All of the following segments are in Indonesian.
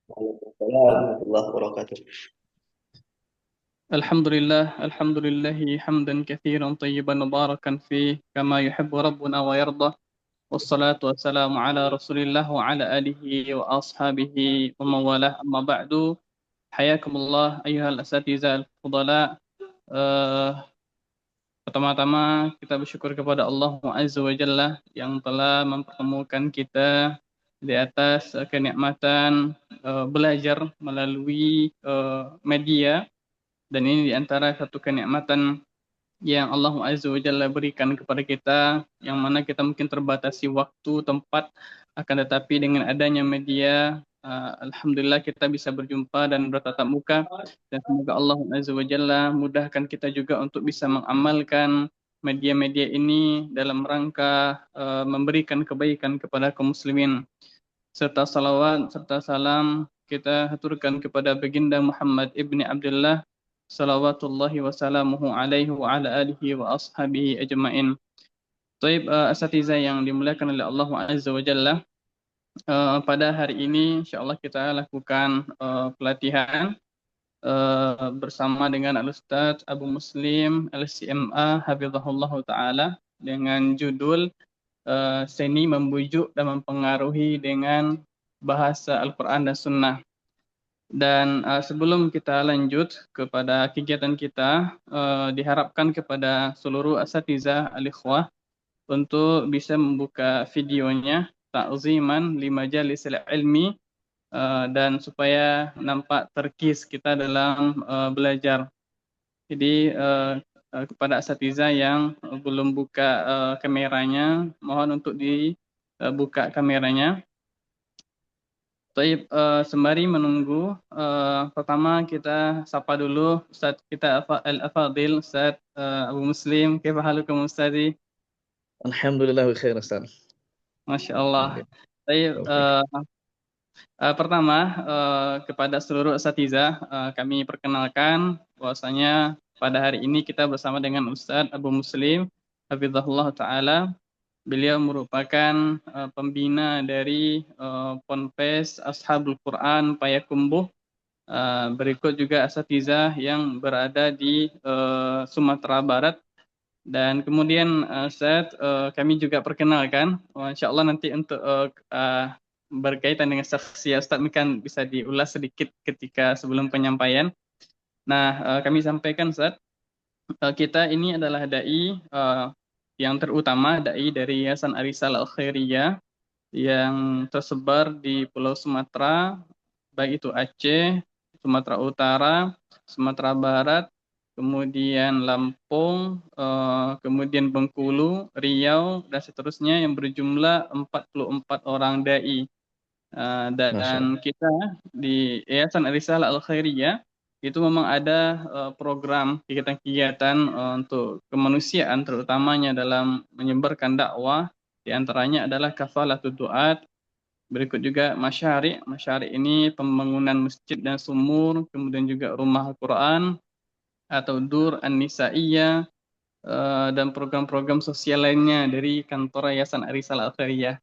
Waalaikumsalam warahmatullahi wabarakatuh. الحمد لله حمدا كثيرا طيبا مباركا فيه كما يحب ربنا ويرضى والصلاة والسلام على رسول الله وعلى آله وأصحابه ومن والاه أما بعد حياكم الله أيها الأساتذة الفضلاء. Eh, Pertama-tama kita bersyukur kepada Allah Azza wa Jalla yang telah mempertemukan kita di atas kenikmatan belajar melalui media. Dan ini di antara satu kenikmatan yang Allah Azza wa Jalla berikan kepada kita, yang mana kita mungkin terbatasi waktu, tempat, akan tetapi dengan adanya media, Alhamdulillah kita bisa berjumpa dan bertatap muka, dan semoga Allah Azza wa Jalla mudahkan kita juga untuk bisa mengamalkan media-media ini dalam rangka memberikan kebaikan kepada kaum muslimin, serta salawat serta salam kita haturkan kepada baginda Muhammad ibni Abdullah salawatullahi wasalamuhu alaihi wa ala alihi wa ashabihi ajma'in. Taib asatiza yang dimuliakan oleh Allah Azza wa Jalla, pada hari ini insyaallah kita lakukan pelatihan bersama dengan Al-Ustaz Abu Muslim Al-CMA Hafizahullah Ta'ala dengan judul seni membujuk dan mempengaruhi dengan bahasa Al-Quran dan Sunnah. Dan sebelum kita lanjut kepada kegiatan kita, diharapkan kepada seluruh asatizah al-ikhwah untuk bisa membuka videonya ta'ziman li majalisil ilmi, dan supaya nampak terkis kita dalam belajar. Jadi kepada asatizah yang belum buka kameranya, mohon untuk dibuka kameranya. Baik, sembari menunggu, pertama kita sapa dulu Ustaz kita Al-Afadil, Ustaz Abu Muslim. Kaifa halukum Ustazi? Alhamdulillah wa khair Ustaz. Masya Allah. Baik, Taufik. pertama kepada seluruh asatidzah kami perkenalkan bahwasanya pada hari ini kita bersama dengan Ustaz Abu Muslim Hafizahullah Ta'ala. Beliau merupakan pembina dari Ponpes Ashabul Quran Payakumbuh. Berikut juga asatizah yang berada di Sumatera Barat. Dan kemudian Ustaz, kami juga perkenalkan, insya Allah nanti untuk berkaitan dengan saksi Ustaz mungkin bisa diulas sedikit ketika sebelum penyampaian. Nah, kami sampaikan Ustaz, kita ini adalah dai yang terutama, dai dari Yayasan Arisal Al-Khairiyah yang tersebar di Pulau Sumatera, baik itu Aceh, Sumatera Utara, Sumatera Barat, kemudian Lampung, kemudian Bengkulu, Riau, dan seterusnya, yang berjumlah 44 orang dai. Masya Allah. Dan kita di Yayasan Arisalah Al-Khairiyah itu memang ada program kegiatan-kegiatan untuk kemanusiaan, terutamanya dalam menyebarkan dakwah. Di antaranya adalah kafalatul duat. Berikut juga masyari'. Masyari' ini pembangunan masjid dan sumur, kemudian juga rumah Al-Quran atau dur an-nisaiyah, dan program-program sosial lainnya dari kantor Yayasan Arisalah Al-Khairiyah.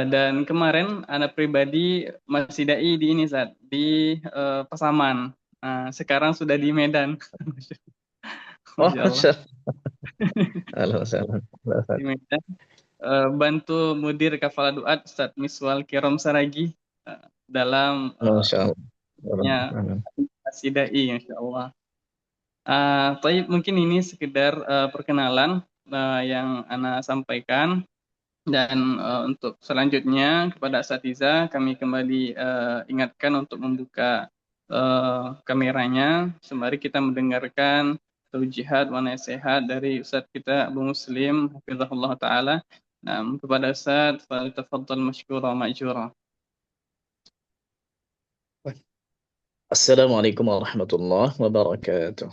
Dan kemarin anak pribadi masih dai di ini saat di Pasaman. Sekarang sudah di Medan. Oh, Masya Allah, Masya Allah. di Medan. Bantu mudir kafala duat Ustadz Miswal Kiram Saragi dalam Masya Allah. nya kasih dai, Masya Allah. Tapi mungkin ini sekedar perkenalan yang Ana sampaikan. Dan untuk selanjutnya kepada asatiza kami kembali ingatkan untuk membuka kameranya sembari kita mendengarkan taujihat wa nasihat dari Ustaz kita Abu Muslim hafizahullah taala. Nah, kepada Ustaz, falyatafaddal masykura ma'jura. Assalamualaikum warahmatullahi wabarakatuh.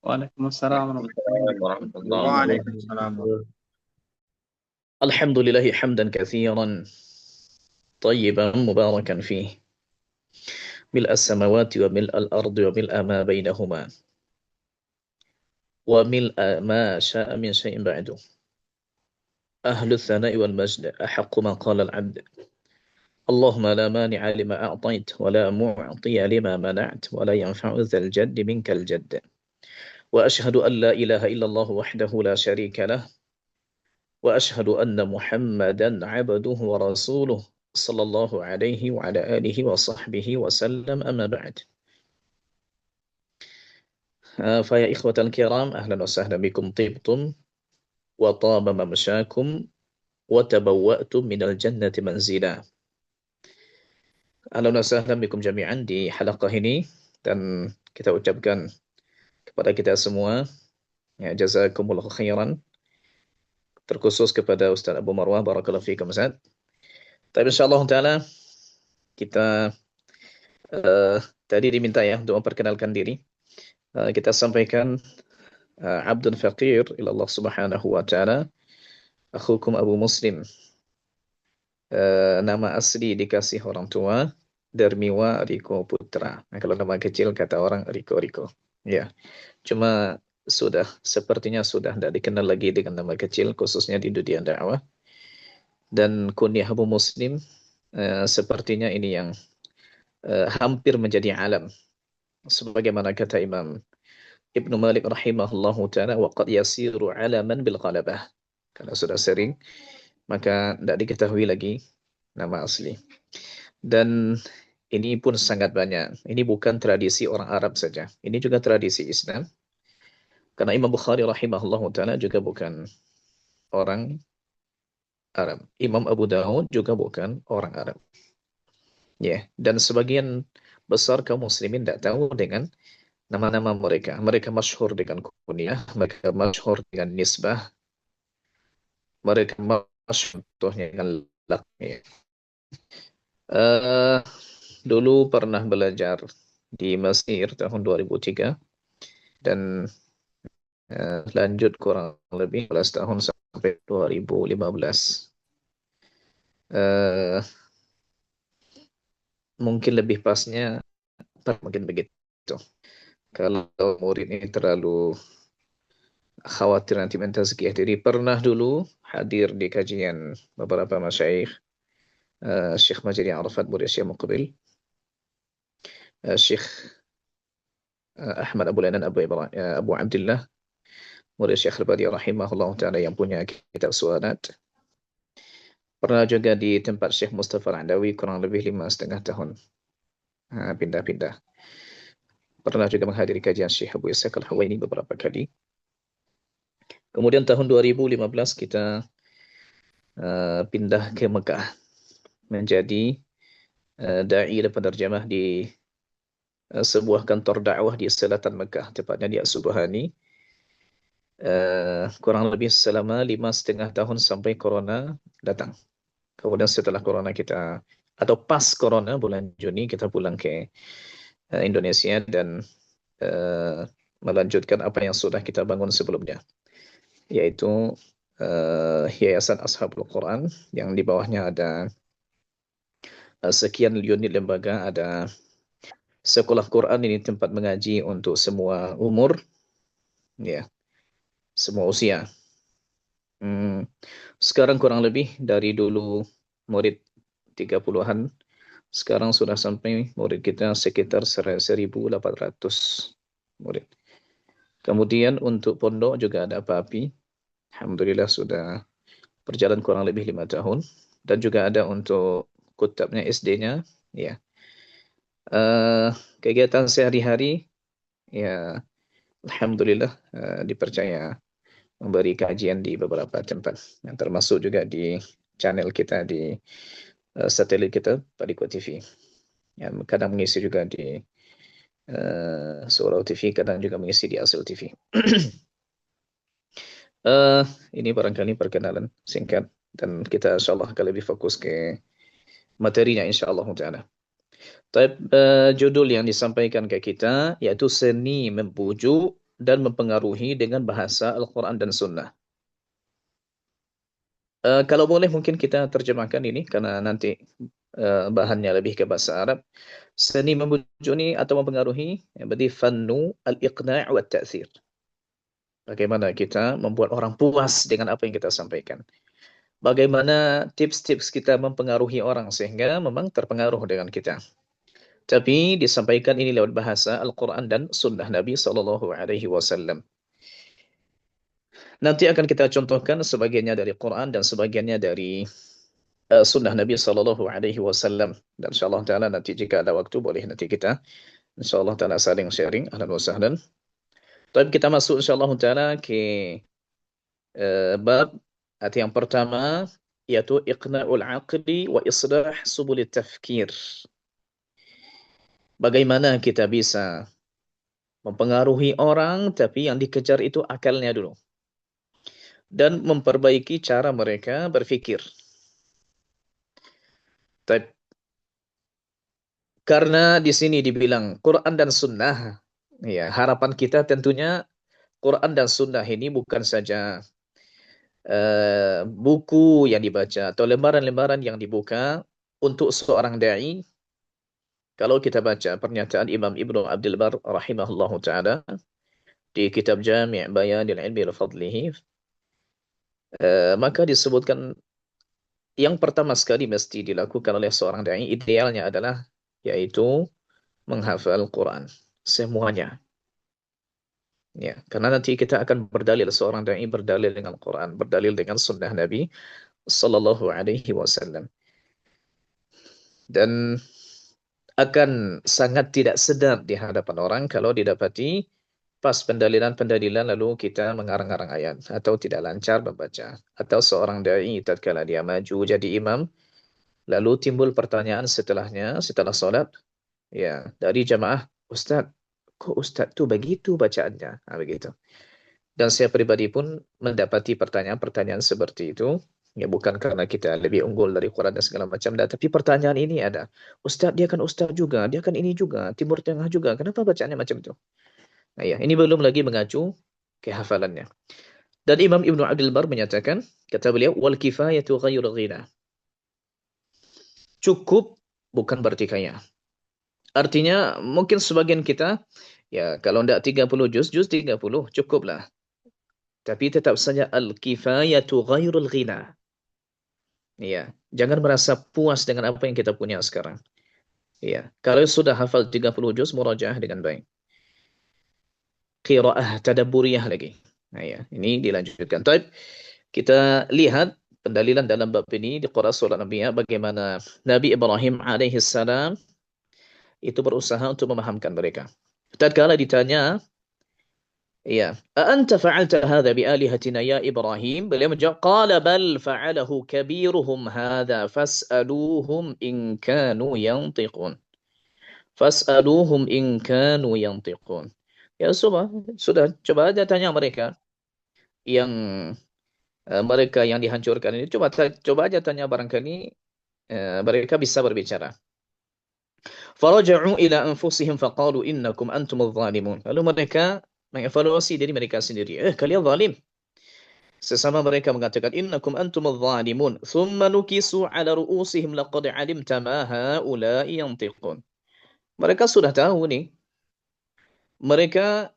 Waalaikumsalam warahmatullahi Warahmatullahi Waalaikumsalam. wabarakatuh. Alhamdulillahi hamdan kathiran tayyiban mubarakan fih. ملء السماوات وملء الأرض وملء ما بينهما وملء ما شاء من شيء بعده أهل الثناء والمجد أحق ما قال العبد اللهم لا مانع لما أعطيت ولا معطي لما منعت ولا ينفع ذا الجد منك الجد وأشهد أن لا إله إلا الله وحده لا شريك له وأشهد أن محمدا عبده ورسوله صلى الله عليه وعلى آله وصحبه وسلم أما بعد فيا إخوة الكرام أهلا وسهلا بكم طبتم وطاب ممشاكم وتبوأتم من الجنة منزلا. Ahlan wa sahlan bikum jami'an di halaqah ini, dan kita ucapkan kepada kita semua ya jazakumullahu khairan, terkhusus kepada Ustaz Abu Marwah, barakallahu fiikum Ustaz. Tapi insyaallah taala kita tadi diminta ya untuk memperkenalkan diri. Kita sampaikan abdun faqir ila Allah Subhanahu wa taala, akhukum Abu Muslim. Nama asli dikasih orang tua Darmiwa Riko Putra. Nah, kalau nama kecil kata orang Riko. Ya, cuma sepertinya sudah tidak dikenal lagi dengan nama kecil, khususnya di dunia dakwah. Dan kunyah Abu Muslim sepertinya ini yang hampir menjadi alam. Sebagaimana kata Imam Ibnu Malik rahimahullahu ta'ala, waqad yasiru alaman bil qalabah. Karena sudah sering, maka tidak diketahui lagi nama asli. Dan ini pun sangat banyak. Ini bukan tradisi orang Arab saja. Ini juga tradisi Islam. Karena Imam Bukhari rahimahullahu ta'ala juga bukan orang Arab. Imam Abu Dawud juga bukan orang Arab. Ya, dan sebagian besar kaum muslimin tidak tahu dengan nama-nama mereka. Mereka masyhur dengan kunyah, mereka masyhur dengan nisbah, mereka masyhur dengan laknah. Dulu pernah belajar di Mesir tahun 2003 dan lanjut kurang lebih 11 tahun sampai 2015. Mungkin lebih pasnya mungkin begitu. Kalau murid ini terlalu khawatir nanti mentazkiyah diri, pernah dulu hadir di kajian beberapa masyayikh, Syekh Majdi Arafat murid Syekh Muqbil, Syekh Ahmad Abu Lanan Abu Abdullah murid Syekh Al-Badi rahimahullah ta'ala yang punya kitab sualat. Pernah juga di tempat Syekh Mustafa Al-Adawi kurang lebih 5,5 tahun. Pindah-pindah. Pernah juga menghadiri kajian Syekh Abu Ishaq Al-Huwaini beberapa kali. Kemudian tahun 2015 kita pindah ke Mekah menjadi da'i dan penerjemah di sebuah kantor dakwah di selatan Mekah, tepatnya di As-Subhani. Kurang lebih selama 5,5 tahun sampai Corona datang. Kemudian setelah Corona atau pas Corona bulan Juni kita pulang ke Indonesia dan melanjutkan apa yang sudah kita bangun sebelumnya, yaitu Yayasan Ashabul Quran yang di bawahnya ada sekian unit lembaga, ada sekolah Quran, ini tempat mengaji untuk semua umur, ya, semua usia. Sekarang kurang lebih dari dulu murid 30-an, sekarang sudah sampai murid kita sekitar 1.800 murid. Kemudian untuk pondok juga ada PAPI. Alhamdulillah sudah berjalan kurang lebih 5 tahun. Dan juga ada untuk kutabnya SD-nya. Ya. Kegiatan sehari-hari, ya Alhamdulillah dipercaya memberi kajian di beberapa tempat. Yang termasuk juga di channel kita, di satelit kita, Padiko TV. Yang kadang mengisi juga di Surau TV, kadang juga mengisi di Asil TV. Ini barangkali perkenalan singkat, dan kita insyaallah akan lebih fokus ke materinya insyaallah ta'ala. Judul yang disampaikan ke kita yaitu seni membujuk dan mempengaruhi dengan bahasa Al-Quran dan Sunnah. Kalau boleh mungkin kita terjemahkan ini karena nanti bahannya lebih ke bahasa Arab. Seni membujuk ini atau mempengaruhi berarti fannu al-iqna' wa ta'thir. Bagaimana kita membuat orang puas dengan apa yang kita sampaikan. bagaimana tips-tips kita mempengaruhi orang sehingga memang terpengaruh dengan kita. Tapi disampaikan ini lewat bahasa Al-Quran dan Sunnah Nabi Sallallahu Alaihi Wasallam. Nanti akan kita contohkan sebagiannya dari Quran dan sebagiannya dari Sunnah Nabi Sallallahu Alaihi Wasallam. Dan insyaallah taala nanti jika ada waktu boleh nanti kita insyaallah taala saling sharing. Ahlan wa sahlan. Tapi kita masuk insyaallah taala ke bab atau yang pertama yaitu iqna'ul aqli wa islah subul tafkir. Bagaimana kita bisa mempengaruhi orang tapi yang dikejar itu akalnya dulu dan memperbaiki cara mereka berfikir. Karena di sini dibilang Quran dan Sunnah, ya harapan kita tentunya Quran dan Sunnah ini bukan saja buku yang dibaca atau lembaran-lembaran yang dibuka untuk seorang dai. Kalau kita baca pernyataan Imam Ibnu Abdul Bar rahimahullahu taala di kitab Jami' Bayanil Ilmi wa Fadlihi, maka disebutkan yang pertama sekali mesti dilakukan oleh seorang dai idealnya adalah yaitu menghafal Quran semuanya. Ya, karena nanti kita akan berdalil seorang dai berdalil dengan Quran, berdalil dengan sunnah Nabi sallallahu alaihi wasallam. Dan akan sangat tidak sedap di hadapan orang kalau didapati pas pendalilan-pendalilan lalu kita mengarang-arang ayat atau tidak lancar membaca, atau seorang dai tatkala dia maju jadi imam lalu timbul pertanyaan setelahnya setelah salat, ya, dari jamaah, Ustaz, kok Ustaz tuh begitu bacaannya? Nah, begitu. Dan saya pribadi pun mendapati pertanyaan-pertanyaan seperti itu. Ya bukan karena kita lebih unggul dari Quran dan segala macam. Tapi pertanyaan ini ada. Ustaz, dia kan Ustaz juga. Dia kan ini juga. Timur Tengah juga. Kenapa bacaannya macam itu? Nah ya, ini belum lagi mengacu ke hafalannya. Dan Imam Ibnu Abdul Bar menyatakan, kata beliau, wal kifayatu ghairu ghina. Cukup bukan berarti kaya. Artinya mungkin sebagian kita, ya kalau tidak 30 juz 30, cukuplah. Tapi tetap saja al-kifayatu ghairul ghina. Ya, jangan merasa puas dengan apa yang kita punya sekarang. Ya, kalau sudah hafal 30 juz murajaah dengan baik. Qiraah tadabburiyah lagi. Nah, ya, ini dilanjutkan. Baik, kita lihat pendalilan dalam bab ini di Quran surah Al-Anbiya bagaimana Nabi Ibrahim alaihi salam itu berusaha untuk memahamkan mereka. Tatkala ditanya, ya, "Anta fa'alta hadha bi alihatina ya Ibrahim?" Beliau menjawab, "Qala bal fa'alahu kabiruhum hadha fas'aluhum in kanu yantiqun." Fas'aluhum in kanu yantiqun. Ya sudah coba aja tanya mereka yang mereka yang dihancurkan ini, coba aja tanya barangkali mereka bisa berbicara. Faraja'u ila anfusihim faqalu innakum antumul zalimun. Lalu mereka mengevaluasi diri mereka sendiri. Kalian zalim. Sesama mereka mengatakan innakum antumul zalimun. Thumma nukisu ala ru'usihim laqad alimta ma haula'i yantiqun. Mereka sudah tahu nih. Mereka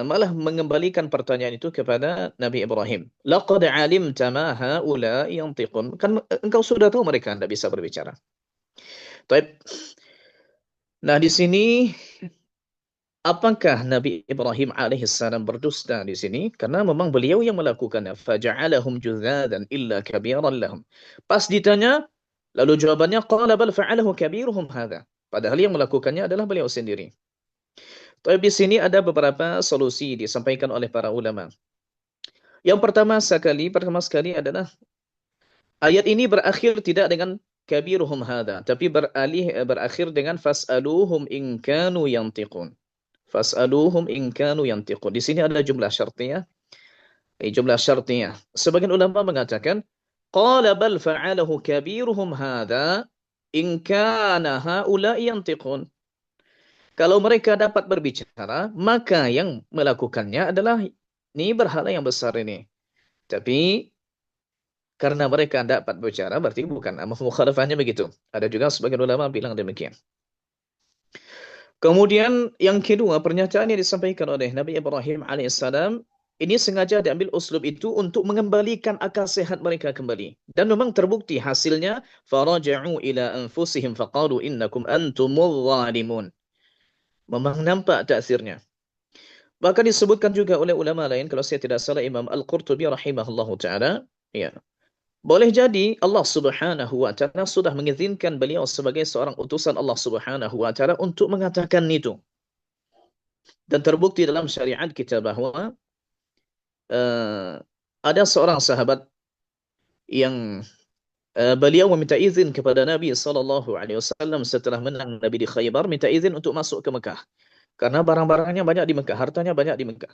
malah mengembalikan pertanyaan itu kepada Nabi Ibrahim. Laqad alimta ma haula'i yantiqun. Kan engkau sudah tahu mereka tidak bisa berbicara. Baik. Nah, di sini apakah Nabi Ibrahim alaihissalam berdusta di sini? Karena memang beliau yang melakukannya. Faja'alahum judzadan illa kabiran lahum. Pas ditanya, lalu jawabannya qala bal fa'alahu kabiruhum hadza. Padahal yang melakukannya adalah beliau sendiri. Tapi di sini ada beberapa solusi disampaikan oleh para ulama. Yang pertama sekali adalah ayat ini berakhir tidak dengan kabiruhum hadza, tapi berakhir dengan fas'aluhum in kanu yantiqun. Fas'aluhum in kanu yantiqun. Di sini ada jumlah syartiyah. Jumlah syartiyah. Sebagian ulama mengatakan qala bal fa'alahu kabiruhum hadza in kana haula'i yantiqun. Kalau mereka dapat berbicara, maka yang melakukannya adalah ini berhala yang besar ini. Tapi karena mereka dapat berbicara, berarti bukan. Mukhalafahnya begitu. Ada juga sebagian ulama bilang demikian. Kemudian yang kedua, pernyataan yang disampaikan oleh Nabi Ibrahim alaihissalam Ini sengaja diambil uslub itu untuk mengembalikan akal sehat mereka kembali. Dan memang terbukti hasilnya, faraja'u ila anfusihim faqalu innakum antumul zalimun. Memang nampak taksirnya. Bahkan disebutkan juga oleh ulama lain, kalau saya tidak salah Imam Al-Qurtubi rahimahullahu taala, ya. Boleh jadi Allah Subhanahu wa taala sudah mengizinkan beliau sebagai seorang utusan Allah Subhanahu wa taala untuk mengatakan itu. Dan terbukti dalam syariat kita bahwa uh, ada seorang sahabat yang beliau meminta izin kepada Nabi sallallahu alaihi wasallam setelah menang Nabi di Khaybar, minta izin untuk masuk ke Mekah. Karena barang-barangnya banyak di Mekah, hartanya banyak di Mekah.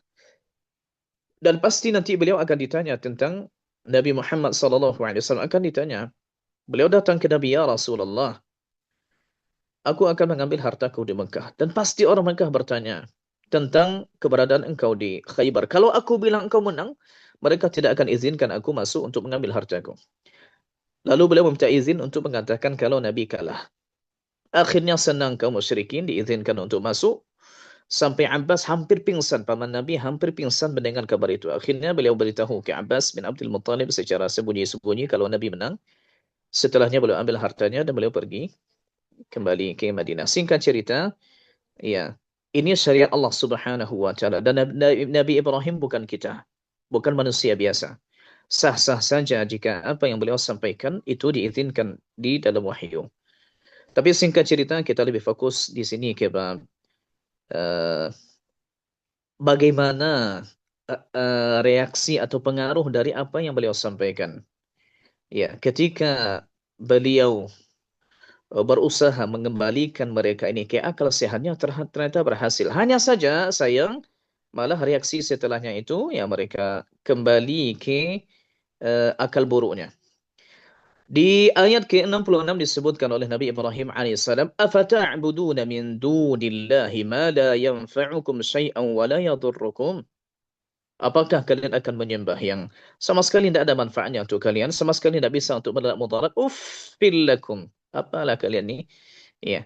Dan pasti nanti beliau akan ditanya tentang Nabi Muhammad sallallahu alaihi wasallam, akan ditanya. Beliau datang ke Nabi, ya Rasulullah, aku akan mengambil hartaku di Mekah. Dan pasti orang Mekah bertanya tentang keberadaan engkau di Khaybar. Kalau aku bilang engkau menang, mereka tidak akan izinkan aku masuk untuk mengambil hartaku. Lalu beliau meminta izin untuk mengatakan kalau Nabi kalah. Akhirnya senang kaum musyrikin diizinkan untuk masuk. Sampai Abbas hampir pingsan. Paman Nabi hampir pingsan mendengar kabar itu. Akhirnya beliau beritahu ke Abbas bin Abdul Muttalib secara sembunyi-sembunyi kalau Nabi menang. Setelahnya beliau ambil hartanya dan beliau pergi kembali ke Madinah. Singkat cerita, ya, ini syariat Allah Subhanahu wa taala, dan Nabi Ibrahim bukan kita. Bukan manusia biasa. Sah-sah saja jika apa yang beliau sampaikan itu diizinkan di dalam wahyu. Tapi singkat cerita, kita lebih fokus di sini ke bagaimana reaksi atau pengaruh dari apa yang beliau sampaikan. Ya, ketika beliau berusaha mengembalikan mereka ini ke akal sehatnya, ternyata berhasil. Hanya saja sayang, malah reaksi setelahnya itu ya mereka kembali ke akal buruknya. Di ayat ke-66 disebutkan oleh Nabi Ibrahim alaihissalam, "Afata'buduna min dunillahi ma la yanfa'ukum syai'an wa la yadurrukum?" Apakah kalian akan menyembah yang sama sekali tidak ada manfaatnya untuk kalian, sama sekali tidak bisa untuk mudarat? Uffil lakum. Apalah kalian ini? Ya.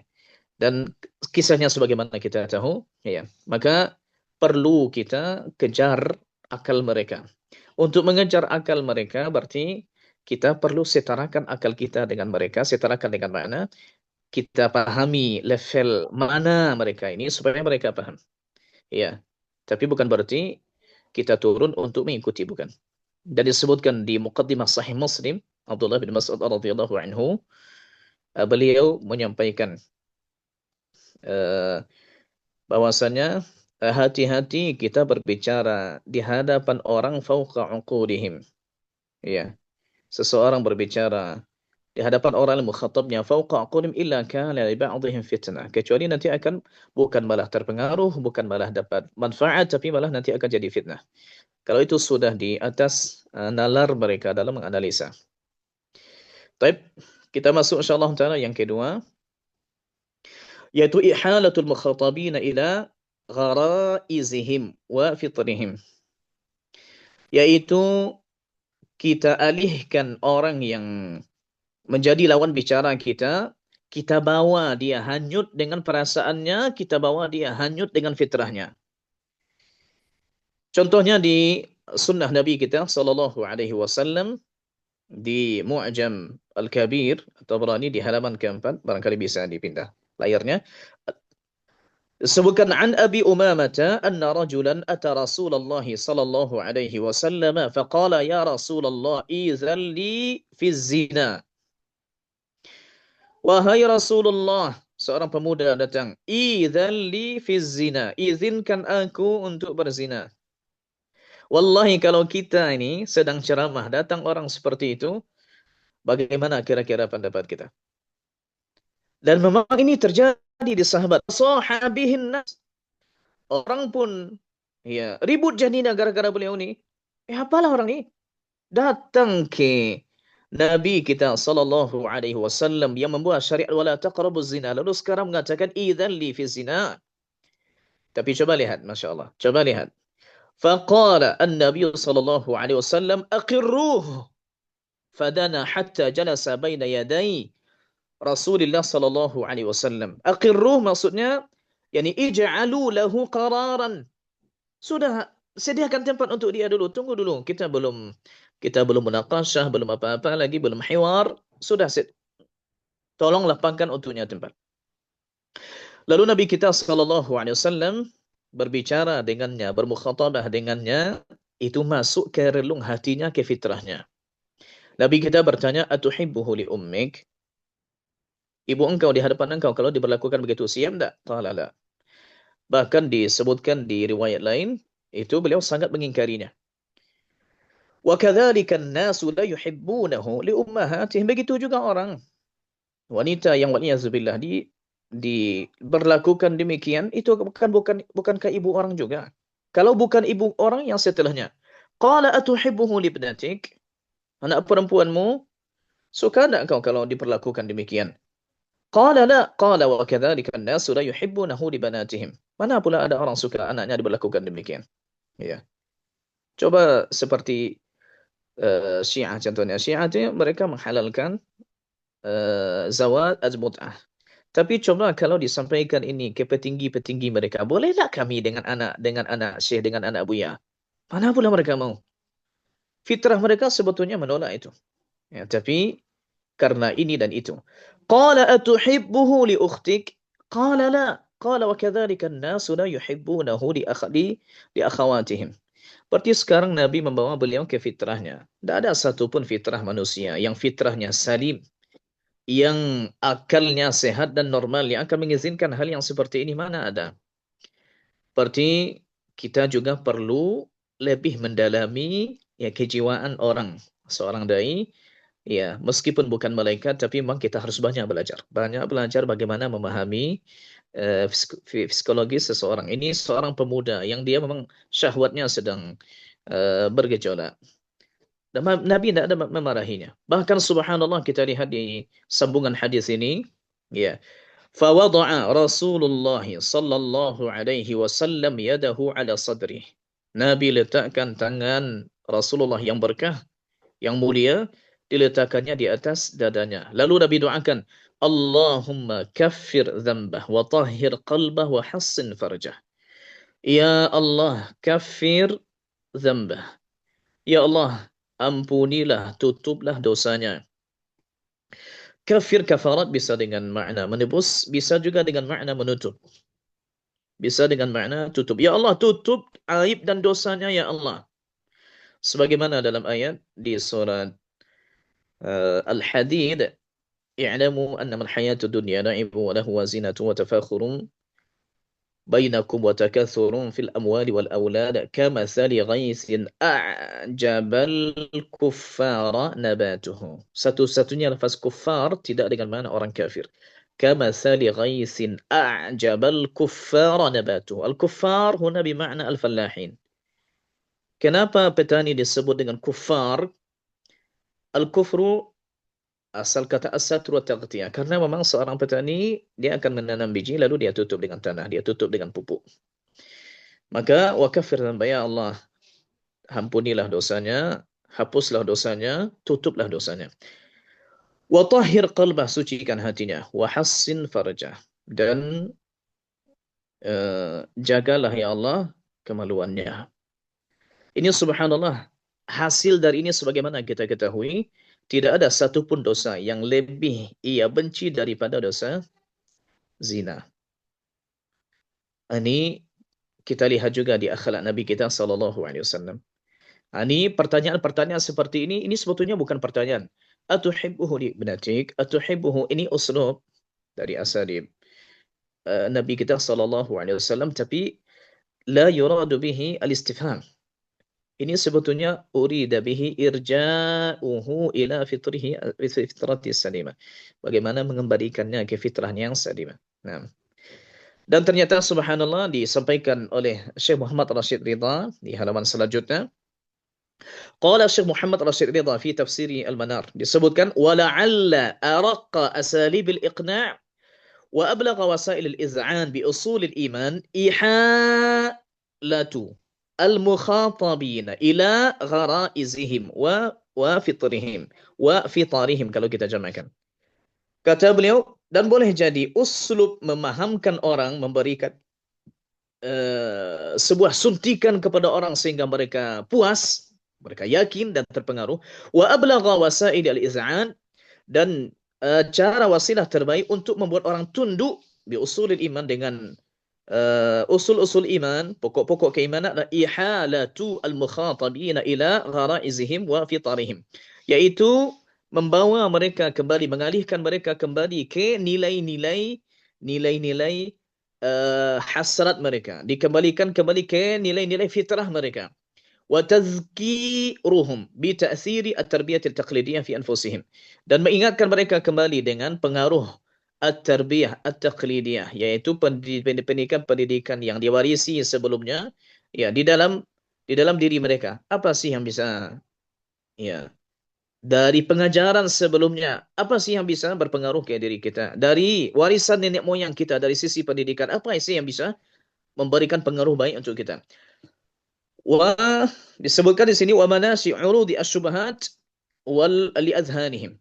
Dan kisahnya sebagaimana kita tahu, ya. Maka perlu kita kejar akal mereka. Untuk mengejar akal mereka berarti kita perlu setarakan akal kita dengan mereka, setarakan dengan mana kita pahami level mana mereka ini supaya mereka paham. Ya. Tapi bukan berarti kita turun untuk mengikuti, bukan. Dan disebutkan di Muqaddimah Sahih Muslim, Abdullah bin Mas'ud radhiyallahu anhu, beliau menyampaikan bahwasanya hati-hati kita berbicara di hadapan orang fauqa uqudihim. Ya, seseorang berbicara di hadapan orang yang mukhatabnya fauqa uqudihim illa kana li ba'dihim fitnah. Kecuali nanti akan bukan malah terpengaruh, bukan malah dapat manfaat, tapi malah nanti akan jadi fitnah. Kalau itu sudah di atas nalar mereka dalam menganalisa. Baik, kita masuk insyaallah taala yang kedua, yaitu ihalatul mukhatabina ila gharaizihim wa fitrihim. Yaitu kita alihkan orang yang menjadi lawan bicara kita, kita bawa dia hanyut dengan perasaannya, kita bawa dia hanyut dengan fitrahnya. Contohnya di sunnah Nabi kita sallallahu alaihi wasallam di Mu'jam Al-Kabir atau Tabrani di halaman keempat, barangkali bisa dipindah layarnya. Disebutkan an Abi Umamah anna rajulan ata Rasulullah sallallahu alaihi wasallam faqala ya Rasulullah izan li fi zina. Wahai Rasulullah, seorang pemuda datang, izan li fi zina, izinkan aku untuk berzina. Wallahi kalau kita ini sedang ceramah, datang orang seperti itu, bagaimana kira-kira pendapat kita? Dan memang ini terjadi di sahabat. Sahabihin nas. Orang pun ya ribut janina gara-gara beliau ini. Apalah orang ini? Datang ke Nabi kita sallallahu alaihi wasallam yang membuat syariat wala taqrabuz zina. Lalu sekarang mengatakan idzan li fi zina. Tapi coba lihat, Masya Allah. Coba lihat. Faqala an-nabiy sallallahu alaihi wasallam aqirruh. Fadana hatta jalasa baina yaday Rasulullah sallallahu alaihi wasallam. Aqirruh maksudnya yani ij'alu lahu qararan. Sudah Sediakan tempat untuk dia dulu. Tunggu dulu. Kita belum munakasyah, belum apa-apa lagi, belum hiwar. Sudah, tolong lapangkan untuknya tempat. Lalu Nabi kita sallallahu alaihi wasallam berbicara dengannya, bermukhatabah dengannya, itu masuk ke relung hatinya, ke fitrahnya. Nabi kita bertanya, "Atuhibbuhu li ummik?" Ibu engkau di hadapan engkau kalau diberlakukan begitu, siap enggak? Qala la. Bahkan disebutkan di riwayat lain, itu beliau sangat mengingkarinya. Wa kadzalika an-nasu la yuhibbunahu li ummahatihim. Begitu juga orang wanita yang waliyadzubillah diberlakukan demikian, itu bukankah ibu orang juga? Kalau bukan ibu orang, yang setelahnya. Qala atuhibbuhu li ibnatik? Anak perempuanmu suka enggak kau kalau diperlakukan demikian? Qala la. Qala wa kadzalika an-nasu la yuhibbunahu li banatihim. Mana pula ada orang suka anaknya diperlakukan demikian? Ya. Coba seperti Syiah contohnya. Syiah itu mereka menghalalkan zawat az-mut'ah. Tapi coba kalau disampaikan ini ke petinggi-petinggi mereka, bolehlah kami dengan anak syekh, dengan anak buya? Mana pula mereka mau? Fitrah mereka sebetulnya menolak itu. Ya, tapi karena ini dan itu. Qala atuhibbuhu li ukhtik? Qala la. Qala wa kadzalika an-nasu la yuhibbunahu li akhawatihim. Berarti sekarang Nabi membawa beliau ke fitrahnya. Tidak ada satupun fitrah manusia yang fitrahnya salim, yang akalnya sehat dan normal, yang akan mengizinkan hal yang seperti ini. Mana ada? Berarti kita juga perlu lebih mendalami ya kejiwaan orang, seorang dai. Ya, meskipun bukan malaikat, tapi memang kita harus banyak belajar. Banyak belajar bagaimana memahami psikologis seseorang. Ini seorang pemuda yang dia memang syahwatnya sedang bergejolak. Dan Nabi tidak ada memarahinya. Bahkan subhanallah, kita lihat di sambungan hadis ini, ya. Fawada'a Rasulullah sallallahu alaihi wasallam yadahu ala sadrih. Nabi letakkan tangan Rasulullah yang berkah, yang mulia, diletakkannya di atas dadanya. Lalu Nabi doakan, Allahumma kaffir dzambah wa tahhir qalbah wa hassin farjah. Ya Allah, kaffir dzambah. Ya Allah, ampunilah, tutuplah dosanya. Kafir, kafarat bisa dengan makna menebus, bisa juga dengan makna menutup. Bisa dengan makna tutup. Ya Allah, tutup aib dan dosanya, ya Allah. Sebagaimana dalam ayat di surat Al-Hadid, i'lamu annama al-hayatu dunya la'ibu wa lahu wa zinatu wa tafakhurun bainakum wa takathurun fil amwali wal awlad kamathali ghaisin a'jabal kuffara nabatuhu. Satu-satunya lafaz kuffar tidak dengan mana orang kafir. Kamathali ghaisin a'jabal kuffara nabatuhu. Al-kuffar huna bima'na al-fallahin. Kenapa petani disebut dengan kuffar? Al-kufru asal kata as-satru wa taghtiyah. Karena memang seorang petani, dia akan menanam biji lalu dia tutup dengan tanah, dia tutup dengan pupuk. Maka wa kaffir dzamba, ya Allah, ampunilah dosanya, hapuslah dosanya, tutuplah dosanya. Wa tahhir qalbah, sucikan hatinya, wa hassin farjah, dan jagalah ya Allah kemaluannya. Ini subhanallah, hasil dari ini sebagaimana kita ketahui, tidak ada satupun dosa yang lebih ia benci daripada dosa zina. Ini kita lihat juga di akhlak Nabi kita sallallahu alaihi wasallam. Ini pertanyaan-pertanyaan seperti ini sebetulnya bukan pertanyaan. Atuhibbuhu li ibnatik? Atuhibbuhu, ini uslub dari asalib Nabi kita sallallahu alaihi wasallam, tapi la yuradu bihi al-istifham. Ini sebetulnya urida bihi irja'uhu ila fitrati salimah. Bagaimana mengembalikannya ke fitrahnya yang salimah. Nah, dan ternyata subhanallah disampaikan oleh Syekh Muhammad Rashid Ridha di halaman selanjutnya. Qala Syekh Muhammad Rashid Ridha fi tafsiri Al-Manar, disebutkan wala'alla araqqa asalib al-iqna' wa ablagha wasail al-iz'an bi usul al-iman ihalatu al-mukhatabina ila gharaizihim wa fitrihim wa fitarihim, kalau kita jamakan. Kata beliau, dan boleh jadi uslub memahamkan orang, memberikan sebuah suntikan kepada orang sehingga mereka puas, mereka yakin dan terpengaruh. Wa ablagha wasail al-iz'an, dan cara wasilah terbaik untuk membuat orang tunduk bi usulil iman, dengan usul-usul iman, pokok-pokok keimanan adalah ihalatu al-mukhatabina ila gharaizihim wa fitarihim, yaitu membawa mereka kembali, mengalihkan mereka kembali ke nilai-nilai hasrat mereka, dikembalikan kembali ke nilai-nilai fitrah mereka. Wa tazkiruhum bi ta'thiri at-tarbiyah at-taqlidiyah fi anfusihim, dan mengingatkan mereka kembali dengan pengaruh at-tarbiyah at-taqlidiyah, yaitu pendidikan yang diwarisi sebelumnya, ya, di dalam diri mereka. Apa sih yang bisa, ya, dari pengajaran sebelumnya, apa sih yang bisa berpengaruh ke diri kita dari warisan nenek moyang kita, dari sisi pendidikan apa sih yang bisa memberikan pengaruh baik untuk kita. Wa disebutkan di sini wa manasi urudi asyubahat wal liadhanihim,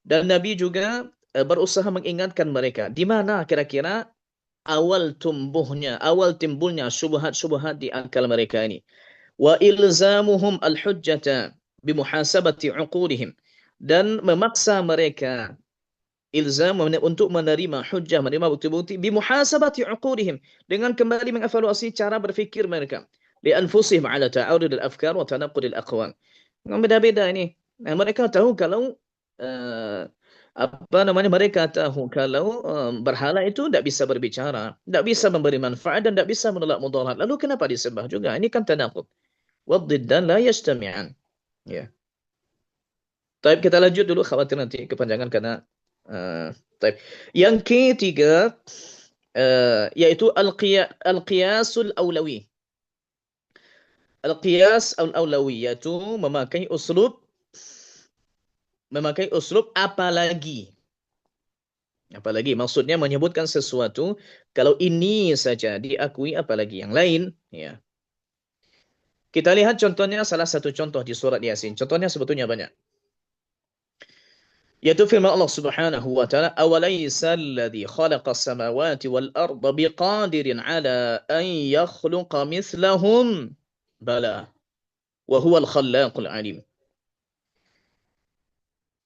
dan Nabi juga berusaha mengingatkan mereka di mana kira-kira awal timbulnya syubhat-syubhat di akal mereka ini. Wa ilzamuhum al-hujjata bimuhasabati uqulihim, dan memaksa mereka ilzam untuk menerima hujjah, menerima bukti-bukti, bimuhasabati uqulihim, dengan kembali mengevaluasi cara berfikir mereka, li anfusihim ala ta'arud al-afkar wa tanaqqud al-aqwal. Beda-beda ini. Nah, mereka tahu kalau mereka tahu kalau berhala itu tidak bisa berbicara, tidak bisa memberi manfaat, dan tidak bisa menolak mudarat. Lalu kenapa disembah juga? Ini kan tanaqud. Waddiddan la yajtami'an. Ya. Taib, kita lanjut dulu, khawatir nanti kepanjangan karena taib. Yang ketiga yaitu al-qiyasul awlawi. Al-qiyas al-awlawi yaitu memakai uslub apalagi. Apalagi maksudnya menyebutkan sesuatu, kalau ini saja diakui apalagi yang lain, ya. Kita lihat contohnya, salah satu contoh di surat Yasin. Contohnya sebetulnya banyak. Yaitu firman Allah Subhanahu wa taala, awalaysa alladhi khalaqas samawati wal arda biqadirin ala an yakhluqa mithlahum bala wa huwal khallaqul alim.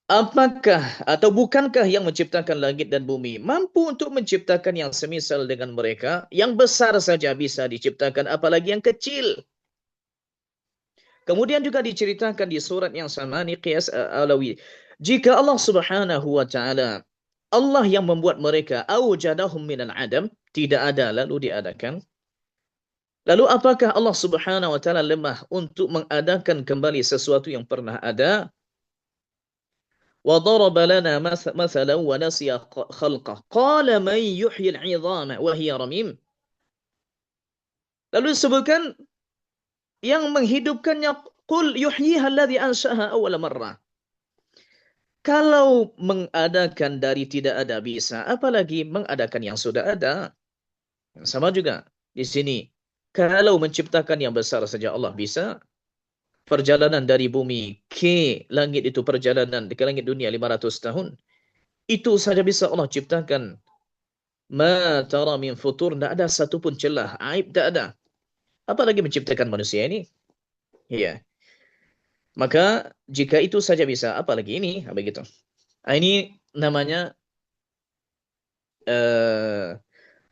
Apakah atau bukankah yang menciptakan langit dan bumi mampu untuk menciptakan yang semisal dengan mereka? Yang besar saja bisa diciptakan, apalagi yang kecil. Kemudian juga diceritakan di surat yang sama, ni qiyas alawi. Jika Allah Subhanahu wa taala, Allah yang membuat mereka, aujadahum minal adam, tidak ada lalu diadakan. Lalu apakah Allah Subhanahu wa taala lemah untuk mengadakan kembali sesuatu yang pernah ada? وضرب لنا مثلا ونسي خلقه قال من يحيي العظام وهي رميم. Lalu disebutkan yang menghidupkannya, qul yuhyiha alladhi ansha'aha awwala marrah. Kalau mengadakan dari tidak ada bisa, apalagi mengadakan yang sudah ada. Sama juga di sini. Kalau menciptakan yang besar saja Allah bisa, perjalanan dari bumi ke langit itu, perjalanan ke langit dunia 500 tahun. Itu saja bisa Allah ciptakan. Ma tara min futur, tidak ada satupun celah, aib tak ada. Apalagi menciptakan manusia ini. Iya. Maka jika itu saja bisa, apalagi ini, begitu. Ini namanya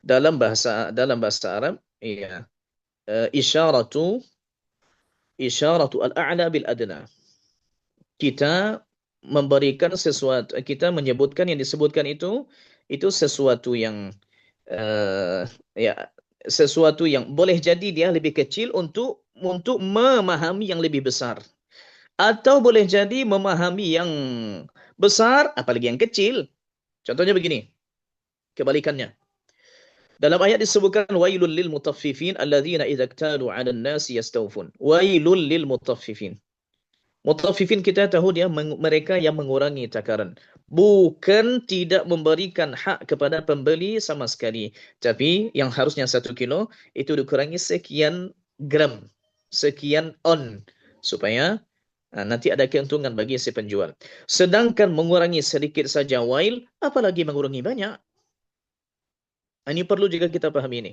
dalam bahasa Arab, iya, isyaratu al-a'la bil adna. Kita memberikan sesuatu, kita menyebutkan yang disebutkan itu sesuatu yang ya, sesuatu yang boleh jadi dia lebih kecil untuk memahami yang lebih besar, atau boleh jadi memahami yang besar apalagi yang kecil. Contohnya begini, kebalikannya. Dalam ayat disebutkan wailul lil mutaffifin alladzina idza iktalu 'alan nasi yastawfun. Wailul lil mutaffifin. Mutaffifin kita tahu dia mereka yang mengurangi takaran. Bukan tidak memberikan hak kepada pembeli sama sekali. Tapi yang harusnya 1 kilo itu dikurangi sekian gram, sekian on. Supaya nanti ada keuntungan bagi si penjual. Sedangkan mengurangi sedikit saja wail, apalagi mengurangi banyak. Ini perlu juga kita pahami ini.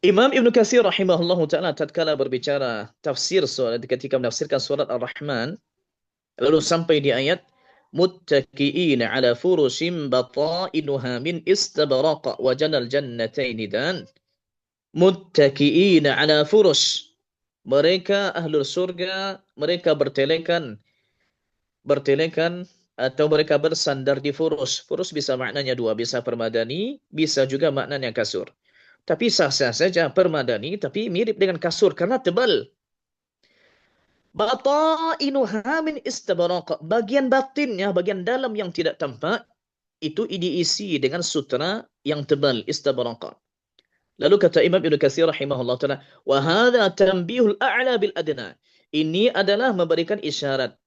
Imam Ibn Katsir rahimahullah ta'ala tatkala berbicara tafsir surat, ketika menafsirkan surat Ar-Rahman, lalu sampai di ayat muttaqiina ala furushin bata'inuha min istabraqa wa janal jannataini dan muttaqiina ala furus. Mereka ahlul surga, mereka bertelekan atau mereka bersandar di furus. Furus bisa maknanya dua, bisa permadani, bisa juga maknanya kasur. Tapi sah-sah saja permadani, tapi mirip dengan kasur karena tebal. Bata'inuha min istabraqa. Bagian batinnya, bagian dalam yang tidak tampak, itu diisi dengan sutra yang tebal, istabraqa. Lalu kata Imam Ibn Katsir rahimahullah ta'ala, wa hadha tanbihul a'la bil adna. Ini adalah memberikan isyarat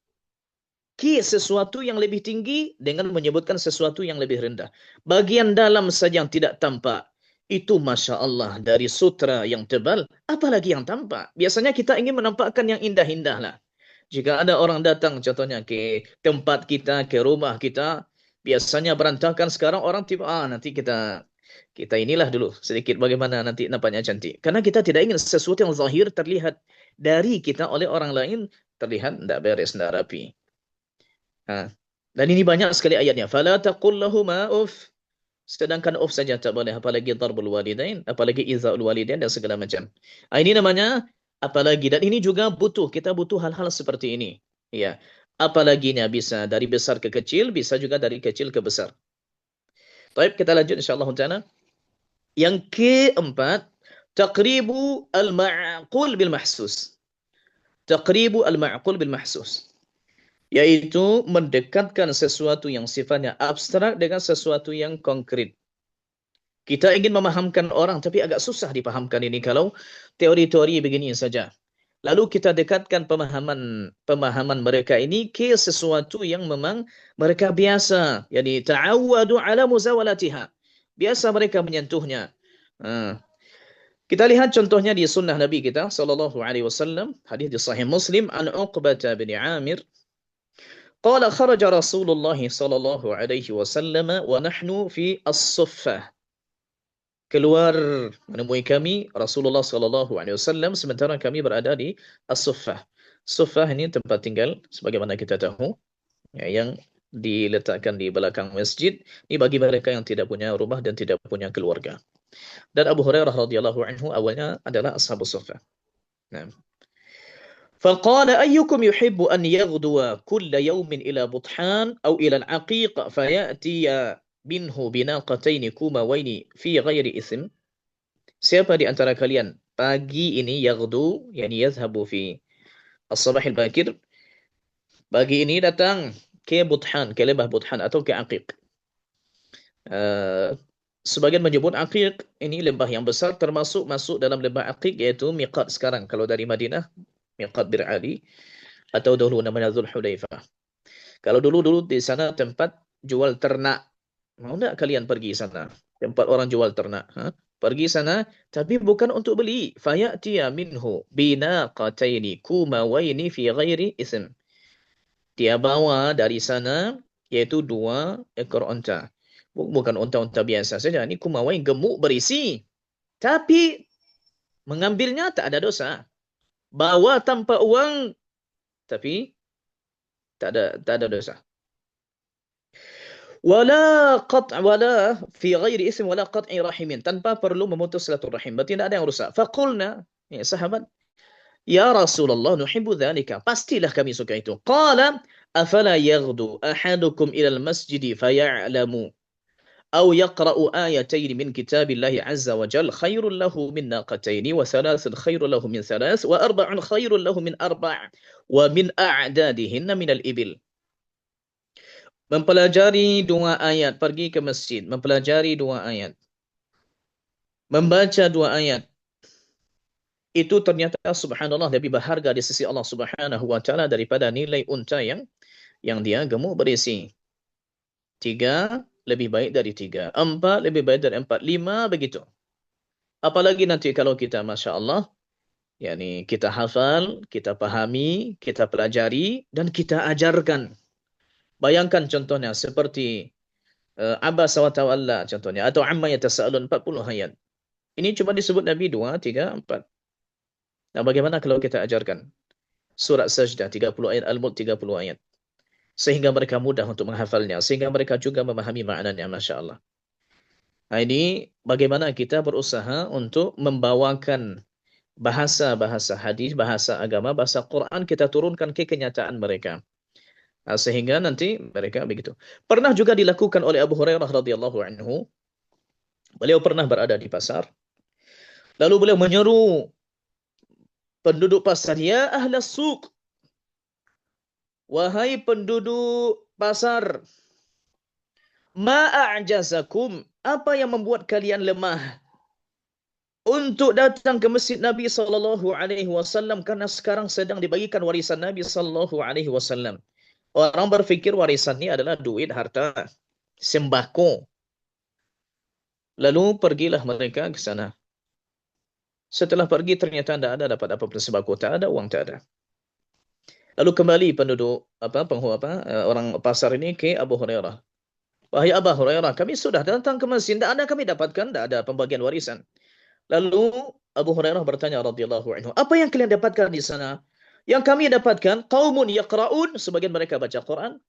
sesuatu yang lebih tinggi dengan menyebutkan sesuatu yang lebih rendah. Bagian dalam saja yang tidak tampak, itu Masya Allah dari sutra yang tebal, apalagi yang tampak. Biasanya kita ingin menampakkan yang indah-indah lah. Jika ada orang datang contohnya ke tempat kita, ke rumah kita, biasanya berantakan, sekarang orang tiba, nanti kita inilah dulu sedikit bagaimana nanti nampaknya cantik. Karena kita tidak ingin sesuatu yang zahir terlihat dari kita oleh orang lain terlihat tidak beres, tidak rapi. Dan ini banyak sekali ayatnya. Fala taqul lahuma uff. Sedangkan uff saja tak boleh, apalagi darbul walidain, apalagi izaul walidain dan segala macam. Ini namanya apalagi, dan ini juga kita butuh hal-hal seperti ini. Ya. Apalaginya bisa dari besar ke kecil, bisa juga dari kecil ke besar. Baik, kita lanjut insyaallah taala. Yang keempat, taqribu al-ma'qul bil mahsus. Taqribu al-ma'qul bil mahsus. Yaitu mendekatkan sesuatu yang sifatnya abstrak dengan sesuatu yang konkret. Kita ingin memahamkan orang, tapi agak susah dipahamkan ini kalau teori-teori begini saja. Lalu kita dekatkan pemahaman mereka ini ke sesuatu yang memang mereka biasa. Yani ta'awwadu ala muzawalatiha. Biasa mereka menyentuhnya. Kita lihat contohnya di sunnah Nabi kita sallallahu alaihi wasallam, hadis di sahih Muslim an Uqbah bin Amir. Qala kharaja Rasulullah sallallahu alaihi wasallam wa nahnu fi as-suffah. Keluar menemui kami Rasulullah sallallahu alaihi wasallam sementara kami berada di as-suffah. Suffah ini tempat tinggal sebagaimana kita tahu, ya, yang diletakkan di belakang masjid. Ini bagi mereka yang tidak punya rumah dan tidak punya keluarga. Dan Abu Hurairah radhiyallahu anhu awalnya adalah ashabus suffah. Nah. فقال أيكم يحب أن يغدو كل يوم إلى بطحان أو إلى العقيق فيأتي منه بناقتين كوموين في غير إثم. Siapa di antara kalian pagi ini yaghdu, yani yadhhabu fi as-sabah al-bakir, pagi ini datang ke Buthan, ke lembah Buthan atau ke Aqiq. Sebagian menyebut Aqiq ini lembah yang besar, termasuk masuk dalam lembah Aqiq yaitu miqat sekarang kalau dari Madinah, miqat Bir Ali, atau dulu namanya Dzul Hulaifah. Kalau dulu di sana tempat jual ternak. Mau enggak kalian pergi sana? Tempat orang jual ternak. Pergi sana, tapi bukan untuk beli. Fayatiya minhu binaqataini kumawaini fi ghairi ism. Dia bawa dari sana, yaitu 2 ekor unta. Bukan unta-unta biasa saja. Ini kumawain gemuk berisi. Tapi mengambilnya tak ada dosa. Bawa tanpa uang, tapi tak ada dosa. Wala fi ghairi ism wala qat'i rahimin, tanpa perlu memutus silaturahim, berarti tidak ada yang rusak. Faqulna, ya sahabat, ya Rasulullah nuhibbu dzalika, pastilah kami suka itu. Qala afala yaghdu ahadukum ila al-masjid faya'lamu أو يقرأ آيتين من كتاب الله عز وجل خير له من ناقتين وثلاث خير له من ثلاث وأربع خير له من أربع ومن أعدادهن من الإبل. Mempelajari 2 ayat, pergi ke masjid, mempelajari 2 ayat, membaca 2 ayat, itu ternyata subhanallah lebih berharga di sisi Allah Subhanahu wa taala daripada nilai unta yang dia gemuk berisi. 3 lebih baik dari 3, 4 lebih baik dari 4, 5 begitu. Apalagi nanti kalau kita Masya Allah, yakni kita hafal, kita pahami, kita pelajari, dan kita ajarkan. Bayangkan contohnya seperti Abasa wa Tawalla contohnya, atau Amma Yatasa'alun 40 ayat. Ini cuma disebut Nabi 2, 3, 4. Nah, bagaimana kalau kita ajarkan surat Sajdah 30 ayat, Al-Mulk 30 ayat, sehingga mereka mudah untuk menghafalnya, sehingga mereka juga memahami maknanya, Masya Allah. Nah, ini bagaimana kita berusaha untuk membawakan bahasa-bahasa hadis, bahasa agama, bahasa Quran kita turunkan ke kenyataan mereka. Nah, sehingga nanti mereka begitu. Pernah juga dilakukan oleh Abu Hurairah radhiyallahu anhu. Beliau pernah berada di pasar. Lalu beliau menyeru penduduk pasar, ya ahlas suq, wahai penduduk pasar, ma'ajazakum, apa yang membuat kalian lemah untuk datang ke masjid Nabi sallallahu alaihi wasallam karena sekarang sedang dibagikan warisan Nabi sallallahu alaihi wasallam. Orang berfikir warisan ini adalah duit, harta, sembako. Lalu pergilah mereka ke sana. Setelah pergi ternyata tidak ada dapat apa-apa sembako, tak ada uang, tak ada. Lalu kembali penduduk orang pasar ini ke Abu Hurairah. Wahai Abu Hurairah, kami sudah datang ke masjid, tidak ada kami dapatkan, tidak ada pembagian warisan. Lalu Abu Hurairah bertanya radhiyallahu anhu, apa yang kalian dapatkan di sana? Yang kami dapatkan, qaumun yaqra'un, sebagian mereka baca Quran,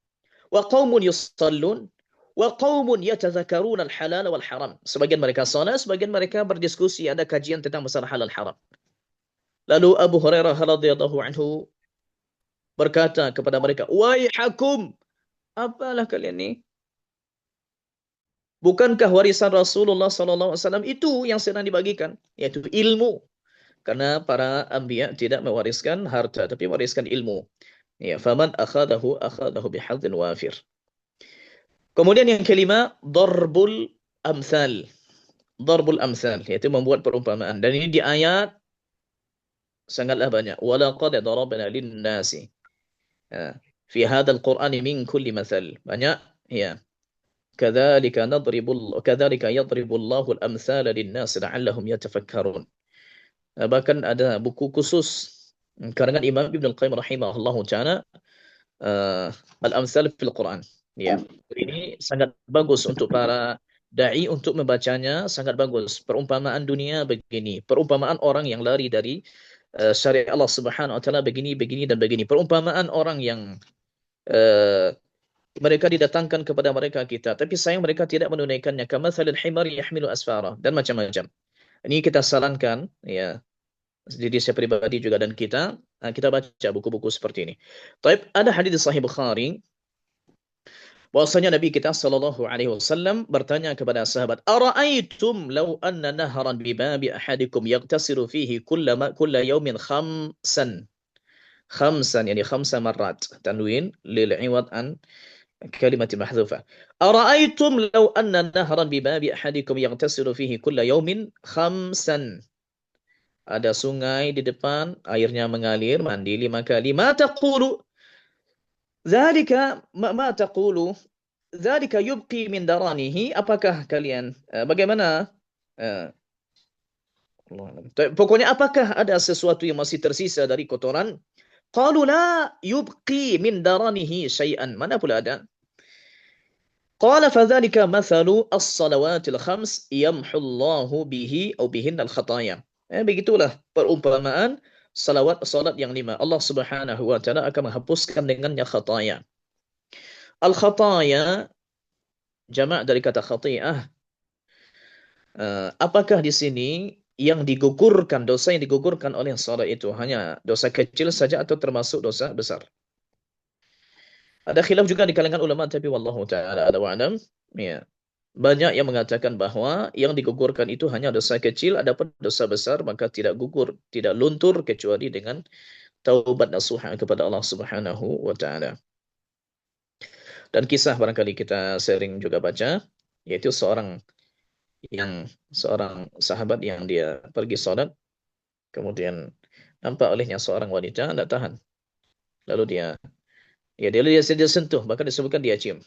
wa qaumun yusallun, wa qaumun yatadzakaruna al-halal wal haram. Sebagian mereka salat, sebagian mereka berdiskusi, ada kajian tentang masalah halal haram. Lalu Abu Hurairah radhiyallahu anhu berkata kepada mereka, waihakum, apalah kalian ni? Bukankah warisan Rasulullah sallallahu alaihi wasallam itu yang sedang dibagikan, yaitu ilmu? Karena para anbiya tidak mewariskan harta, tapi mewariskan ilmu. Ya, faman akhadahu bihadzin wafir. Kemudian yang kelima, darbul amsal. Darbul amsal, yaitu membuat perumpamaan. Dan ini di ayat sangatlah banyak. Walaqad darabna lin-nasi fi hadzal qur'ani min kulli mathal. Banyak, ya. Kadzalika yadribullahu al-amsala lin-nas la'allahum yatafakkarun. Bahkan ada buku khusus karangan Imam Ibn Al-Qayyim rahimahullahu taala, Al-Amsal fil Quran. Ya, ini sangat bagus untuk para dai untuk membacanya, sangat bagus. Perumpamaan dunia begini, perumpamaan orang yang lari dari syariat Allah Subhanahu wa taala begini, begini dan begini. Perumpamaan orang yang mereka didatangkan kepada mereka kita, tapi sayang mereka tidak menunaikannya. Kamatsalil himar yahmilu asfara, dan macam-macam. Ini kita sarankan, ya, diri saya pribadi juga dan kita baca buku-buku seperti ini. Taib, ada hadis di Sahih Bukhari bahwasanya Nabi kita sallallahu alaihi wasallam bertanya kepada sahabat, "Ara'aitum law anna nahran bi babi ahadikum yaghtasilu fihi kulla yawmin khamsan." Khamsan yani khamsa marrat. Tanwin lil iwad an kalimat mahdhufah. Ara'aitum law anna nahran bi babi ahadikum yaghtasilu fihi kulla yawmin khamsan. Ada sungai di depan, airnya mengalir, mandi 5 kali. Ma taqulu? Dzalika ma taqulu? Dzalika yubqi min daranihi. Apakah kalian bagaimana pokoknya apakah ada sesuatu yang masih tersisa dari kotoran? Qalu la yubqi min daranihi syai'an. Mana pula ada? Qala fadzalika mathalu as-salawatil khams yamhu Allahu bihi aw bihinna al-khataya. Begitulah perumpamaan salat yang 5. Allah Subhanahu wa taala akan menghapuskan dengannya khataya. Al-khataya jamak dari kata khati'ah. Apakah di sini yang digugurkan, dosa yang digugurkan oleh salat itu hanya dosa kecil saja atau termasuk dosa besar? Ada khilaf juga di kalangan ulama, tapi wallahu taala a'lam. Ya. Banyak yang mengatakan bahwa yang digugurkan itu hanya dosa kecil, adapun dosa besar maka tidak gugur, tidak luntur kecuali dengan taubat nasuha kepada Allah Subhanahu wa taala. Dan kisah barangkali kita sering juga baca, yaitu seorang sahabat yang dia pergi salat, kemudian nampak olehnya seorang wanita, tidak tahan. Lalu dia sentuh, bahkan disebutkan dia cium.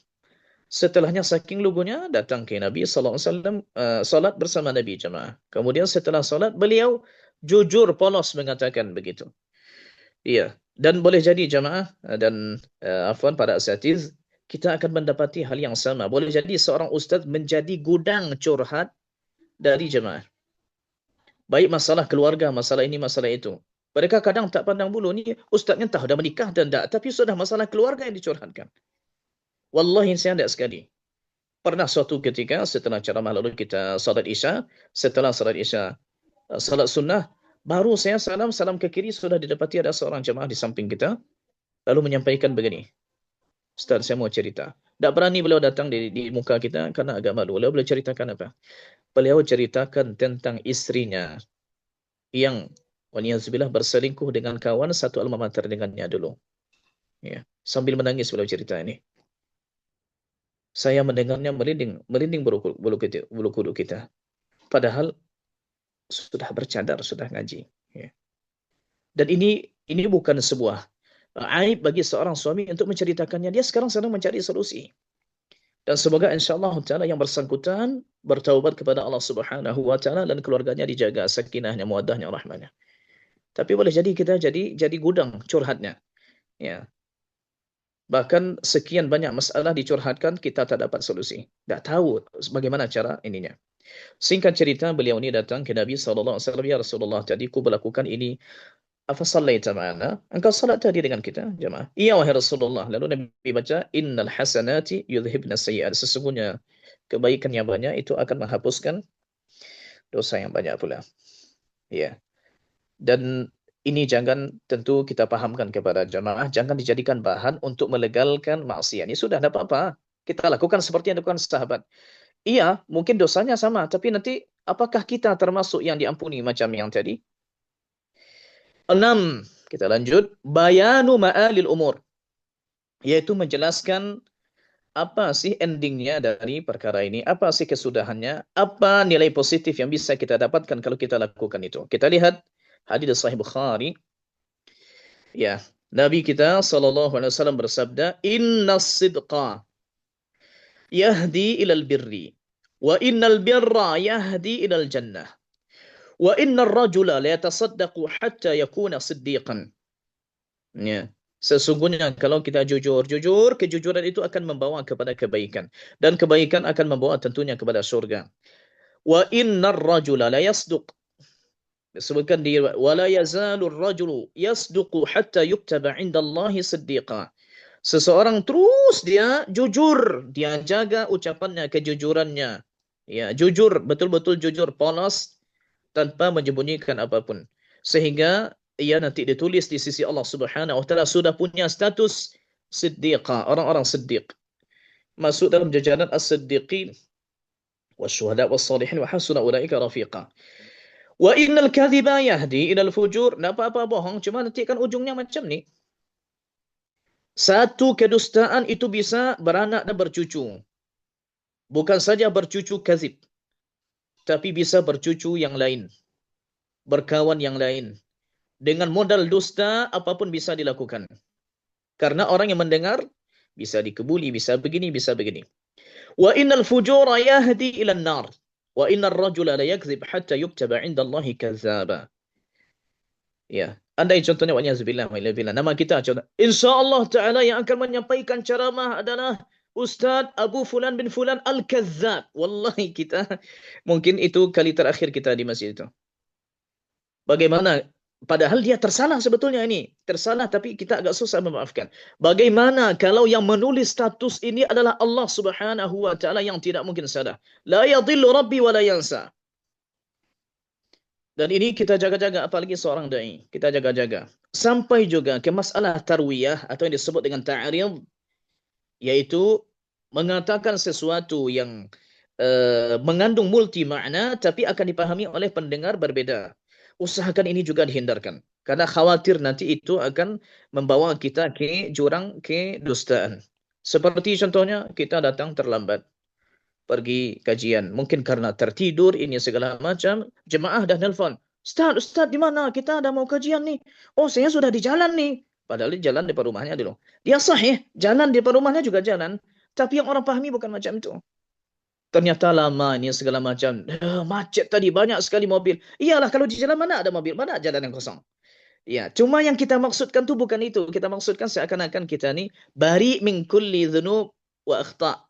Setelahnya saking lugunya datang ke Nabi sallallahu alaihi wasallam, salat bersama Nabi jemaah. Kemudian setelah salat beliau jujur polos mengatakan begitu. Iya, dan boleh jadi jemaah dan para asatiz kita akan mendapati hal yang sama. Boleh jadi seorang ustaz menjadi gudang curhat dari jemaah. Baik masalah keluarga, masalah ini, masalah itu. Mereka kadang tak pandang bulu. Ni ustaznya entah dah menikah dan tak. Tapi sudah masalah keluarga yang dicurhatkan. Wallahi saya tidak sekali. Pernah suatu ketika setelah ceramah lalu kita salat Isya. Setelah salat Isya, salat sunnah. Baru saya salam ke kiri sudah didapati ada seorang jemaah di samping kita. Lalu menyampaikan begini. Ustaz, saya mau cerita. Tak berani beliau datang di muka kita karena agak malu. Beliau ceritakan apa? Beliau ceritakan tentang istrinya yang waliyahzubillah berselingkuh dengan kawan satu alma mater dengannya dulu. Ya. Sambil menangis beliau cerita ini. Saya mendengarnya merinding bulu kuduk kita. Padahal sudah bercadar, sudah ngaji. Ya. Dan ini bukan sebuah aib bagi seorang suami untuk menceritakannya. Dia sekarang sedang mencari solusi. Dan semoga insyaAllah ta'ala yang bersangkutan bertaubat kepada Allah subhanahu wa ta'ala dan keluarganya dijaga sakinahnya, muaddahnya, rahmanya. Tapi boleh jadi kita jadi gudang curhatnya. Ya. Bahkan sekian banyak masalah dicurhatkan, kita tak dapat solusi. Tak tahu bagaimana cara ininya. Singkat cerita, beliau ini datang ke Nabi SAW. Ya Rasulullah, tadi ku melakukan ini. Apa sallaita ma'ana? Engkau salat tadi dengan kita, jemaah? Iya, wahai Rasulullah. Lalu Nabi baca, Innal hasanati yudhibna sayyi'at. Sesungguhnya kebaikan yang banyak itu akan menghapuskan dosa yang banyak pula. Ya. Dan ini jangan tentu kita pahamkan kepada jemaah, jangan dijadikan bahan untuk melegalkan maksiat. Ini sudah tidak apa-apa. Kita lakukan seperti yang dilakukan sahabat. Iya, mungkin dosanya sama, tapi nanti apakah kita termasuk yang diampuni macam yang tadi? 6. Kita lanjut. Bayanu ma'alil umur. Yaitu menjelaskan apa sih endingnya dari perkara ini? Apa sih kesudahannya? Apa nilai positif yang bisa kita dapatkan kalau kita lakukan itu? Kita lihat hadis Sahih Bukhari. Ya, Nabi kita SAW bersabda, Inna sidqa yahdi ilal birri. Wa innal birra yahdi ilal jannah. Wa inna rajula la yatasaddaqu hatta yakuna siddiqan. Ya. Sesungguhnya kalau kita jujur, kejujuran itu akan membawa kepada kebaikan. Dan kebaikan akan membawa tentunya kepada surga. Wa inna rajula la yasduq. Disebutkan di wala yazalur rajulu yasduqu hatta yuktaba indallahi siddiqa. Seseorang terus dia jujur, dia jaga ucapannya, kejujurannya. Ya, jujur, betul-betul jujur, polos tanpa menyembunyikan apapun. Sehingga ia nanti ditulis di sisi Allah Subhanahu wa taala sudah punya status siddiqa, orang-orang siddiq. Masuk dalam jajaran as-siddiqin wasyuhada was-salihin wa hasuna ulaika rafiqa. Wa innal kadhiba yahdi ilal fujur. Enggak apa-apa bohong, cuma nanti kan ujungnya macam ni. Satu kedustaan itu bisa beranak dan bercucu. Bukan saja bercucu kazib, tapi bisa bercucu yang lain. Berkawan yang lain. Dengan modal dusta, apapun bisa dilakukan. Karena orang yang mendengar, bisa dikebuli, bisa begini, bisa begini. Wa innal fujura yahdi ilan nar. Wa innar rajula la yakzib hatta yuktaba indallahi kazaba. Ya, andai contohnya wa'nyazubillah, nama kita contoh. InsyaAllah ta'ala yang akan menyampaikan ceramah adalah Ustaz Abu Fulan bin Fulan Al-Kazzab. Wallahi kita, mungkin itu kali terakhir kita di masjid itu. Bagaimana? Padahal dia tersalah sebetulnya ini. Tersalah tapi kita agak susah memaafkan. Bagaimana kalau yang menulis status ini adalah Allah Subhanahu wa ta'ala yang tidak mungkin salah. La yadhillu rabbi wa la yansa. Dan ini kita jaga-jaga, apalagi seorang da'i. Kita jaga-jaga. Sampai juga ke masalah tarwiyah atau yang disebut dengan ta'arid, yaitu mengatakan sesuatu yang mengandung multi makna tapi akan dipahami oleh pendengar berbeda. Usahakan ini juga dihindarkan. Karena khawatir nanti itu akan membawa kita ke jurang kedustaan. Seperti contohnya, kita datang terlambat. Pergi kajian. Mungkin karena tertidur, ini segala macam. Jemaah dah nelfon. Ustaz, di mana? Kita dah mau kajian nih. Oh, saya sudah di jalan nih. Padahal di jalan depan rumahnya dulu. Dia sahih. Jalan depan rumahnya juga jalan. Tapi yang orang pahami bukan macam itu. Ternyata lama ini segala macam. Macet tadi, banyak sekali mobil. Iyalah, kalau di jalan mana ada mobil? Mana jalan yang kosong? Ya, cuma yang kita maksudkan tu bukan itu. Kita maksudkan seakan-akan kita ni bari min kulli dhunub wa akhta.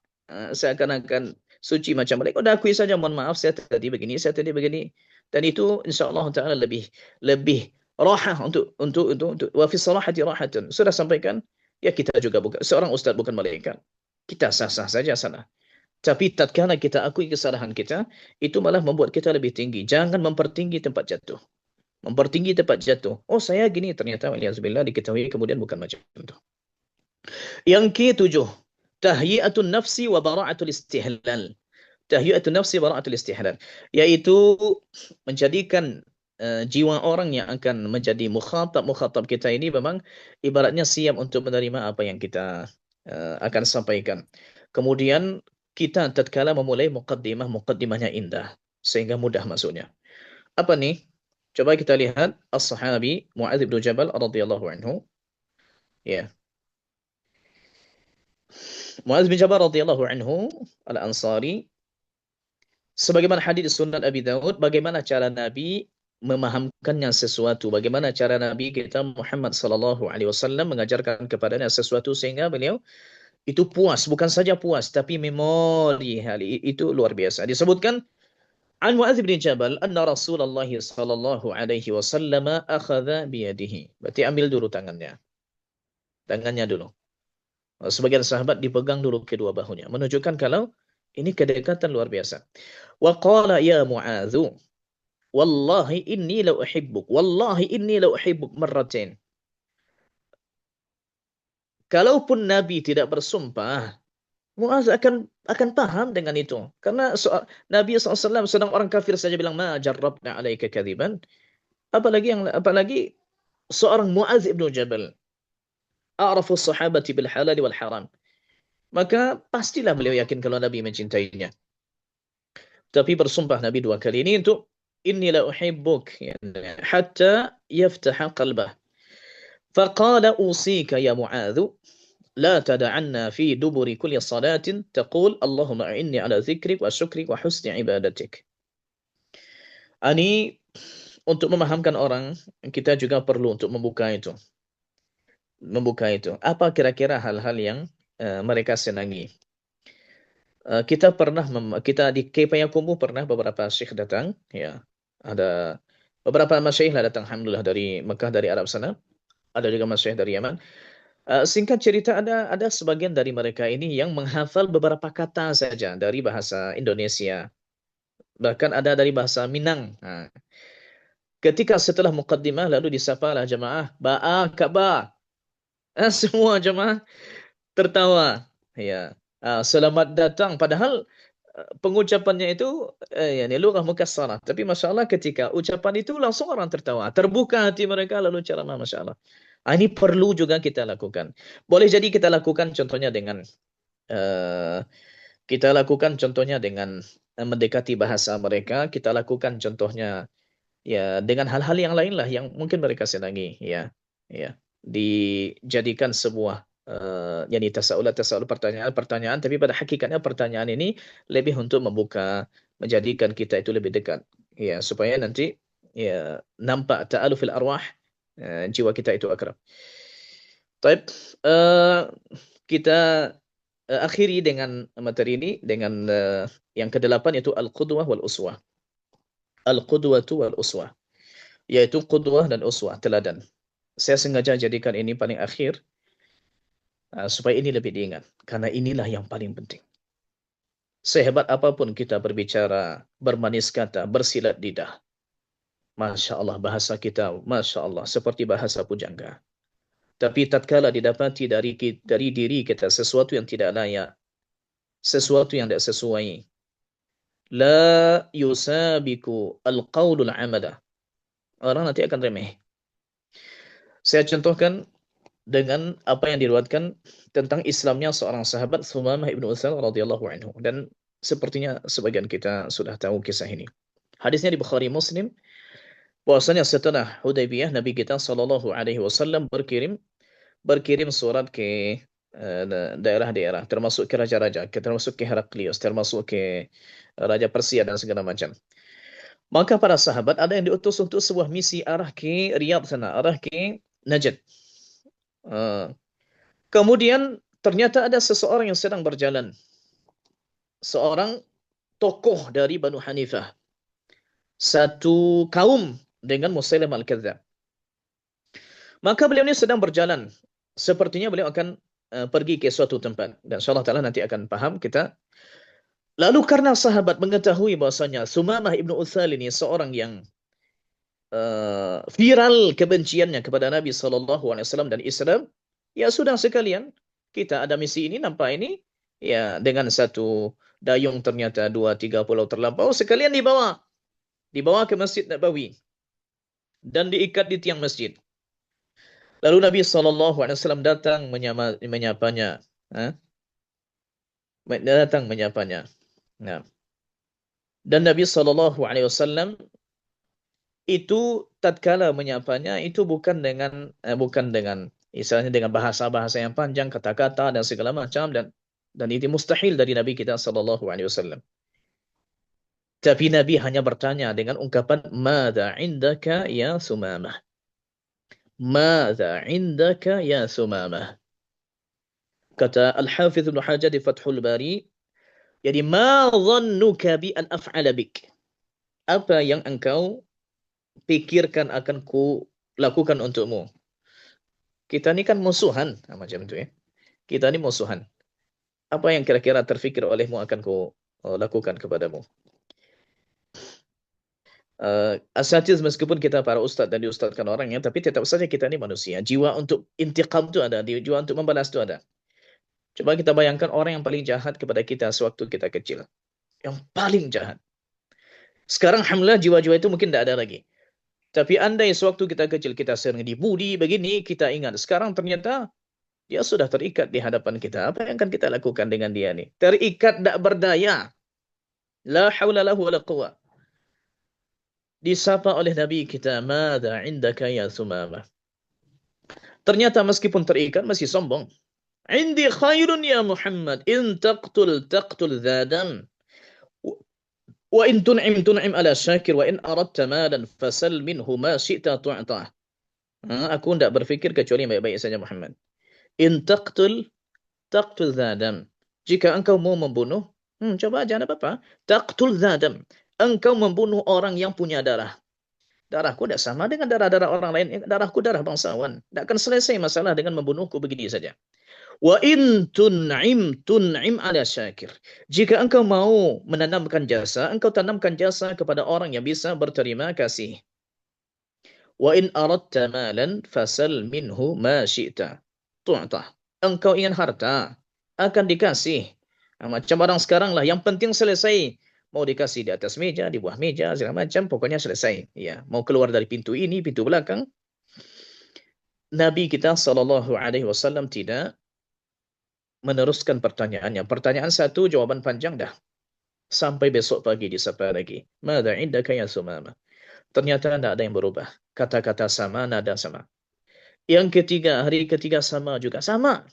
Seakan-akan suci macam mereka. Dah akui saja, mohon maaf, saya tadi begini, saya tadi begini. Dan itu insya-Allah taala lebih rahah untuk wa fi salahati rahatun. Sudah sampaikan, ya kita juga bukan seorang ustaz, bukan malaikat. Kita sah-sah saja salah. Tapi tatkala kita akui kesalahan kita, itu malah membuat kita lebih tinggi. Jangan mempertinggi tempat jatuh. Mempertinggi tempat jatuh. Oh, saya gini, ternyata waliyahzubillah diketahui kemudian bukan macam itu. Yang ketujuh, tahyiyatun nafsi wa bara'atul istihlal. Tahyiyatun nafsi wa bara'atul istihlal, yaitu menjadikan jiwa orang yang akan menjadi mukhatab kita ini memang ibaratnya siap untuk menerima apa yang kita akan sampaikan. Kemudian kita tatkala memulai muqaddimahnya indah sehingga mudah masuknya. Apa nih? Coba kita lihat as-sahabi Muadz bin Jabal radhiyallahu anhu. Ya. Muadz bin Jabal radhiyallahu anhu al-Ansari, sebagaimana hadis Sunan Abi Dawud, bagaimana cara Nabi memahamkannya sesuatu, bagaimana cara Nabi kita Muhammad sallallahu alaihi wasallam mengajarkan kepadanya sesuatu sehingga beliau itu puas, bukan saja puas tapi memori hal itu luar biasa. Disebutkan an Muadz bin Jabal anna Rasulullah sallallahu alaihi wasallam akhadha bi yadihi. Berarti ambil dulu tangannya. Tangannya dulu. Sebagian sahabat dipegang dulu kedua bahunya, menunjukkan kalau ini kedekatan luar biasa. Wa qala ya Mu'adzu, wallahi inni la uhibbuk, wallahi inni la uhibbuk marratain. Kalaupun Nabi tidak bersumpah, Mu'adz akan paham dengan itu. Karena Nabi SAW sedang orang kafir saja bilang ma jarrabna alaika kadziban. Apalagi seorang Mu'adz ibnu Jabal, a'rafu sahabati bil halal wal haram. Maka pastilah beliau yakin kalau Nabi mencintainya. Tapi bersumpah Nabi dua kali ini untuk inni la uhibbuk hatta yaftaha qalbah. Faqala usika ya Mu'adz la tad'anna fi duburi kulli salatin taqul Allahumma a'inni ala dzikrik wa syukrik wa husni ibadatik. Ani untuk memahamkan orang, kita juga perlu untuk membuka itu. Membuka itu. Apa kira-kira hal-hal yang mereka senangi? Kita di Payakumbuh pernah beberapa syekh datang, ya. Ada beberapa masyayikh lah datang alhamdulillah dari Mekah, dari Arab sana. Ada juga masyayikh dari Yaman. Singkat cerita ada sebagian dari mereka ini yang menghafal beberapa kata saja dari bahasa Indonesia. Bahkan ada dari bahasa Minang. Nah, ketika setelah muqaddimah lalu disapalah jemaah, ba'a ka'ba. Semua jemaah tertawa. Ya. Selamat datang. Padahal pengucapannya itu yani lughah mukassarah. Tapi Masya Allah ketika ucapan itu langsung orang tertawa. Terbuka hati mereka lalu ceramah Masya Allah. Ini perlu juga kita lakukan. Boleh jadi kita lakukan contohnya dengan mendekati bahasa mereka. Kita lakukan contohnya ya dengan hal-hal yang lain lah yang mungkin mereka senangi. Ya, ya. Dijadikan sebuah yani tasaul pertanyaan, tapi pada hakikatnya pertanyaan ini lebih untuk membuka, menjadikan kita itu lebih dekat, ya, supaya nanti ya nampak ta'alufil arwah, jiwa kita itu akrab. Baik, kita akhiri dengan materi ini dengan yang kedelapan, yaitu al-qudwah wal uswah. Al-qudwatu wal uswah, yaitu qudwah dan uswah, teladan. Saya sengaja jadikan ini paling akhir supaya ini lebih diingat, karena inilah yang paling penting. Sehebat apapun kita berbicara, bermanis kata, bersilat lidah, Masya Allah bahasa kita, Masya Allah seperti bahasa pujangga. Tapi tatkala didapati dari diri kita sesuatu yang tidak layak, sesuatu yang tidak sesuai, la yusabiku al-qawlul amada, orang nanti akan remeh. Saya contohkan dengan apa yang diriwayatkan tentang Islamnya seorang sahabat Thumamah ibnu Utsal radhiyallahu anhu, dan sepertinya sebagian kita sudah tahu kisah ini. Hadisnya di Bukhari Muslim, bahwasanya setelah Hudaybiyah Nabi kita sallallahu alaihi wasallam berkirim surat ke daerah-daerah, termasuk ke raja-raja, termasuk ke Heraklius, termasuk ke Raja Persia dan segala macam. Maka para sahabat ada yang diutus untuk sebuah misi arah ke Riyadh sana, arah ke Najd. Kemudian ternyata ada seseorang yang sedang berjalan, seorang tokoh dari Banu Hanifah, satu kaum dengan Musailimah Al-Kadzdzab. Maka beliau ini sedang berjalan. Sepertinya beliau akan pergi ke suatu tempat. Dan insyaAllah ta'ala nanti akan paham kita. Lalu karena sahabat mengetahui bahasanya Sumamah ibnu Utsal ini seorang yang viral kebenciannya kepada Nabi SAW dan Islam, ya sudah sekalian, kita ada misi ini, nampak ini, ya dengan satu dayung ternyata 2-3 pulau terlampau, sekalian dibawa ke Masjid Nabawi, dan diikat di tiang masjid. Lalu Nabi SAW datang menyapanya. Datang menyapanya. Nah. Dan Nabi SAW itu tatkala menyapanya itu bukan dengan istilahnya dengan bahasa-bahasa yang panjang, kata-kata dan segala macam, dan itu mustahil dari Nabi kita SAW. Tapi Nabi hanya bertanya dengan ungkapan madza indaka ya Sumamah. Madza indaka ya Sumamah. Kata Al-Hafidz Ibnu Hajar di Fathul Bari, jadi ma dhannuka bi an af'ala bik. Apa yang engkau pikirkan akan ku lakukan untukmu? Kita ini kan musuhan, macam itu ya. Kita ini musuhan. Apa yang kira-kira terfikir olehmu akan ku lakukan kepadamu? Asatiz meskipun kita para ustaz dan diustazkan orangnya, tapi tetap saja kita ini manusia. Jiwa untuk intiqam itu ada, jiwa untuk membalas itu ada. Coba kita bayangkan orang yang paling jahat kepada kita sewaktu kita kecil. Yang paling jahat. Sekarang alhamdulillah jiwa-jiwa itu mungkin tidak ada lagi. Tapi andai sewaktu kita kecil kita sering dibuli begini, kita ingat sekarang ternyata dia sudah terikat di hadapan kita. Apa yang akan kita lakukan dengan dia nih? Terikat tak berdaya. La haula lahu wala quwwah. Disapa oleh Nabi kita, "Madza indaka ya Sumamah?" Ternyata meskipun terikat masih sombong. "Indi khairun ya Muhammad, in taqtul dzadam. Wa in tun'im ala syakir, wa in aradta malan fasal minhu ma syi'ta tu'tah." Aku tidak berfikir kecuali baik-baik saja Muhammad. In taqtul dzadam. Jika engkau mau membunuh, coba aja, tidak apa-apa. Taqtul dzadam. Engkau membunuh orang yang punya darah. Darahku tidak sama dengan darah-darah orang lain. Darahku darah bangsawan. Tidak akan selesai masalah dengan membunuhku begini saja. Wa in tun'im ala syakir. Jika engkau mau menanamkan jasa, engkau tanamkan jasa kepada orang yang bisa berterima kasih. Wa in aradta malan fasal minhu ma syi'ta tu'tah. Engkau ingin harta, akan dikasih. Macam orang sekarang lah, yang penting selesai. Mau dikasih di atas meja, di bawah meja, segala macam, pokoknya selesai. Ya, mau keluar dari pintu ini, pintu belakang. Nabi kita SAW tidak meneruskan pertanyaannya. Pertanyaan satu, jawaban panjang dah. Sampai besok pagi disapa lagi. Madza indaka ya Sumamah? Ternyata tidak ada yang berubah. Kata-kata sama, nada sama. Yang ketiga, hari ketiga sama juga. Sama.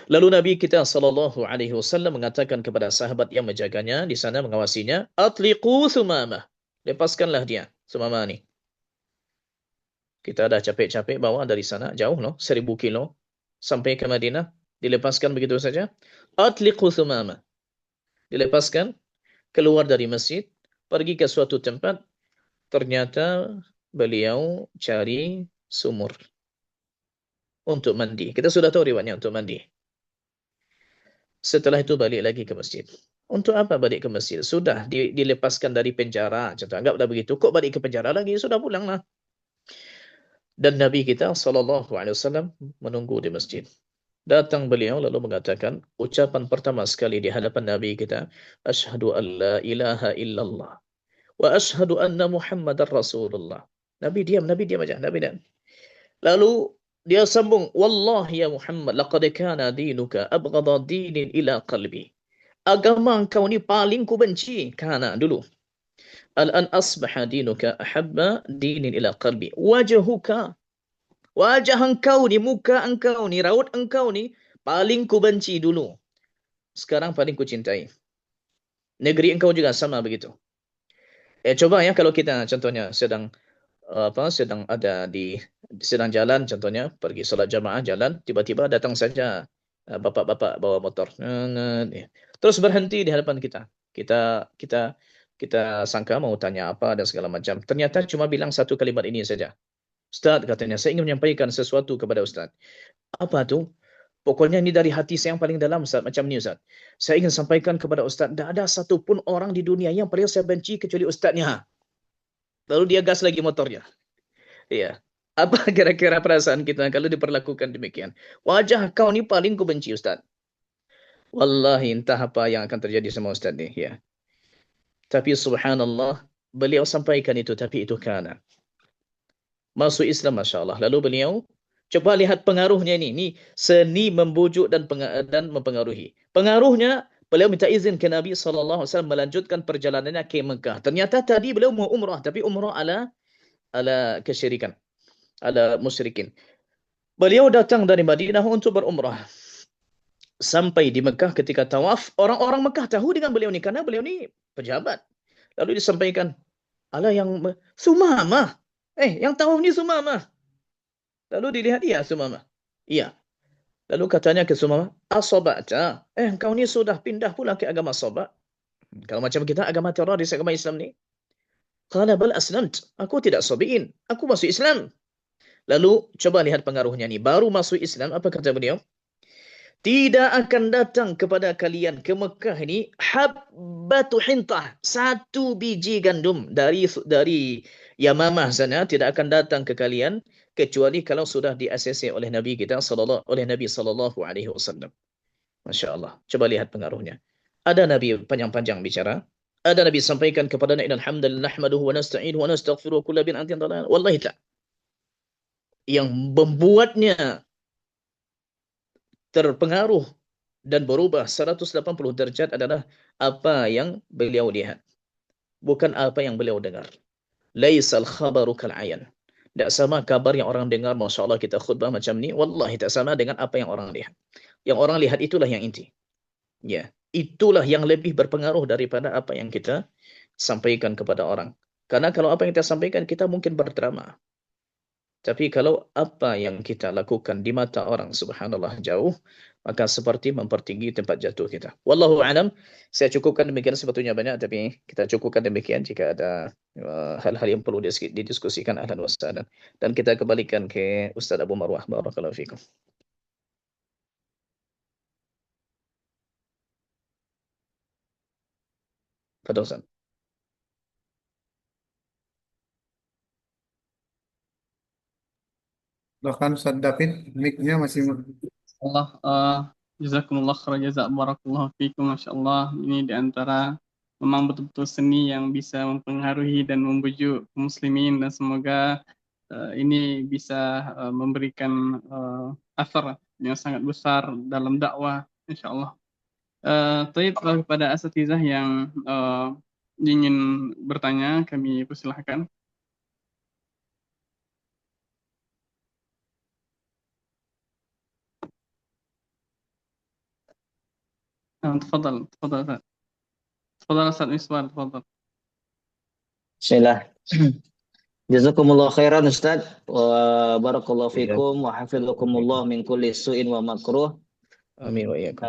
Lalu Nabi kita SAW mengatakan kepada sahabat yang menjaganya di sana, mengawasinya, "Atliqu Sumamah." Lepaskanlah dia, Sumamah ni. Kita dah capek-capek bawa dari sana, jauh loh, 1000 kilo. Sampai ke Madinah, dilepaskan begitu saja. Atliqu Sumamah. Dilepaskan, keluar dari masjid, pergi ke suatu tempat. Ternyata beliau cari sumur untuk mandi. Kita sudah tahu riwayatnya untuk mandi. Setelah itu balik lagi ke masjid. Untuk apa balik ke masjid? Sudah dilepaskan dari penjara. Contoh, anggaplah begitu. Kok balik ke penjara lagi? Sudah pulanglah. Dan Nabi kita SAW menunggu di masjid. Datang beliau lalu mengatakan, ucapan pertama sekali di hadapan Nabi kita, "Asyhadu an la ilaha illallah wa asyhadu anna Muhammadar Rasulullah." Nabi diam aja. Nabi diam. Lalu dia sambung, "Wallahi ya Muhammad, laqad kana dinuka abghadha dinin ila qalbi." Agama engkau ni paling ku benci. Kana dulu. Al-an asbaha dinuka ahabba dinin ila qalbi. Wajah engkau ni, muka engkau ni, raut engkau ni paling ku benci dulu. Sekarang paling ku cintai. Negeri engkau juga sama begitu. Coba ya kalau kita contohnya sedang jalan, contohnya pergi salat jamaah jalan, tiba-tiba datang saja bapak-bapak bawa motor, terus berhenti di hadapan kita Kita sangka mau tanya apa dan segala macam. Ternyata cuma bilang satu kalimat ini saja. Ustaz katanya, saya ingin menyampaikan sesuatu kepada Ustaz. Apa tu? Pokoknya ini dari hati saya yang paling dalam Ustaz. Macam ni Ustaz. Saya ingin sampaikan kepada Ustaz, tidak ada satupun orang di dunia yang paling saya benci kecuali Ustaznya. Lalu dia gas lagi motornya. Iya. Apa kira-kira perasaan kita kalau diperlakukan demikian? Wajah kau ni paling ku benci Ustaz. Wallahi entah apa yang akan terjadi sama Ustaz ni. Ya. Tapi subhanallah, beliau sampaikan itu, tapi itu kana. Masuk Islam, Masya Allah. Lalu beliau, coba lihat pengaruhnya ini. Ini seni membujuk dan mempengaruhi. Pengaruhnya, beliau minta izin ke Nabi SAW melanjutkan perjalanannya ke Mekah. Ternyata tadi beliau mau umrah, tapi umrah ala kesyirikan, ala musyrikin. Beliau datang dari Madinah untuk berumrah. Sampai di Mekah ketika tawaf, orang-orang Mekah tahu dengan beliau ni karena beliau ni pejabat. Lalu disampaikan, ala yang Sumamah. Yang tawaf ni Sumamah. Lalu dilihat, iya Sumamah. Iya. Lalu katanya ke Sumamah, asobata. Engkau ni sudah pindah pula ke agama soba. Kalau macam kita agama teroris, agama Islam ni. Qala bal aslamt. Aku tidak sobiin. Aku masuk Islam. Lalu coba lihat pengaruhnya ni. Baru masuk Islam, apa kata beliau? Tidak akan datang kepada kalian ke Mekah ini habbatu hintah, satu biji gandum dari Yamamah sana tidak akan datang ke kalian kecuali kalau sudah di-ACC oleh Nabi kita sallallahu alaihi wasallam. Masya Allah. Coba lihat pengaruhnya. Ada Nabi panjang-panjang bicara. Ada Nabi sampaikan kepada Nabi alhamdulillah nahmaduhu wa nasta'inuhu wa nastaghfiruhu kullu bin antin dalal. Wallahi tak. Yang membuatnya terpengaruh dan berubah 180 derajat adalah apa yang beliau lihat, bukan apa yang beliau dengar. Laisal khabaru kal ayan. Tak sama kabar yang orang dengar, Masya Allah kita khutbah macam ni, wallahi tak sama dengan apa yang orang lihat. Yang orang lihat itulah yang inti. Ya, itulah yang lebih berpengaruh daripada apa yang kita sampaikan kepada orang. Karena kalau apa yang kita sampaikan, kita mungkin berdrama. Tapi kalau apa yang kita lakukan di mata orang subhanallah jauh, maka seperti mempertinggi tempat jatuh kita. Wallahu alam. Saya cukupkan demikian, sebetulnya banyak tapi kita cukupkan demikian. Jika ada hal-hal yang perlu didiskusikan, ahlan wa sahlan. Dan kita kembalikan ke Ustaz Abu Marwah. Barakallahu fikum. Fadal Ustaz. Bahkan Ustaz David, mic-nya masih Allah, jazakumullah khair jazak, barakallahu fikum, Masya Allah. Ini diantara memang betul-betul seni yang bisa mempengaruhi dan membujuk muslimin, dan semoga ini bisa memberikan asar yang sangat besar dalam dakwah, insya Allah. Tapi kepada asatizah yang ingin bertanya, kami persilahkan. تفضل تفضل تفضل أستاذ مسبار تفضل. Bismillah. Jazakumullah khairan Ustaz wa barakallahu fikum wa hafizakumullah min kulli su'in wa makruh. Amin wa iyyakum.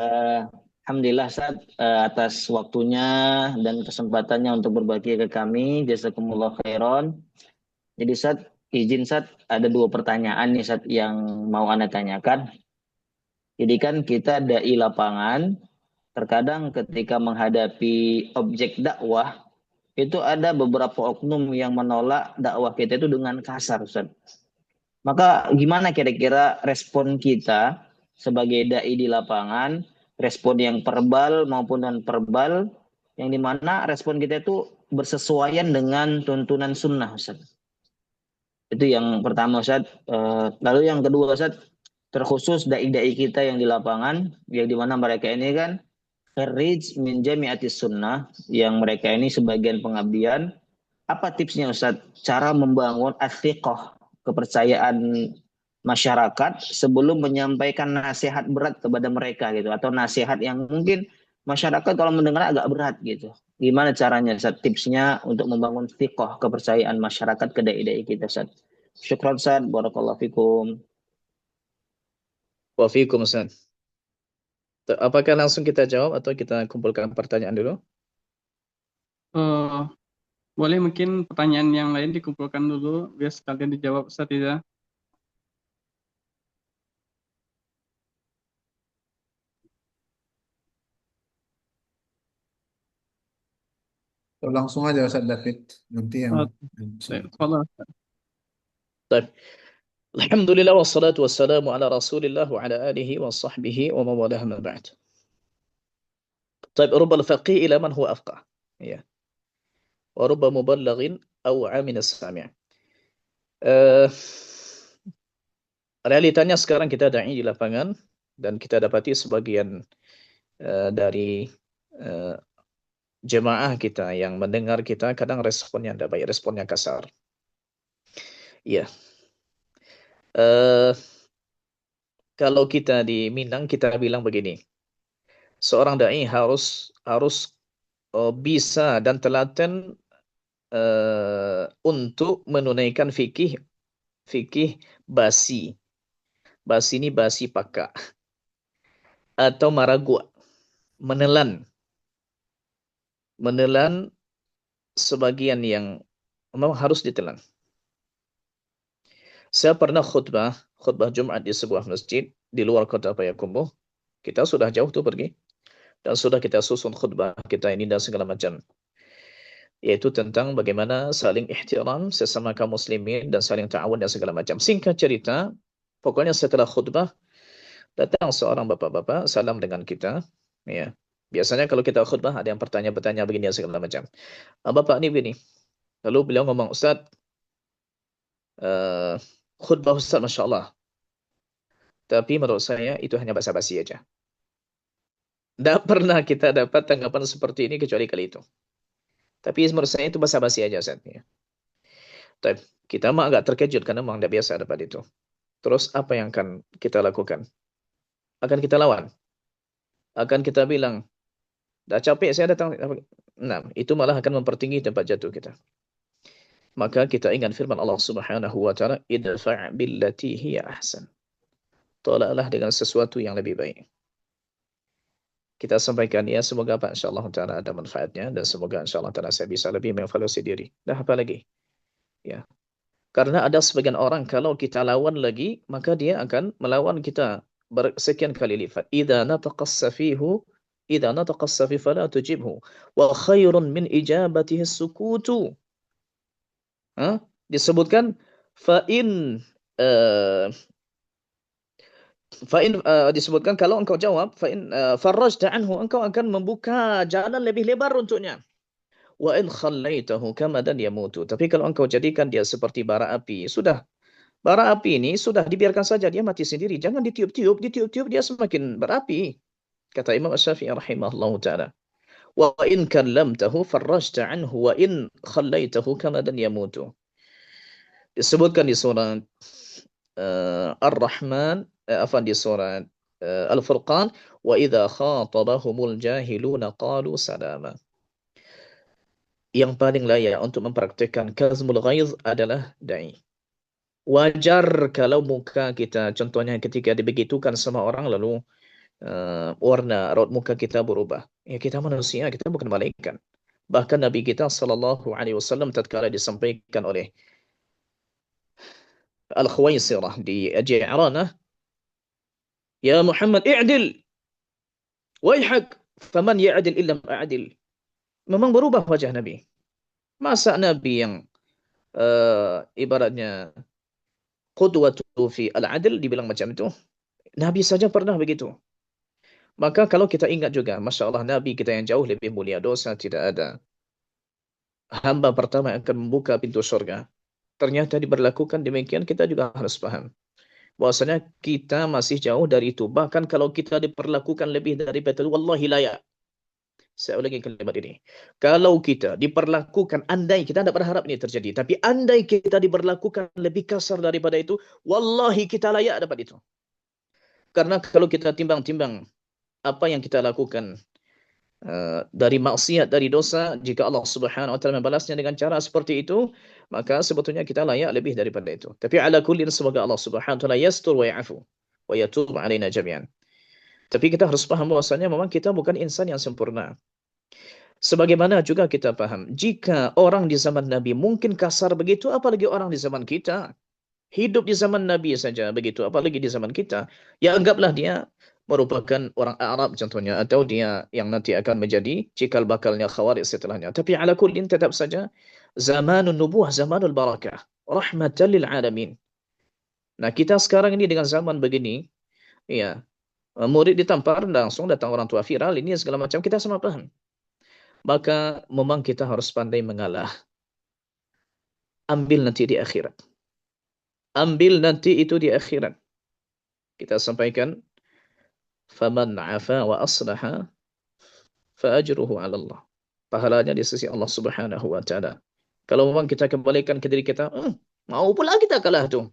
Alhamdulillah Ustaz atas waktunya dan kesempatannya untuk berbagi ke kami. Jazakumullah khairan. Jadi Ustaz, izin Ustaz, ada dua pertanyaan nih Ustaz yang mau Anda tanyakan. Jadi kan kita dai lapangan, terkadang ketika menghadapi objek dakwah itu ada beberapa oknum yang menolak dakwah kita itu dengan kasar, Ustaz. Maka gimana kira-kira respon kita sebagai dai di lapangan, respon yang verbal maupun non verbal, yang dimana respon kita itu bersesuaian dengan tuntunan sunnah, Ustaz. Itu yang pertama, Ustaz. Lalu yang kedua, Ustaz, terkhusus dai-dai kita yang di lapangan, yang dimana mereka ini kan kharij min jami'atis sunnah, yang mereka ini sebagian pengabdian. Apa tipsnya Ustaz? Cara membangun athiqah, kepercayaan masyarakat sebelum menyampaikan nasihat berat kepada mereka gitu, atau nasihat yang mungkin masyarakat kalau mendengar agak berat gitu. Gimana caranya Ustaz? Tipsnya untuk membangun thiqah, kepercayaan masyarakat ke dai-dai kita Ustaz. Syukran Ustaz, barakallahu fikum. Wa fikum Ustaz. Apakah langsung kita jawab atau kita kumpulkan pertanyaan dulu? Eh, boleh mungkin pertanyaan yang lain dikumpulkan dulu biar sekalian dijawab Ustaz Iza. Langsung aja Ustaz David. Nanti yang Eh, Tafadhal. طيب الحمد لله والصلاة والسلام على رسول الله وعلى آله وصحبه ومن والاه ما بعد. طيب رب الفقيه إلى من هو أفقه. Ya. ورب مبلغ أوعى من السامع. Eh, realitanya sekarang kita da'i di lapangan dan kita dapati sebagian dari eh, jemaah kita yang mendengar kita kadang responnya tidak baik, responnya kasar. Iya. Eh, kalau kita di Minang kita bilang begini, seorang dai harus bisa dan telaten untuk menunaikan fikih basi. Basi ini basi pakak atau maragua, menelan sebagian yang memang harus ditelan. Saya pernah khutbah Jumat di sebuah masjid di luar kota Payakumbuh. Kita sudah jauh tuh pergi dan sudah kita susun khutbah kita ini dan segala macam. Yaitu tentang bagaimana saling ihtiram sesama kaum muslimin dan saling ta'awun dan segala macam. Singkat cerita, pokoknya setelah khutbah datang seorang bapak-bapak salam dengan kita, ya. Biasanya kalau kita khutbah ada yang bertanya begini dan segala macam. Bapak ini begini. Lalu beliau ngomong, Ustaz, khutbah Ustaz Masya Allah. Tapi menurut saya itu hanya basa-basi aja. Tidak pernah kita dapat tanggapan seperti ini kecuali kali itu. Tapi menurut saya itu basa-basi aja Ustaz. Ya. Tapi kita mah agak terkejut karena memang tidak biasa dapat itu. Terus apa yang akan kita lakukan? Akan kita lawan. Akan kita bilang, dah capek saya datang. Nah, itu malah akan mempertinggi tempat jatuh kita. Maka kita ingat firman Allah Subhanahu wa taala, idfa' billati hiya ahsan. Tolaklah dengan sesuatu yang lebih baik. Kita sampaikan ya, semoga Pak insyaallah taala ada manfaatnya dan semoga insyaallah taala saya bisa lebih mengevaluasi diri. Dah apa lagi? Ya. Karena ada sebagian orang kalau kita lawan lagi, maka dia akan melawan kita bersekian kali lipat. Idza nataqas safihu idza nataqas safi fala tujibhu wa khairun min ijabatihi sukutu. Disebutkan fa'in disebutkan kalau engkau jawab fa'in farajta anhu, engkau akan membuka jalan lebih lebar untuknya. Wa in khallaitahu kamadan yamutu. Tapi kalau engkau jadikan dia seperti bara api, sudah bara api ini sudah dibiarkan saja dia mati sendiri. Jangan ditiup-tiup dia semakin berapi. Kata Imam Asy-Syafi'i rahimahullahu taala. Wa in kallamtahu farajta anhu wa in khallaitahu kamadan yamutu. Disebutkan di surat Ar-Rahman, di surat Al-Furqan, wa idza khatabahumul jahiluna qalu salama. Yang paling layak untuk mempraktikkan kazmul ghaiz adalah dai. Wajar kalau muka kita, contohnya ketika dibegitukan sama orang lalu warna raut muka kita berubah. Ya kita manusia, kita bukan malaikat. Bahkan Nabi kita sallallahu alaihi wasallam tatkala disampaikan oleh Al-Khuwaisirah di Ji'ranah, "Ya Muhammad, i'dil. Waihak, faman ya'dil illa a'dil." Memang berubah wajah Nabi. Masa Nabi yang ibaratnya qudwatu fi al-'adl dibilang macam itu? Nabi saja pernah begitu. Maka kalau kita ingat juga, Masya Allah, Nabi kita yang jauh lebih mulia, dosa tidak ada. Hamba pertama yang akan membuka pintu surga. Ternyata diberlakukan demikian, kita juga harus paham. Bahwasanya kita masih jauh dari itu. Bahkan kalau kita diperlakukan lebih dari betul, wallahi layak. Saya ulangi kalimat ini. Kalau kita diperlakukan, andai kita tidak berharap ini terjadi, tapi andai kita diperlakukan lebih kasar daripada itu, wallahi kita layak dapat itu. Karena kalau kita timbang-timbang apa yang kita lakukan dari maksiat, dari dosa, jika Allah Subhanahu wa taala membalasnya dengan cara seperti itu, maka sebetulnya kita layak lebih daripada itu. Tapi ala kullin, semoga Allah Subhanahu wa taala yastur wa ya'fu wa yatub alaina jami'an. Tapi kita harus paham bahwasanya memang kita bukan insan yang sempurna. Sebagaimana juga kita paham, jika orang di zaman Nabi mungkin kasar begitu, apalagi orang di zaman kita. Hidup di zaman Nabi saja begitu, apalagi di zaman kita. Ya anggaplah dia merupakan orang Arab contohnya, atau dia yang nanti akan menjadi cikal bakalnya Khawarij setelahnya. Tapi ala kullin tetap saja zamanun nubuwah, zamanul barakah, rahmatan lil alamin. Nah, kita sekarang ini dengan zaman begini, ya, murid ditampar langsung datang orang tua viral ini segala macam, kita sama paham. Maka memang kita harus pandai mengalah. Ambil nanti di akhirat. Ambil nanti itu di akhirat. Kita sampaikan, faman afa wa aslaha fa ajruhu 'ala Allah. Pahalanya di sisi Allah Subhanahu wa taala. Kalau memang kita kembalikan ke diri kita, mau pula kita kalah tu.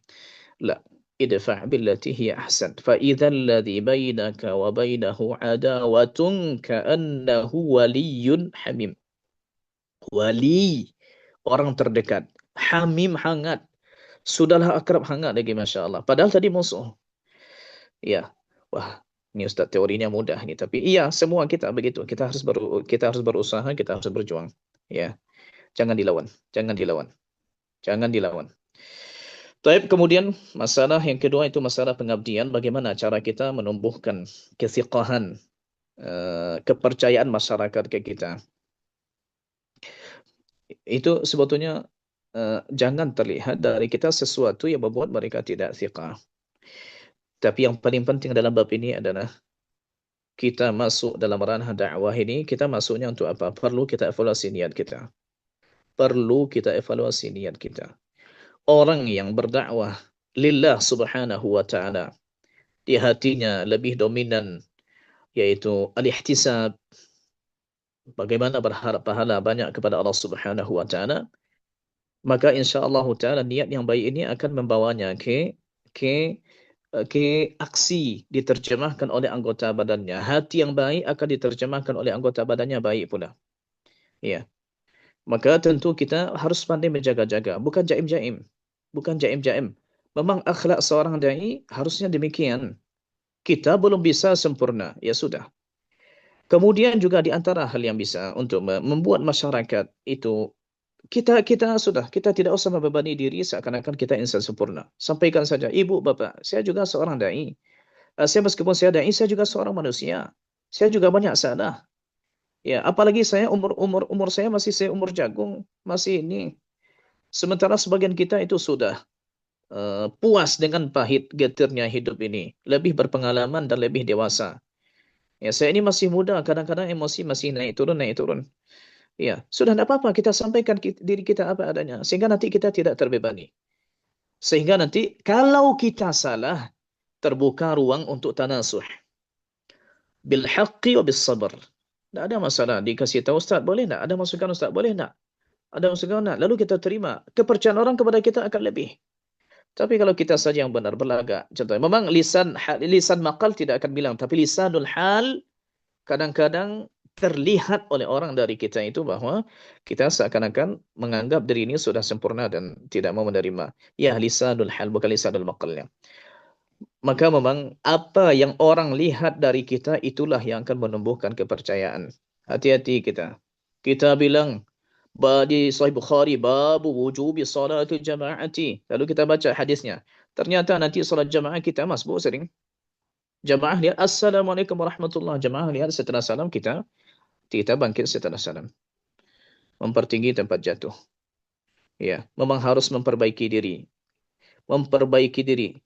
La, idfa' billati hiya ahsan. Fa idzal ladzi bainaka wa bainahu adawatun ka'annahu waliyyun hamim. Wali, orang terdekat. Hamim, hangat. Sudahlah akrab, hangat lagi, Masya Allah. Padahal tadi musuh. Ya, wah, ini Ustaz teorinya mudah nih. Tapi iya, semua kita begitu. Kita harus berusaha, kita harus berjuang. Ya, jangan dilawan. Jangan dilawan. Jangan dilawan. Baik, kemudian masalah yang kedua itu masalah pengabdian. Bagaimana cara kita menumbuhkan kesiqahan, kepercayaan masyarakat ke kita. Itu sebetulnya jangan terlihat dari kita sesuatu yang membuat mereka tidak siqah. Tapi yang paling penting dalam bab ini adalah kita masuk dalam ranah dakwah ini, kita masuknya untuk apa? Perlu kita evaluasi niat kita. Perlu kita evaluasi niat kita. Orang yang berdakwah lillah subhanahu wa ta'ala, di hatinya lebih dominan, yaitu al-ihtisab, bagaimana berharap pahala banyak kepada Allah subhanahu wa ta'ala, maka insyaAllah ta'ala niat yang baik ini akan membawanya ke aksi, diterjemahkan oleh anggota badannya. Hati yang baik akan diterjemahkan oleh anggota badannya baik pula. Ya. Maka tentu kita harus pandai menjaga-jaga, bukan jaim-jaim. Bukan jaim-jaim. Memang akhlak seorang dai harusnya demikian. Kita belum bisa sempurna, ya sudah. Kemudian juga di antara hal yang bisa untuk membuat masyarakat itu kita tidak usah membebani diri seakan-akan kita insan sempurna. Sampaikan saja, ibu, bapak, saya juga seorang dai. Saya meskipun saya dai, saya juga seorang manusia. Saya juga banyak salah. Ya, apalagi saya umur saya masih umur jagung, masih ini. Sementara sebagian kita itu sudah puas dengan pahit getirnya hidup ini, lebih berpengalaman dan lebih dewasa. Ya, saya ini masih muda, kadang-kadang emosi masih naik turun. Ya, sudah tidak apa-apa, kita sampaikan diri kita apa adanya, sehingga nanti kita tidak terbebani. Sehingga nanti kalau kita salah, terbuka ruang untuk tanasuh. Bil haqqi wa bis sabr. Tidak ada masalah, dikasih tahu Ustaz, boleh tak? Ada masukan Ustaz, boleh tak? Ada masukan tak? Lalu kita terima. Kepercayaan orang kepada kita akan lebih. Tapi kalau kita saja yang benar berlagak, contohnya, memang lisan maqal tidak akan bilang, tapi lisanul hal kadang-kadang terlihat oleh orang dari kita itu bahwa kita seakan-akan menganggap diri ini sudah sempurna dan tidak mau menerima. Ya, lisanul hal, bukan lisanul maqalnya. Maka memang apa yang orang lihat dari kita itulah yang akan menumbuhkan kepercayaan. Hati-hati kita. Kita bilang di Sahih Bukhari, babu wujubi salatul jama'ati. Lalu kita baca hadisnya. Ternyata nanti salat jamaah kita masbuk sering. Jamaah lihat, Assalamualaikum warahmatullahi. Jamaah lihat setelah salam kita bangkit setelah salam. Mempertinggi tempat jatuh. Ya, memang harus memperbaiki diri. Memperbaiki diri.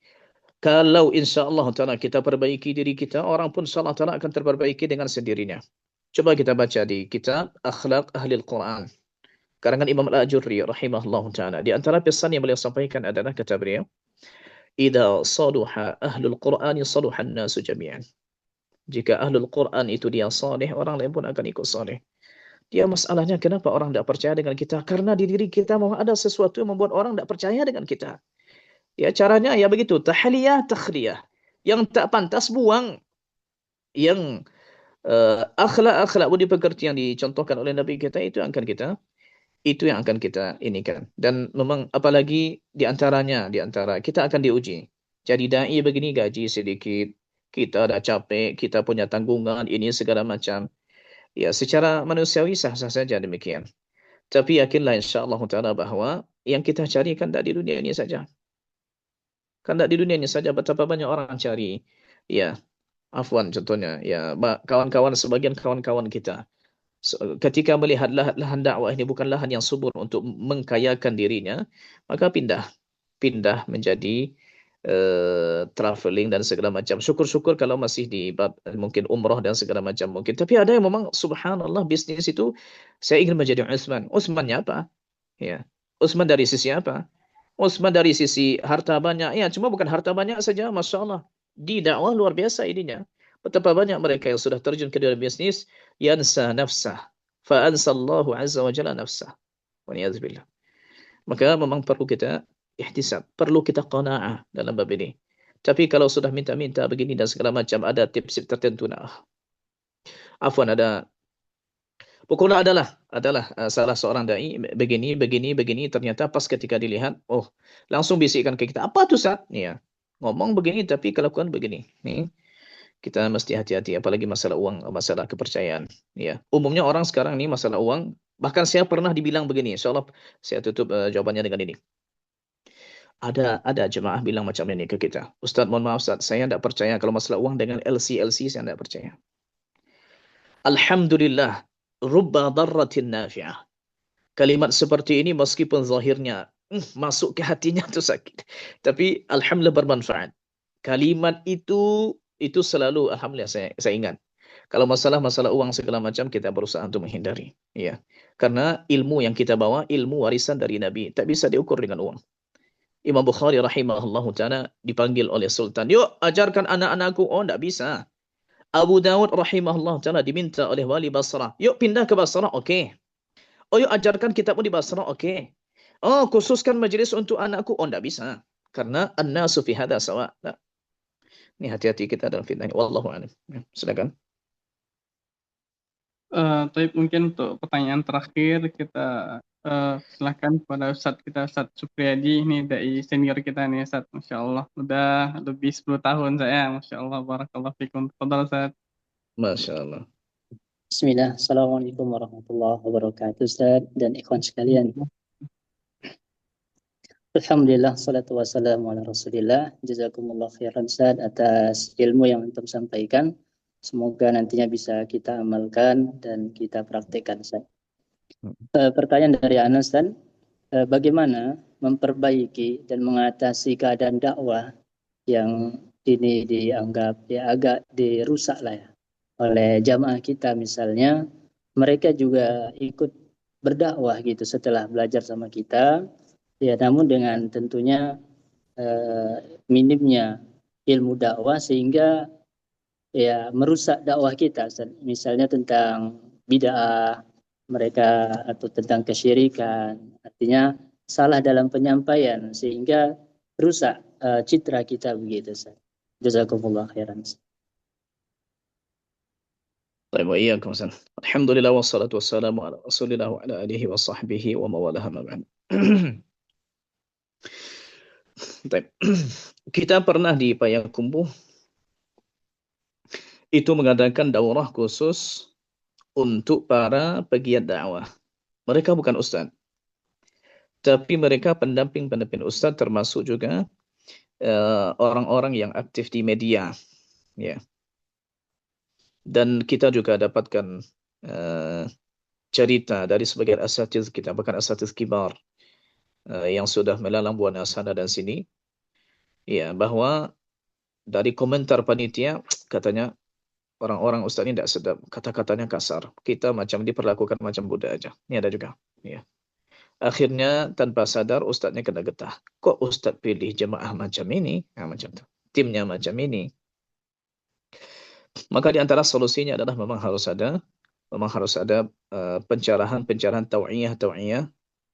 Kalau insyaAllah ta'ala kita perbaiki diri kita, orang pun insyaAllah ta'ala akan terperbaiki dengan sendirinya. Coba kita baca di kitab Akhlaq Ahlil Quran. Karangan Imam Al-Ajurri rahimahullah ta'ala. Di antara pesan yang beliau sampaikan adalah, kata beliau, Idza saluha ahlul Qur'ani saluhan nasu jami'an. Jika ahlul Qur'an itu dia saleh, orang lain pun akan ikut saleh. Dia masalahnya kenapa orang tidak percaya dengan kita? Karena di diri kita memang ada sesuatu yang membuat orang tidak percaya dengan kita. Ya, caranya ya begitu, tahliyah, takhliyah. Yang tak pantas buang. Yang akhlak budi pekerti yang dicontohkan oleh Nabi kita itu yang akan kita inikan. Dan memang apalagi di antara kita akan diuji. Jadi dai begini gaji sedikit, kita dah capek, kita punya tanggungan ini segala macam. Ya, secara manusiawi sah-sah saja demikian. Tapi yakinlah insya-Allah taala bahwa yang kita cari kan tidak di dunia ini saja. Kan tidak di dunia ini saja, betapa banyak orang cari. Ya, afwan contohnya, ya kawan-kawan, sebagian kawan-kawan kita ketika melihat lahan dakwah ini bukan lahan yang subur untuk mengkayakan dirinya, maka pindah menjadi traveling dan segala macam. Syukur-syukur kalau masih di bab mungkin umroh dan segala macam mungkin. Tapi ada yang memang subhanallah bisnis itu, saya ingin menjadi Utsman. Utsmannya apa? Ya. Utsman dari sisi apa? Utsman dari sisi harta banyak. Ya, cuma bukan harta banyak saja, Masya Allah. Di dakwah luar biasa ininya. Betapa banyak mereka yang sudah terjun ke dalam bisnis, yansa nafsah. Fa'ansallahu azza wa jalla nafsah. Waliyahzubillah. Maka memang perlu kita ihtisab, perlu kita qanaah dalam bab ini. Tapi kalau sudah minta-minta begini dan segala macam, ada tips tertentu. Nah, afwan, ada pokoknya adalah salah seorang dai begini, ternyata pas ketika dilihat, oh, langsung bisikkan ke kita, apa tuh Ustaz? Ya, ngomong begini tapi kelakuan begini. Nih, kita mesti hati-hati apalagi masalah uang, masalah kepercayaan. Ya, umumnya orang sekarang nih masalah uang, bahkan saya pernah dibilang begini, insyaallah saya tutup jawabannya dengan ini. Ada jemaah bilang macam ini ke kita. Ustaz, mohon maaf Ustaz, saya tidak percaya kalau masalah uang dengan LC saya tidak percaya. Alhamdulillah, rubba darratin nafi'ah. Kalimat seperti ini meskipun zahirnya masuk ke hatinya itu sakit, tapi alhamdulillah bermanfaat. Kalimat itu selalu alhamdulillah saya ingat. Kalau masalah uang segala macam kita berusaha untuk menghindari, ya. Karena ilmu yang kita bawa ilmu warisan dari Nabi, tak bisa diukur dengan uang. Imam Bukhari rahimahullah ta'ala dipanggil oleh Sultan, yuk ajarkan anak-anakku. Oh, tidak bisa. Abu Dawud rahimahullah ta'ala diminta oleh wali Basrah, yuk pindah ke Basrah. Oke. Oh, yuk ajarkan kitabmu di Basrah. Oke. Oh, khususkan majelis untuk anakku. Oh, tidak bisa. Karena an-nasu fi hadha sawa. Nah, ini hati-hati kita dalam fitnah ini. Wallahu a'lam. Ya, silakan. Tapi mungkin untuk pertanyaan terakhir kita silakan kepada Ustadz Supriyadi, ini dari senior kita nih Ustadz, Masya Allah udah lebih 10 tahun saya, Masya Allah, barakallahu fikum. Tafadhal Ustadz. Masya Allah. Bismillah, Assalamualaikum warahmatullahi wabarakatuh Ustaz dan ikhwan sekalian. Alhamdulillah, salatu wassalamu ala rasulillah. Jazakumullah khairan Ustaz atas ilmu yang antum sampaikan. Semoga nantinya bisa kita amalkan dan kita praktekkan Ustaz. Pertanyaan dari Anas Ustaz, bagaimana memperbaiki dan mengatasi keadaan dakwah yang ini dianggap ya agak dirusak lah ya oleh jamaah kita, misalnya mereka juga ikut berdakwah gitu setelah belajar sama kita ya, namun dengan tentunya minimnya ilmu dakwah sehingga ya merusak dakwah kita, misalnya tentang bid'ah mereka atau tentang kesyirikan, artinya salah dalam penyampaian sehingga rusak citra kita begitu. Jazakumullah khairan. Baik, wa iyyakum. Alhamdulillah wassalatu wassalamu ala Rasulillah wa ala alihi wa sahbihi wa mawalah ma ba'd. Baik. Kita pernah di Payakumbuh itu mengadakan daurah khusus untuk para pegiat dakwah. Mereka bukan ustaz, tapi mereka pendamping ustaz, termasuk juga orang-orang yang aktif di media, ya. Dan kita juga dapatkan cerita dari sebagian asatiz kita, bahkan asatiz kibar yang sudah melalang buana sana dan sini, ya, bahwa dari komentar panitia katanya orang-orang ustaz ini tidak sedap, kata-katanya kasar, kita macam diperlakukan macam budak aja. Ini ada juga, ya. Akhirnya tanpa sadar ustaznya kena getah. Kok ustaz pilih jemaah macam ini? Nah, macam itu. Timnya macam ini. Maka di antara solusinya adalah memang harus ada pencerahan tau'iyah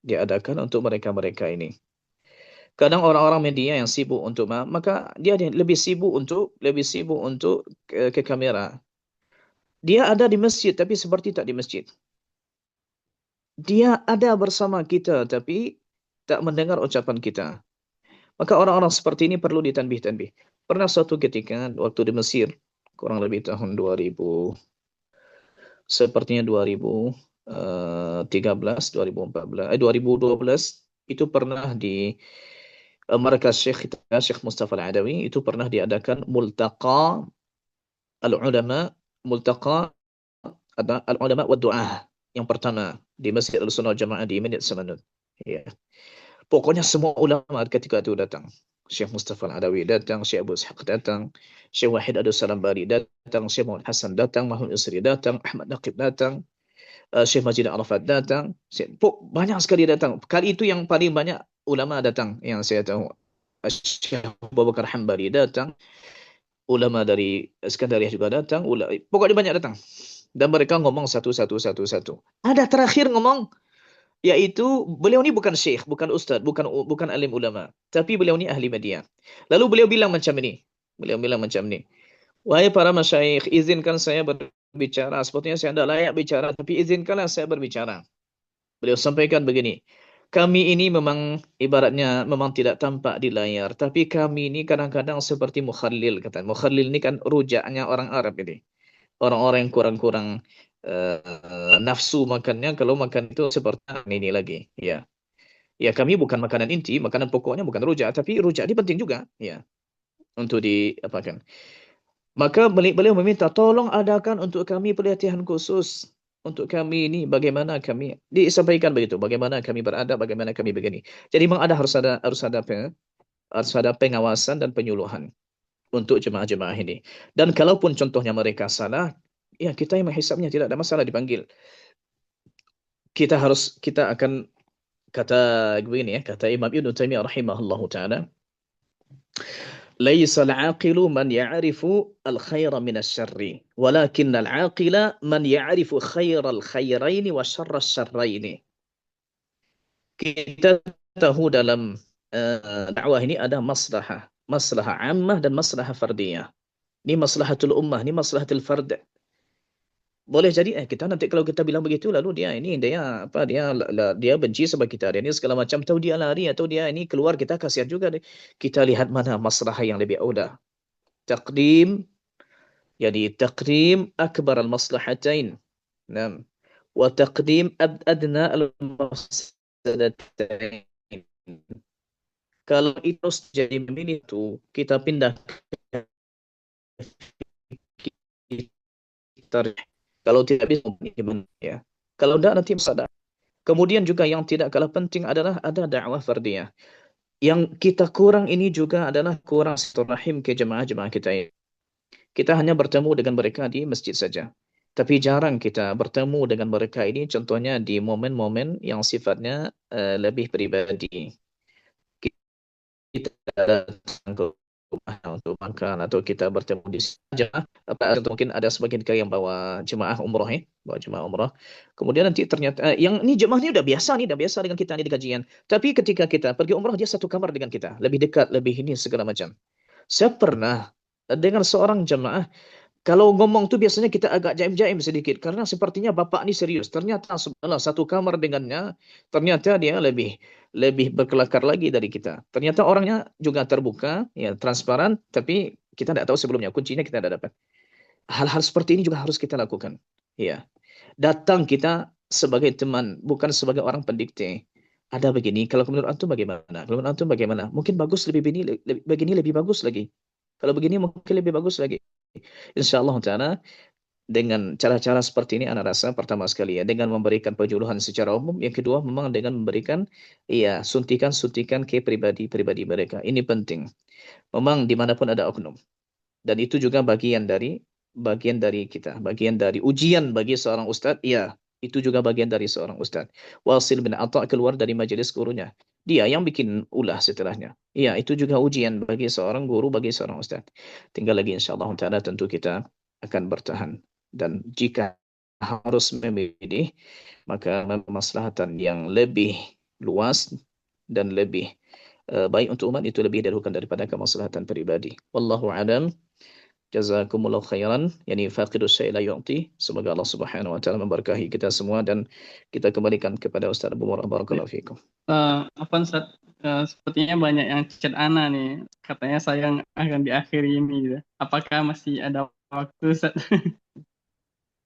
diadakan untuk mereka-mereka ini. Kadang orang-orang media yang sibuk untuk maka dia lebih sibuk untuk ke kamera. Dia ada di masjid tapi seperti tak di masjid. Dia ada bersama kita tapi tak mendengar ucapan kita. Maka orang-orang seperti ini perlu ditanbih-tanbih. Pernah suatu ketika waktu di Mesir, kurang lebih tahun 2000 sepertinya 2013, 2014, 2012 itu pernah di markas Syekh kita, Syekh Mustafa Al-Adawi, itu pernah diadakan multaqa al-ulama, multaqa al-ulama wa du'ah yang pertama di Masjid Al-Sunnah Jamaah di Minit Samanut. Ya. Pokoknya semua ulama ketika itu datang. Syekh Mustafa Al-Adawi datang, Syekh Abu Ishaq datang, Syekh Wahid Adus Salam Bari datang, Syekh Muhammad Hasan datang, Mahmud Isri datang, Ahmad Naqib datang, Syekh Majid Arafat datang. Banyak sekali datang. Kali itu yang paling banyak ulama datang yang saya tahu. Syekh Abu Bakar Hambali datang, ulama dari Skandariah juga datang, pokoknya banyak datang. Dan mereka ngomong satu. Ada terakhir ngomong, yaitu beliau ini bukan syekh, bukan ustaz, bukan alim ulama, tapi beliau ini ahli media. Lalu beliau bilang macam ini. Wahai para masyayikh, izinkan saya berbicara. Sepertinya saya tidak layak bicara, tapi izinkanlah saya berbicara. Beliau sampaikan begini. Kami ini memang ibaratnya memang tidak tampak di layar, tapi kami ini kadang-kadang seperti mukhalil, kata. Mukhalil ini kan rujaknya orang Arab ini. Orang-orang yang kurang-kurang nafsu makannya, kalau makan itu seperti ini lagi. Ya. Ya, kami bukan makanan inti, makanan pokoknya bukan rujak, tapi rujak ini penting juga, ya, untuk diapakan. Maka beliau meminta tolong adakan untuk kami pelatihan khusus untuk kami ini, bagaimana kami disampaikan begitu, bagaimana kami beradab, bagaimana kami begini. Jadi memang harus ada pengawasan dan penyuluhan untuk jemaah-jemaah ini. Dan kalaupun contohnya mereka salah, ya kita yang menghisapnya, tidak ada masalah dipanggil. Kita akan kata begini ya, kata Imam Ibn Taimiyah rahimahullahu taala, ليس العاقل من يعرف الخير من الشر ولكن العاقل من يعرف خير الخيرين وشر الشرين. Kita tahu dalam dakwah ini ada maslahah ammah dan maslahah fardiyah. Ini maslahatul ummah, ini maslahatul fard. Boleh jadi kita nanti kalau kita bilang begitu, lalu dia benci sama kita, dia ini segala macam, tahu dia lari atau dia ini keluar, kita kasihan juga deh. Kita lihat mana maslahah yang lebih aula. Taqdim akbar al-maslahatain. Naam. Wa taqdim adna al-mafsadatain. Kalau itu jadi memilih itu, kita pindah kalau tidak bisa ya. Kalau tidak nanti sadar. Kemudian juga yang tidak kalah penting adalah ada dakwah fardiyah. Yang kita kurang ini juga adalah kurang silaturahim ke jemaah-jemaah kita ini. Kita hanya bertemu dengan mereka di masjid saja. Tapi jarang kita bertemu dengan mereka ini, contohnya di momen-momen yang sifatnya lebih pribadi. Kita datang ke rumah untuk makan atau kita bertemu di jemaah. Mungkin ada sebagian kali yang bawa jemaah umroh, Kemudian nanti ternyata yang ini jemaah ini udah biasa dengan kita ini di kajian. Tapi ketika kita pergi umroh, dia satu kamar dengan kita, lebih dekat, lebih ini segala macam. Saya pernah dengan seorang jemaah, kalau ngomong tuh biasanya kita agak jaim-jaim sedikit karena sepertinya bapak ini serius. Ternyata sebenarnya satu kamar dengannya, ternyata dia lebih berkelakar lagi dari kita. Ternyata orangnya juga terbuka, ya transparan, tapi kita tidak tahu sebelumnya, kuncinya kita tidak dapat. Hal-hal seperti ini juga harus kita lakukan. Ya, datang kita sebagai teman, bukan sebagai orang pendikte. Ada begini, kalau menurut antum bagaimana? Kalau menurut antum bagaimana? Mungkin bagus begini lebih bagus lagi. Kalau begini mungkin lebih bagus lagi. InsyaAllah ta'ala dengan cara-cara seperti ini, anak rasa pertama sekali ya, dengan memberikan penyuluhan secara umum. Yang kedua memang dengan memberikan suntikan ke pribadi mereka. Ini penting. Memang dimanapun ada oknum. Dan itu juga bagian dari kita, bagian dari ujian bagi seorang ustadz. Ya, itu juga bagian dari seorang ustadz. Wasil bin Atha keluar dari majelis gurunya, dia yang bikin ulah setelahnya. Ya, itu juga ujian bagi seorang guru, bagi seorang ustadz. Tinggal lagi insyaAllah ta'ala tentu kita akan bertahan. Dan jika harus memilih, maka kemaslahatan yang lebih luas dan lebih baik untuk umat itu lebih didahulukan daripada kemaslahatan pribadi. Wallahu a'lam. Jazakumullah khairan. Yani faqidus syai' la yu'ti. Semoga Allah Subhanahu wa taala memberkahi kita semua dan kita kembalikan kepada Ustaz Abu Murrah. Barakallahu fiikum. Ustaz, sepertinya banyak yang chat Ana nih. Katanya sayang akan diakhiri ini gitu. Apakah masih ada waktu, Ustaz?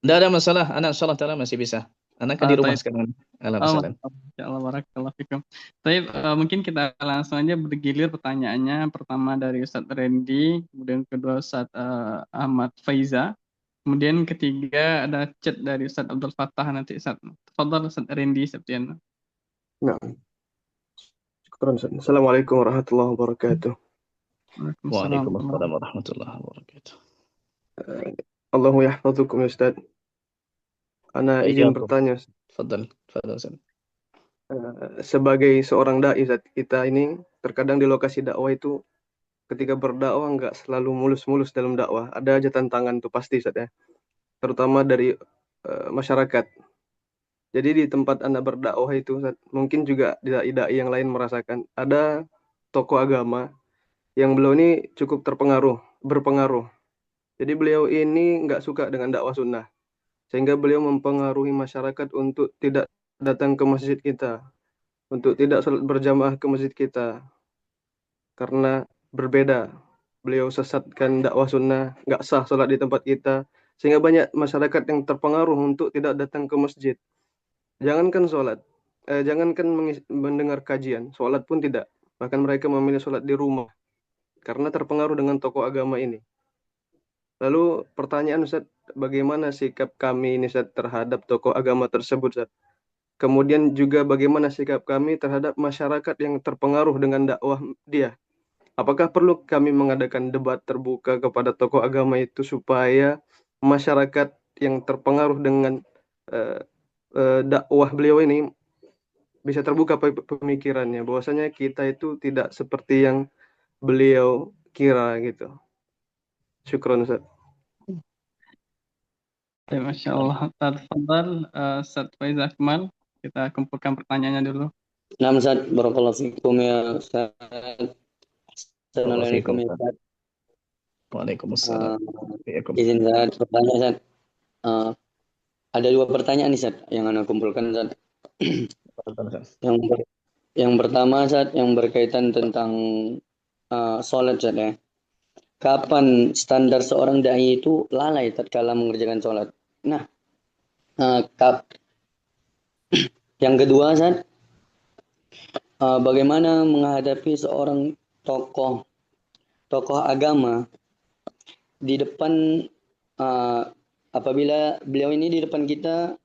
Tidak ada masalah, anak insyaallah taala masih bisa. Anak kan di rumah Taib. sekarang. Ahlan Oh, wasahlan. Masya barakallahu fikum. Taib, mungkin kita langsung aja bergilir pertanyaannya. Pertama dari Ustadz Randy, kemudian kedua Ustadz Ahmad Faiza, kemudian ketiga ada chat dari Ustadz Abdul Fattah nanti Ustadz. Tafadhal Ustadz Randy Septian. Nah, syukran. Assalamualaikum warahmatullahi wabarakatuh. Waalaikumsalam. Waalaikumsalam warahmatullahi wabarakatuh. Allahu yahfazukum ya Ustaz. Ana izin Iyyakum. bertanya, Tafadhal, tafadhal Ustaz. sebagai seorang dai Ustaz, kita ini terkadang di lokasi dakwah itu ketika berdakwah nggak selalu mulus-mulus dalam dakwah. Ada aja tantangan tuh pasti Ustaz ya. Terutama dari masyarakat. Jadi di tempat Anda berdakwah itu Ustaz, mungkin juga dai-dai yang lain merasakan ada tokoh agama yang beliau ini cukup berpengaruh. Jadi beliau ini nggak suka dengan dakwah sunnah. Sehingga beliau mempengaruhi masyarakat untuk tidak datang ke masjid kita, untuk tidak sholat berjamaah ke masjid kita, karena berbeda. Beliau sesatkan dakwah sunnah, nggak sah sholat di tempat kita, sehingga banyak masyarakat yang terpengaruh untuk tidak datang ke masjid. Jangankan sholat, jangankan mendengar kajian, sholat pun tidak. Bahkan mereka memilih sholat di rumah, karena terpengaruh dengan tokoh agama ini. Lalu pertanyaan Ustaz, bagaimana sikap kami ini Ustaz terhadap tokoh agama tersebut Ustaz? Kemudian juga bagaimana sikap kami terhadap masyarakat yang terpengaruh dengan dakwah dia? Apakah perlu kami mengadakan debat terbuka kepada tokoh agama itu supaya masyarakat yang terpengaruh dengan dakwah beliau ini bisa terbuka pemikirannya, bahwasanya kita itu tidak seperti yang beliau kira gitu. Syukron Ustaz. Masya Allah. Tafadhal Ustadz Faiza Akmal. Kita kumpulkan pertanyaannya dulu. Nah, Ustaz, barakallahu fikum ya Ustaz. Assalamualaikum ya Ustaz. Waalaikumsalam. Izin Ustaz bertanya Ustaz. Ada dua pertanyaan nih Ustaz yang Anda kumpulkan Ustaz. Yang pertama Ustaz yang berkaitan tentang sholat Ustaz ya. Kapan standar seorang dai itu lalai tatkala mengerjakan sholat? Nah, yang kedua Ustaz, bagaimana menghadapi seorang tokoh agama di depan apabila beliau ini di depan kita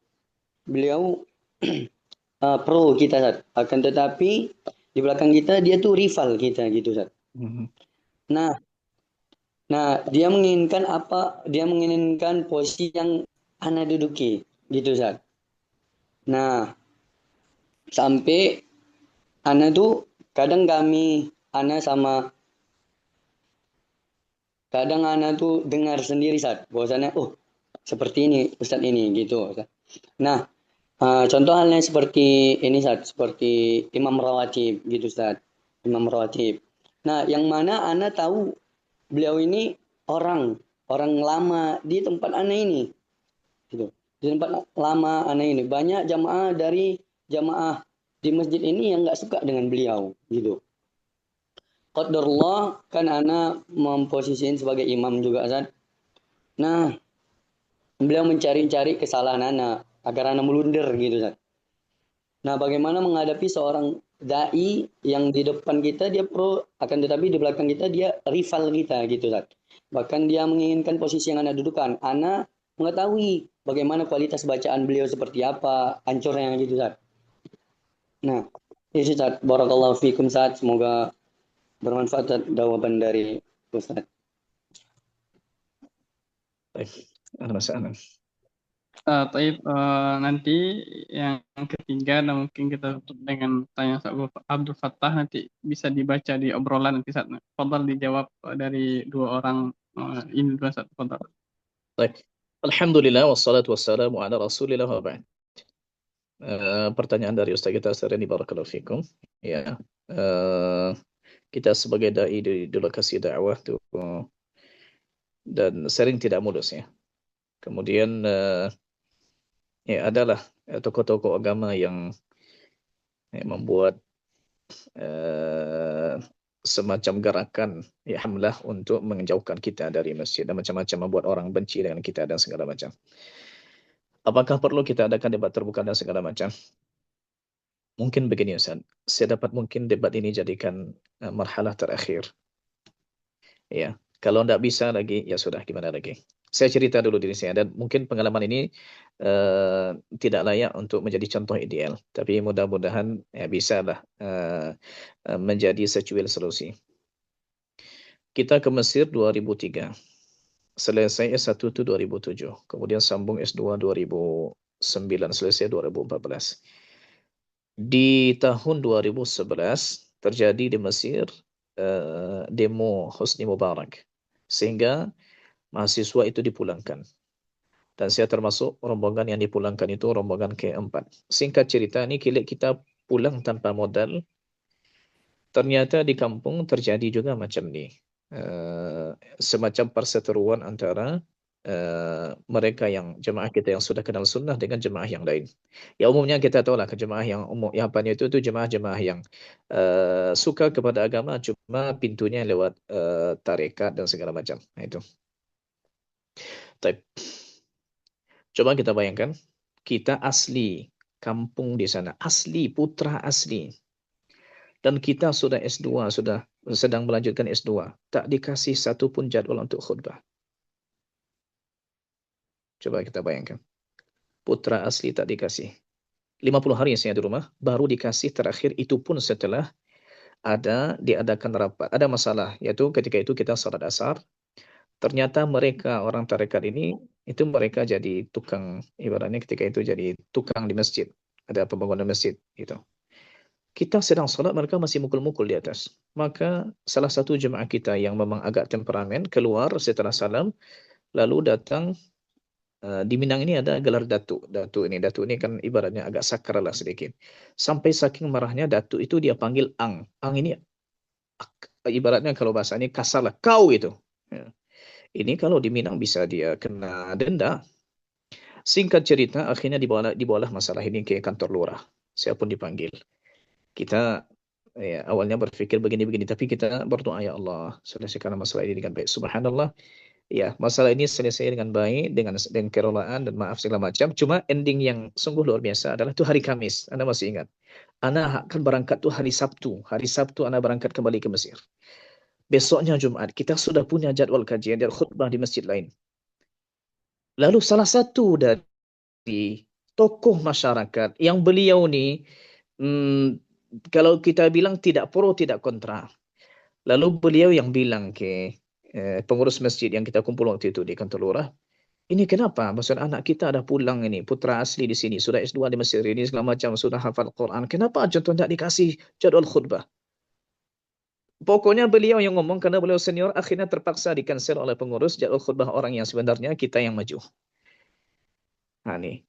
beliau pro kita Ustaz, akan tetapi di belakang kita dia tuh rival kita gitu Ustaz. Nah, dia menginginkan posisi yang ana duduki gitu Ustaz. Nah, sampai ana tuh kadang ana tuh dengar sendiri Ustaz, bahwasanya seperti ini Ustaz ini gitu Ustaz. Nah, contoh halnya seperti ini Ustaz, seperti imam rawatib gitu Ustaz. Imam rawatib. Nah, yang mana ana tahu beliau ini orang lama di tempat ana ini. Gitu. Di tempat lama ana ini banyak jamaah di masjid ini yang nggak suka dengan beliau gitu. Qadarullah kan ana memposisikan sebagai imam juga Ustaz. Nah, beliau mencari-cari kesalahan ana agar ana melunder gitu Ustaz. Nah, bagaimana menghadapi seorang dai yang di depan kita dia pro, akan tetapi di belakang kita dia rival kita gitu Ustaz. Bahkan dia menginginkan posisi yang ana dudukan. Ana mengetahui bagaimana kualitas bacaan beliau seperti apa, hancurnya gitu Ustaz. Nah, itu Ustaz. Barakallahu fikum Ustaz. Semoga bermanfaat jawaban dari Ustaz. Baik. Taib, nanti yang ketiga dan mungkin kita tutup dengan tanya Abdul Fattah, nanti bisa dibaca di obrolan nanti saat fadhal dijawab dari dua orang ini dua saat fadhal. Baik. Alhamdulillah wassalatu wassalamu ala Rasulillah wa ba'd. Pertanyaan dari Ustaz kita Sarani barakallahu fikum. Ya. Kita sebagai dai di lokasi dakwah tuh dan sering tidak mulus ya. Kemudian ya adalah tokoh-tokoh agama yang membuat semacam gerakan ya hamlah untuk menjauhkan kita dari masjid dan macam-macam, membuat orang benci dengan kita dan segala macam. Apakah perlu kita adakan debat terbuka dan segala macam? Mungkin begini Ustaz, saya dapat mungkin debat ini jadikan marhalah terakhir. Ya, kalau tidak bisa lagi, ya sudah gimana lagi. Saya cerita dulu diri saya dan mungkin pengalaman ini tidak layak untuk menjadi contoh ideal, tapi mudah-mudahan ya bisa lah menjadi secuil solusi. Kita ke Mesir 2003, selesai S1 itu 2007, kemudian sambung S2 2009, selesai 2014. Di tahun 2011 terjadi di Mesir demo Hosni Mubarak, sehingga mahasiswa itu dipulangkan. Dan saya termasuk rombongan yang dipulangkan itu rombongan keempat. Singkat cerita ini kita pulang tanpa modal. Ternyata di kampung terjadi juga macam ni. Semacam perseteruan antara mereka yang jemaah kita yang sudah kenal sunnah dengan jemaah yang lain. Ya umumnya kita tahu lah jemaah yang umum yang apa itu jemaah-jemaah yang suka kepada agama cuma pintunya lewat tarekat dan segala macam. Nah, itu. Tapi coba kita bayangkan, kita asli kampung di sana, asli putra asli. Dan kita sudah S2, sudah sedang melanjutkan S2, tak dikasih satu pun jadwal untuk khutbah. Coba kita bayangkan. Putra asli tak dikasih. 50 hari saya di rumah, baru dikasih terakhir itu pun setelah diadakan rapat. Ada masalah, yaitu ketika itu kita salat asar. Ternyata mereka, orang tarekat ini, itu mereka jadi tukang, ibaratnya ketika itu jadi tukang di masjid. Ada pembangunan masjid, gitu. Kita sedang salat, mereka masih mukul-mukul di atas. Maka salah satu jemaah kita yang memang agak temperamen, keluar setelah salam, lalu datang. Di Minang ini ada gelar datuk. Datuk ini kan ibaratnya agak sakral lah sedikit. Sampai saking marahnya datuk itu dia panggil ang. Ang ini ibaratnya kalau bahasa ini kasar lah. Kau itu. Ya. Ini kalau di Minang bisa dia kena denda. Singkat cerita, akhirnya dibawalah masalah ini ke kantor lurah. Saya pun dipanggil. Kita awalnya berpikir begini-begini, tapi kita berdoa, ya Allah, selesaikan masalah ini dengan baik. Subhanallah. Ya, masalah ini selesai dengan baik, dengan kerelaan dan maaf segala macam. Cuma ending yang sungguh luar biasa adalah itu hari Kamis. Anda masih ingat? Anda akan berangkat tuh hari Sabtu. Hari Sabtu Anda berangkat kembali ke Mesir. Besoknya Jumat, kita sudah punya jadwal kajian dan khutbah di masjid lain. Lalu salah satu dari tokoh masyarakat yang beliau ni, kalau kita bilang tidak pro, tidak kontra. Lalu beliau yang bilang ke pengurus masjid yang kita kumpul waktu itu di kantor lurah, ini kenapa? Maksud anak kita ada pulang ini, putra asli di sini, sudah S2 di Mesir ini segala macam, sudah hafal Quran. Kenapa contoh tidak dikasih jadwal khutbah? Pokoknya beliau yang ngomong karena beliau senior, akhirnya terpaksa di-cancel oleh pengurus jadwal khutbah orang yang sebenarnya kita yang maju. Nah ini.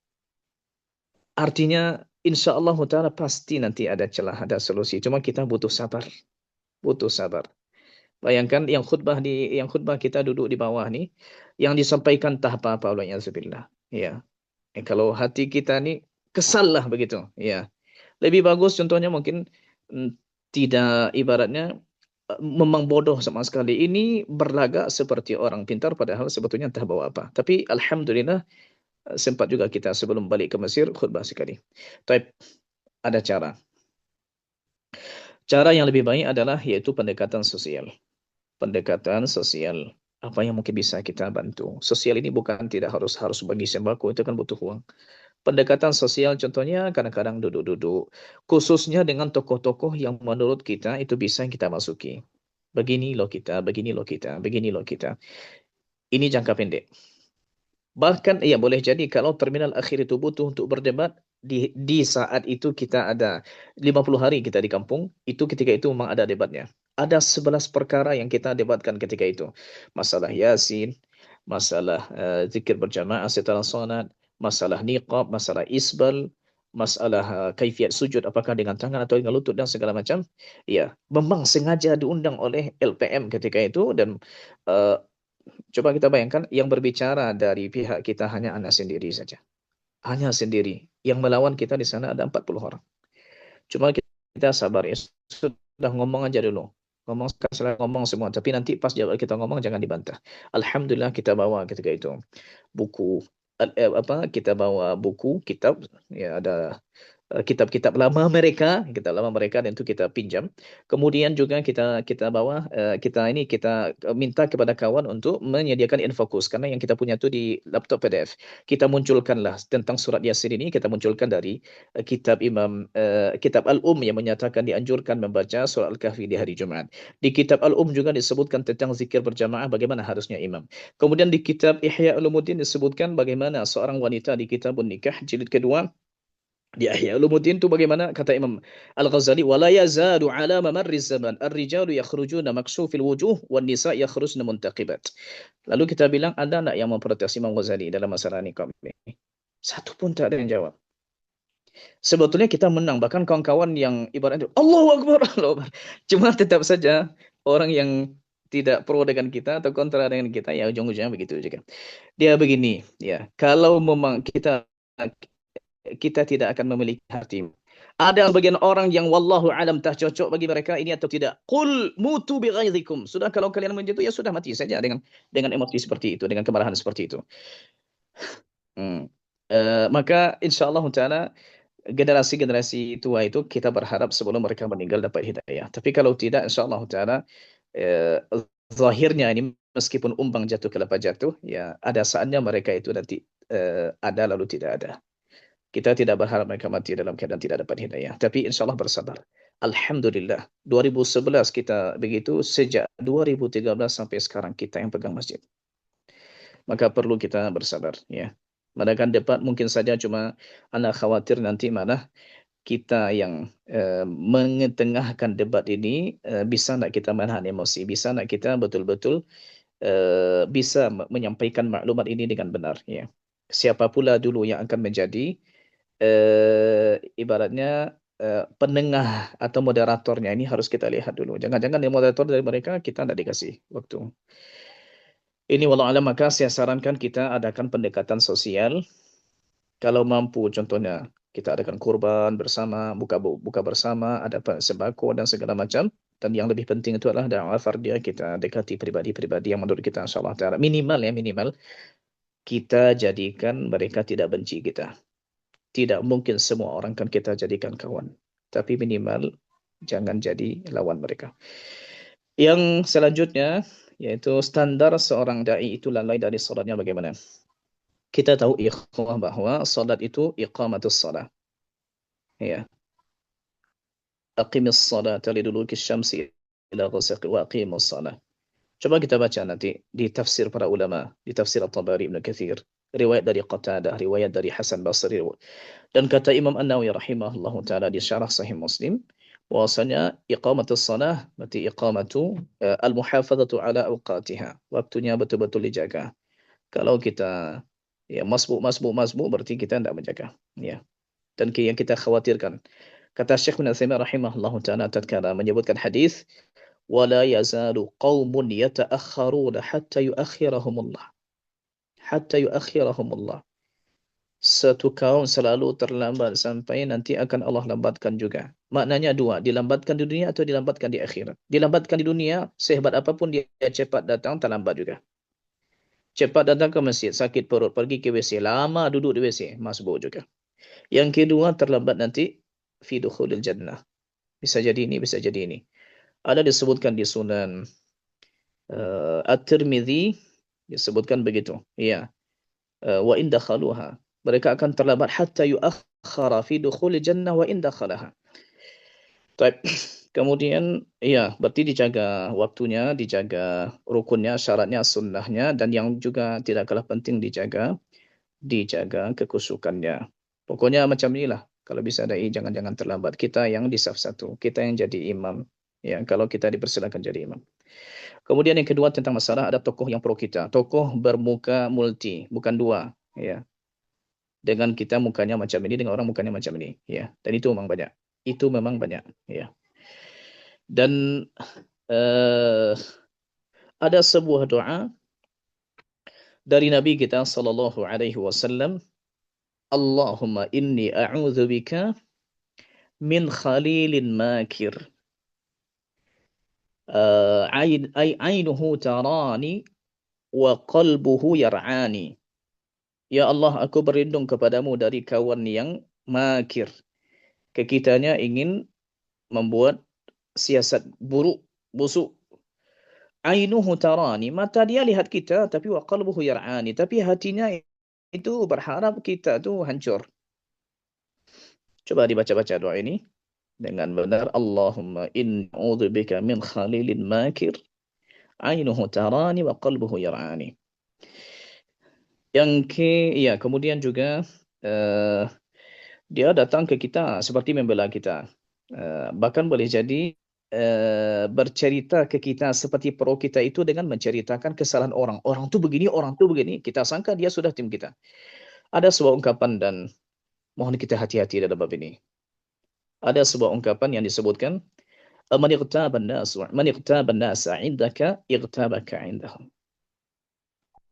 Artinya insya Allah Ta'ala pasti nanti ada celah, ada solusi. Cuma kita butuh sabar. Butuh sabar. Bayangkan yang khutbah kita duduk di bawah nih, yang disampaikan tak apa-apa oleh Alhamdulillah. Ya. Kalau hati kita nih kesal lah begitu. Ya. Lebih bagus contohnya mungkin tidak ibaratnya memang bodoh sama sekali. Ini berlagak seperti orang pintar padahal sebetulnya entah bawa apa. Tapi Alhamdulillah sempat juga kita sebelum balik ke Mesir khutbah sekali. Tapi ada cara. Cara yang lebih baik adalah yaitu pendekatan sosial. Pendekatan sosial. Apa yang mungkin bisa kita bantu? Sosial ini bukan tidak harus bagi sembako, itu kan butuh uang. Pendekatan sosial contohnya kadang-kadang duduk-duduk. Khususnya dengan tokoh-tokoh yang menurut kita itu bisa kita masuki. Begini loh kita, begini loh kita, begini loh kita. Ini jangka pendek. Bahkan ya boleh jadi kalau terminal akhir itu butuh untuk berdebat, di saat itu kita ada 50 hari kita di kampung, itu ketika itu memang ada debatnya. Ada 11 perkara yang kita debatkan ketika itu. Masalah Yasin, masalah zikir berjamaah setelah salat, masalah niqab, masalah isbal, masalah kaifiat sujud apakah dengan tangan atau dengan lutut dan segala macam. Ya, memang sengaja diundang oleh LPM ketika itu dan coba kita bayangkan yang berbicara dari pihak kita hanya anak sendiri saja. Hanya sendiri. Yang melawan kita di sana ada 40 orang. Cuma kita sabar ya. Sudah ngomong aja dulu. Ngomong semua. Tapi nanti pas jawab kita ngomong jangan dibantah. Alhamdulillah kita bawa ketika itu buku kita bawa buku, kitab, ya ada kitab-kitab lama mereka, dan itu kita pinjam. Kemudian juga kita bawa kita minta kepada kawan untuk menyediakan infokus karena yang kita punya itu di laptop PDF. Kita munculkanlah tentang surat Yasin ini, kita munculkan dari kitab Al-Um yang menyatakan dianjurkan membaca surat Al-Kahfi di hari Jumat. Di kitab Al-Um juga disebutkan tentang zikir berjamaah, bagaimana harusnya imam. Kemudian di kitab Ihya Ulumuddin disebutkan bagaimana seorang wanita di Kitabun Nikah jilid kedua di Ihya Ulumuddin itu bagaimana kata Imam Al-Ghazali, wala yazadu ala mamarri zaman ar-rijalu yakhrujuna makshufil wujuh wan nisa yakhrujna muntaqibat. Lalu kita bilang ada enggak yang memprotes Imam Ghazali dalam masalah nikah ini? Satu pun tak ada yang jawab. Sebetulnya kita menang, bahkan kawan-kawan yang ibaratnya Allahu Akbar, Allahu Akbar. Cuma tetap saja orang yang tidak pro dengan kita atau kontra dengan kita, ya ujung-ujungnya begitu juga. Dia begini, ya, kalau memang kita tidak akan memiliki hati. Ada bagian orang yang wallahu alam tak cocok bagi mereka ini atau tidak. Qul mutu bighaidhikum. Sudah, kalau kalian menjatuh ya sudah, mati saja dengan emosi seperti itu, dengan kemarahan seperti itu. Maka insyaallah taala generasi tua itu kita berharap sebelum mereka meninggal dapat hidayah. Tapi kalau tidak, insyaallah taala zahirnya ini meskipun umbang jatuh kelapa jatuh, ya ada saatnya mereka itu nanti ada lalu tidak ada. Kita tidak berharap mereka mati dalam keadaan tidak dapat hidayah. Tapi insya Allah bersabar. Alhamdulillah. 2011 kita begitu. Sejak 2013 sampai sekarang kita yang pegang masjid. Maka perlu kita bersabar. Ya. Madakan debat mungkin saja, cuma anak khawatir nanti malah kita yang mengetengahkan debat ini bisa nak kita menahan emosi. Bisa nak kita betul-betul bisa menyampaikan maklumat ini dengan benar. Ya. Siapa pula dulu yang akan menjadi ibaratnya penengah atau moderatornya, ini harus kita lihat dulu. Jangan-jangan yang moderator dari mereka kita tidak dikasih waktu. Ini wallahu alam, maka saya sarankan kita adakan pendekatan sosial. Kalau mampu, contohnya kita adakan kurban bersama, buka bersama, ada sembako dan segala macam. Dan yang lebih penting itu adalah dakwah fardiyah, kita dekati pribadi-pribadi yang menurut kita insyaallah taala minimal kita jadikan mereka tidak benci kita. Tidak mungkin semua orang kan kita jadikan kawan. Tapi minimal jangan jadi lawan mereka. Yang selanjutnya, yaitu standar seorang da'i itu lalai dari salatnya bagaimana? Kita tahu ikhwah bahwa salat itu iqamatus salat. Ya. Aqimis salata liduluki syamsi ila ghasaqi wa aqimus salat. Coba kita baca nanti di tafsir para ulama, di tafsir At-Tabari, Ibnu Katsir, riwayat dari Qatadah, riwayat dari Hasan Basri, dan kata Imam An-Nawawi rahimahullahu taala di syarah Sahih Muslim, bahwasanya iqamatus shalah berarti iqamatu al-muhafazatu ala awqatiha, waktunya betul-betul dijaga. Kalau kita ya masbuk berarti kita tidak menjaga, ya. Dan yang kita khawatirkan, kata Syekh bin Utsaimin rahimahullahu taala tatkala menyebutkan hadis, wala yazalu qaumun yata'akhkharuna hatta yuakhirahumullah. Satu kaum selalu terlambat sampai nanti akan Allah lambatkan juga. Maknanya dua, dilambatkan di dunia atau dilambatkan di akhirat. Dilambatkan di dunia, sehebat apapun dia cepat datang, terlambat juga. Cepat datang ke masjid, sakit perut, pergi ke WC, lama duduk di WC, masbuk juga. Yang kedua, terlambat nanti fi dukhulil jannah. Bisa jadi ini, bisa jadi ini. Ada disebutkan di Sunan At-Tirmidzi, disebutkan begitu. Ya. Wa in dakhaluha, mereka akan terlambat hatta yuakhkhara fi dukhulil jannah wa in dakhalaha. Baik. Kemudian ya, berarti dijaga waktunya, dijaga rukunnya, syaratnya, sunnahnya, dan yang juga tidak kalah penting dijaga kekusukannya. Pokoknya macam inilah. Kalau bisa dai jangan terlambat. Kita yang di saf satu, kita yang jadi imam. Ya, kalau kita dipersilakan jadi imam. Kemudian yang kedua tentang masalah ada tokoh yang pro kita. Tokoh bermuka multi, bukan dua, ya. Dengan kita mukanya macam ini, dengan orang mukanya macam ini, ya. Dan itu memang banyak. Ya. Dan ada sebuah doa dari Nabi kita sallallahu alaihi wasallam, Allahumma inni a'udzubika min khalilin makir. Ainuhu tarani wa qalbuhu yar'ani. Ya Allah, aku berlindung kepadamu dari kawan yang makir. Kekitanya ingin membuat siasat buruk, busuk. Ainuhu tarani, mata dia lihat kita, tapi wa qalbuhu yar'ani. Tapi hatinya itu berharap kita tuh hancur. Coba dibaca-baca doa ini dengan benar. Allahumma inni a'udzubika min khalilin makir. Ainuhu tarani wa qalbuhu yar'ani. Ya, kemudian juga eh, dia datang ke kita seperti membela kita. Bahkan boleh jadi bercerita ke kita seperti pro kita itu dengan menceritakan kesalahan orang. Orang tu begini, orang tu begini. Kita sangka dia sudah tim kita. Ada sebuah ungkapan dan mohon kita hati-hati dalam bab ini. Ada sebuah ungkapan yang disebutkan, Man ightaban nas 'indaka ightabaka 'indahum.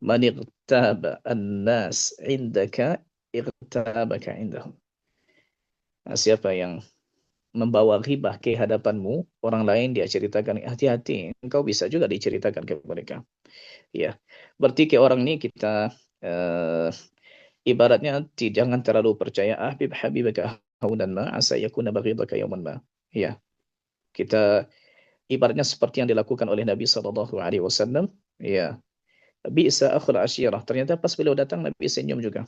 Man ightaba an-nas 'indaka ightabaka 'indahum. Siapa yang membawa ghibah ke hadapanmu, orang lain dia ceritakan, hati-hati, engkau bisa juga diceritakan ke mereka. Ya, berarti ke orang ini kita ibaratnya jangan terlalu percaya habibaka haunan ma asa yakuna baghidaka yawman ma. Ya, kita ibaratnya seperti yang dilakukan oleh Nabi SAW. Ya, bi'sa akhul asyirah. Ternyata pas beliau datang Nabi senyum juga.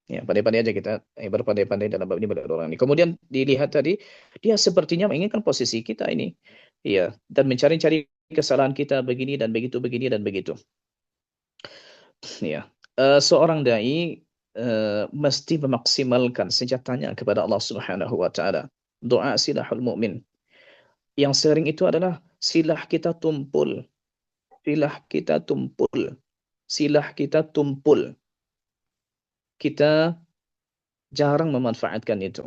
Ya, pandai-pandai aja kita berpandai-pandai dalam bab ini pada orang ini. Kemudian dilihat tadi, dia sepertinya menginginkan posisi kita ini. Ya, dan mencari-cari kesalahan kita begini dan begitu, begini dan begitu. Ya, seorang dai mesti memaksimalkan senjatanya kepada Allah Subhanahu wa taala. Doa silahul mukmin. Yang sering itu adalah silah kita tumpul. Silah kita tumpul. Silah kita tumpul. Kita jarang memanfaatkan itu.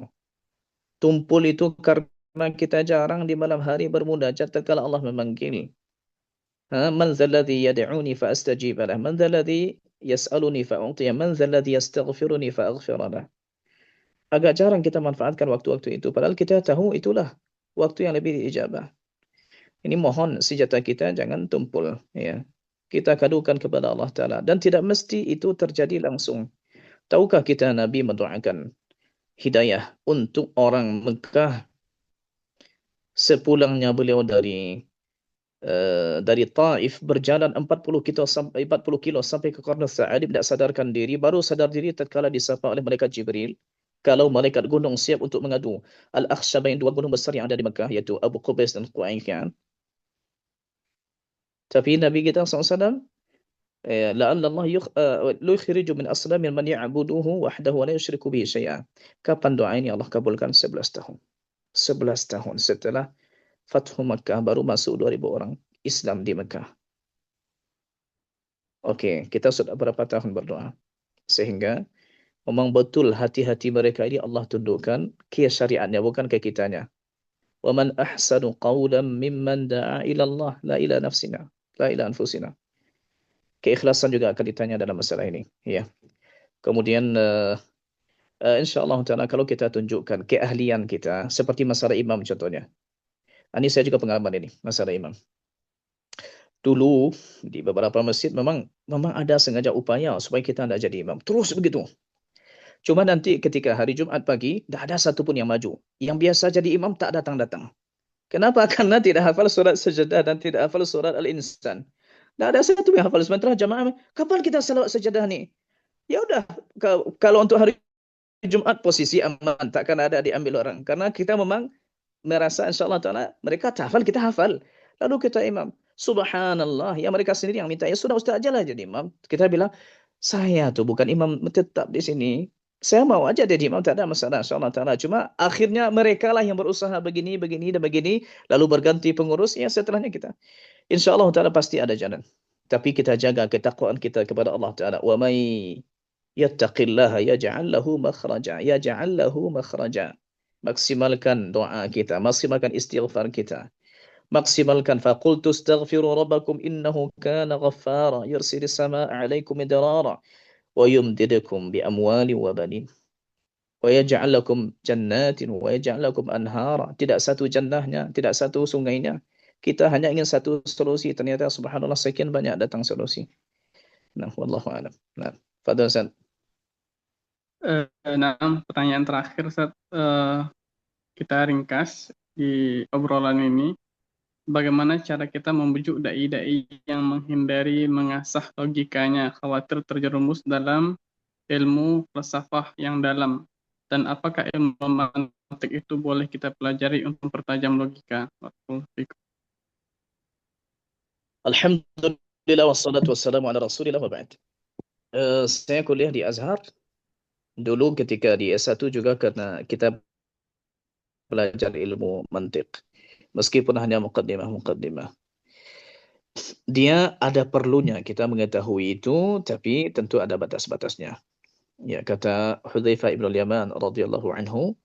Tumpul itu karena kita jarang di malam hari bermunajat tatkala Allah memanggil. Man dzalladzi yad'uni fa astajib lahu, man dzalladzi yas'aluni fa u'tiya, man dzalladzi yastaghfiruni fa aghfir lahu. Agak jarang kita manfaatkan waktu-waktu itu, padahal kita tahu itulah waktu yang lebih diijabah. Ini mohon senjata kita jangan tumpul, ya. Kita kadukan kepada Allah Ta'ala. Dan tidak mesti itu terjadi langsung. Tahukah kita Nabi mendoakan hidayah untuk orang Mekah sepulangnya beliau dari Taif, berjalan 40 kilo sampai ke Qarn Sa'adib, tidak sadarkan diri, baru sadar diri tatkala disapa oleh malaikat Jibril. Kalau malaikat gunung siap untuk mengadu Al-Akhshabain, dua gunung besar yang ada di Mekah, yaitu Abu Qubais dan Qu'ain. Tapi Nabi kita SAW, la'alla Allah yukhriju min aslamin man ya'buduhu wahdahu wa la yusyriku bihi syai'a. Kapan doa ini Allah kabulkan? 11 tahun. 11 tahun setelah Fathu Makkah, baru masuk 2000 orang Islam di Mekah. Oke, kita sudah berapa tahun berdoa? Sehingga memang betul hati-hati mereka ini Allah tundukkan ke syariatnya, bukan ke kitanya. Wa man ahsanu qawlan mimman da'a ila Allah la ila nafsina, la ila anfusina. Keikhlasan juga akan ditanya dalam masalah ini. Ya. Kemudian insyaallah ta'ala kalau kita tunjukkan keahlian kita, seperti masalah imam contohnya. Ini saya juga pengalaman ini, masalah imam. Dulu di beberapa masjid memang ada sengaja upaya supaya kita tidak jadi imam. Terus begitu. Cuma nanti ketika hari Jumat pagi, tidak ada satupun yang maju. Yang biasa jadi imam tak datang-datang. Kenapa? Karena tidak hafal surat Sajadah dan tidak hafal surat Al-Insan. Tidak ada satu yang hafal. Sementara jamaah, kapan kita salawat Sajadah nih? Ya udah, kalau untuk hari Jumat posisi aman, takkan ada diambil orang. Karena kita memang merasa insyaAllah ta'ala mereka hafal, kita hafal. Lalu kita imam. Subhanallah. Ya mereka sendiri yang minta. Ya sudah Ustaz aja lah jadi imam. Kita bilang, saya tuh bukan imam tetap di sini. Saya mau aja jadi imam, tak ada masalah insyaAllah ta'ala. Cuma akhirnya mereka lah yang berusaha begini, dan begini. Lalu berganti pengurus. Ya setelahnya kita. InsyaAllah ta'ala pasti ada jalan. Tapi kita jaga ketakwaan kita kepada Allah ta'ala. Wa may yattaqillaha yaj'al lahu makhraja. Yaj'al lahu makhraja. Maksimalkan doa kita, maksimalkan istighfar kita, maksimalkan faqultu astaghfiru rabbakum innahu kana ghaffara yursilis samaa 'alaikum midrara wa yumdidukum bi amwali wa banin wa yaj'al lakum jannatin wa yaj'al lakum anhara. Tidak satu jannahnya, tidak satu sungainya. Kita hanya ingin satu solusi, ternyata subhanallah sekian banyak datang solusi. Nah, wallahu a'lam. Nah, fadhil Ustaz. Nah, pertanyaan terakhir Ustaz, kita ringkas di obrolan ini. Bagaimana cara kita membujuk dai-dai yang menghindari mengasah logikanya, khawatir terjerumus dalam ilmu falsafah yang dalam? Dan apakah ilmu mantik itu boleh kita pelajari untuk mempertajam logika? Alhamdulillah wassalatu wassalamu ala Rasulillah wa ba'd. Saya kuliah di Azhar. Dulu ketika di S1 juga karena kita belajar ilmu mantik. Meskipun hanya muqaddimah. Dia ada perlunya kita mengetahui itu, tapi tentu ada batas-batasnya. Ya, kata Hudzaifah ibn al-Yaman radhiyallahu anhu,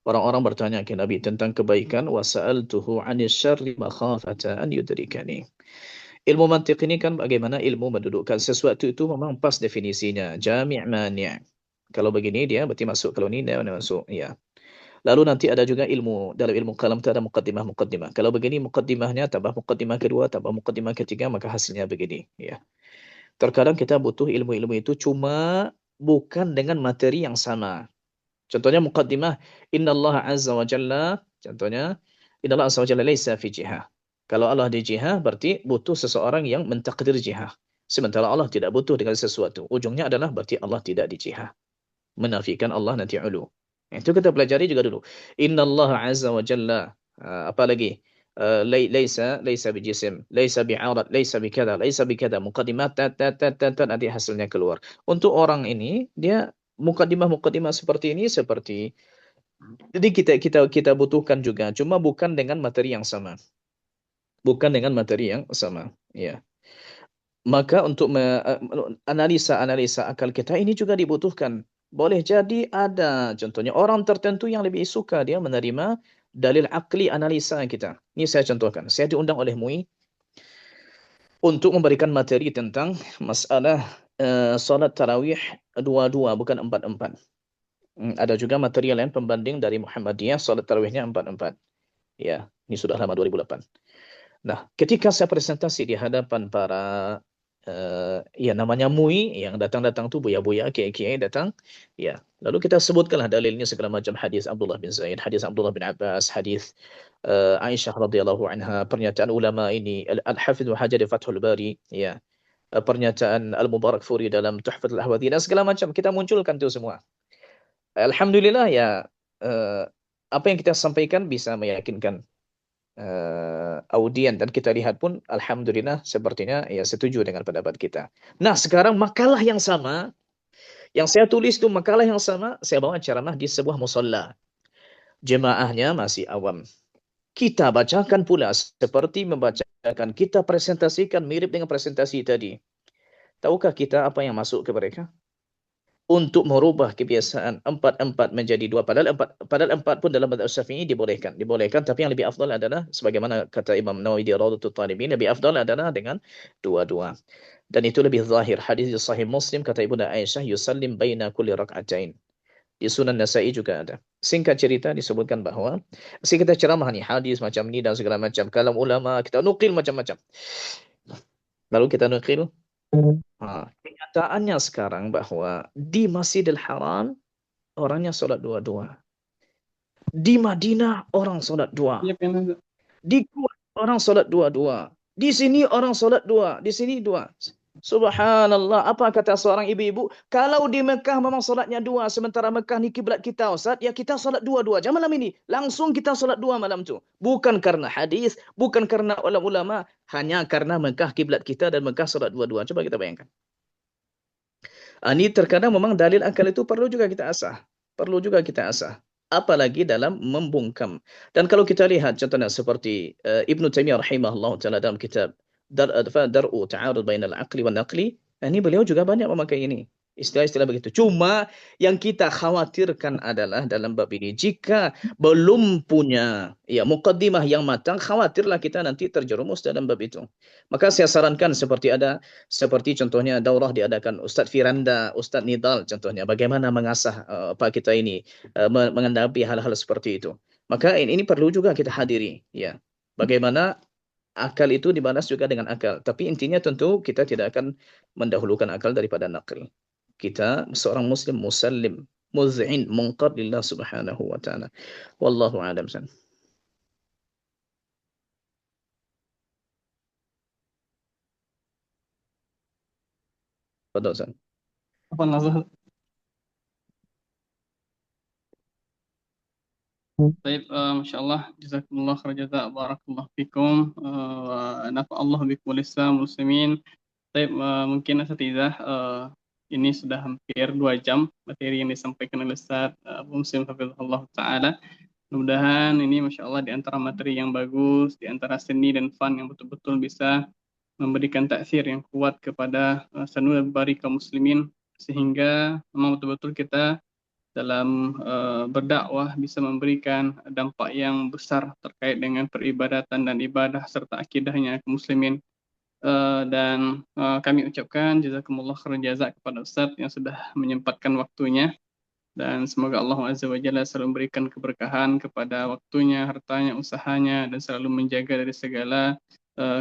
orang-orang bertanya ke Nabi tentang kebaikan, wa sa'altuhu 'anil syarri makhafata an yudrikani. Ilmu mantik ini kan bagaimana ilmu mendudukkan sesuatu itu memang pas definisinya, jami' mani'. Kalau begini dia berarti masuk, kalau ini dia masuk, ya. Lalu nanti ada juga ilmu, dalam ilmu kalam itu ada muqaddimah. Kalau begini muqaddimahnya tambah muqaddimah kedua, tambah muqaddimah ketiga, maka hasilnya begini, ya. Terkadang kita butuh ilmu-ilmu itu cuma bukan dengan materi yang sama. Contohnya muqaddimah, innallaha azza wa jalla, contohnya, innallaha azza wa jalla laisa fi jihah. Kalau Allah di jihah berarti butuh seseorang yang mentakdir jihah. Sementara Allah tidak butuh dengan sesuatu. Ujungnya adalah berarti Allah tidak di jihah. Menafikan Allah nanti ulu. Itu kita pelajari juga dulu. Innallaha azza wa jalla, apa lagi? Laisa bijisim, laisa bi'arat, laisa bikada, muqaddimat nanti hasilnya keluar. Untuk orang ini dia muqaddimah seperti ini jadi kita butuhkan juga, cuma bukan dengan materi yang sama. Ya. Maka untuk analisa akal kita ini juga dibutuhkan. Boleh jadi ada contohnya orang tertentu yang lebih suka dia menerima dalil akli analisa kita. Ini saya contohkan. Saya diundang oleh MUI untuk memberikan materi tentang masalah salat tarawih 2-2 bukan 4-4. Ada juga materi lain pembanding dari Muhammadiyah, salat tarawihnya 4-4. Ya, ini sudah lama 2008. Nah, ketika saya presentasi di hadapan para ya namanya MUI yang datang tuh buya-buya, kiai-kiai datang, ya. Lalu kita sebutkanlah dalilnya segala macam, hadis Abdullah bin Zaid, hadis Abdullah bin Abbas, hadis Aisyah radhiyallahu anha, pernyataan ulama ini, Al-Hafidz Hajar di Fathul Bari, ya. Pernyataan Al-Mubarakfuri dalam Tuhfatul Ahwadhi dan segala macam kita munculkan itu semua. Alhamdulillah ya, apa yang kita sampaikan bisa meyakinkan audien dan kita lihat pun alhamdulillah sepertinya ya setuju dengan pendapat kita. Nah, sekarang makalah yang sama yang saya tulis itu makalah yang sama saya bawa ceramah di sebuah musalla. Jemaahnya masih awam. Kita bacakan pula seperti membacakan, kita presentasikan mirip dengan presentasi tadi. Tahukah kita apa yang masuk ke mereka? Untuk merubah kebiasaan 4-4 menjadi 2. Padahal 4 pun dalam mazhab Syafi'i dibolehkan, tapi yang lebih afdal adalah sebagaimana kata Imam Nawawi di Rawdatul Talibin, lebih afdal adalah dengan 2-2. Dan itu lebih zahir. Hadis di Sahih Muslim kata Ibunda Aisyah, yusallim baina kulli rak'atain. Di Sunan Nasa'i juga ada. Singkat cerita disebutkan bahwa kita ceramah nih hadis macam ini dan segala macam kalam ulama, kita nukil macam-macam. Lalu kita nukil kenyataannya sekarang bahwa di Masjidil Haram orangnya sholat 2-2. Di Madinah orang sholat 2. Di Kuwait orang sholat 2-2. Di sini orang sholat 2. Di sini 2. Subhanallah. Apa kata seorang ibu-ibu? Kalau di Mekah memang sholatnya 2. Sementara Mekah ni kiblat kita Ustaz. Ya kita sholat 2-2. Jangan malam ini. Langsung kita sholat 2 malam tu. Bukan karena hadis. Bukan karena ulama-ulama. Hanya karena Mekah kiblat kita dan Mekah sholat 2-2. Coba kita bayangkan. Ini terkadang memang dalil akal itu perlu juga kita asah. Apalagi dalam membungkam. Dan kalau kita lihat contohnya seperti Ibnu Taimiyah rahimahullah taala dalam kitab Dar'u Ta'arud Bainal Aqli wan Naqli, ini beliau juga banyak memakai ini. Istilah-istilah begitu. Cuma yang kita khawatirkan adalah dalam bab ini jika belum punya ya muqaddimah yang matang, khawatirlah kita nanti terjerumus dalam bab itu. Maka saya sarankan seperti contohnya daurah diadakan Ustadz Firanda, Ustadz Nidal contohnya, bagaimana mengasah apa kita ini menghadapi hal-hal seperti itu. Maka ini perlu juga kita hadiri ya. Bagaimana akal itu dibalas juga dengan akal. Tapi intinya tentu kita tidak akan mendahulukan akal daripada nakal. kita seorang muslim musallim, muz'in, munqad lillah subhanahu wa ta'ala. Wallahu a'lam. Tafadhal, Ustaz. Apa nazar? Baik, Masya Allah, jazakumullah khair jazak, barakallahu fikum, wa nafa'allah bikum Islam muslimin. Baik, mungkin Asatidzah, ini sudah hampir 2 jam materi yang disampaikan oleh Ustaz Abu Muslim hafizahullah ta'ala. Mudah-mudahan ini Masya Allah di antara materi yang bagus, di antara seni dan fun yang betul-betul bisa memberikan taksir yang kuat kepada sanubari kaum muslimin, sehingga memang betul-betul kita dalam berdakwah bisa memberikan dampak yang besar terkait dengan peribadatan dan ibadah serta akidahnya kaum muslimin. Dan kami ucapkan jazakumullah khairan jazak kepada Ustadz yang sudah menyempatkan waktunya, dan semoga Allah Azza wa Jalla selalu memberikan keberkahan kepada waktunya, hartanya, usahanya, dan selalu menjaga dari segala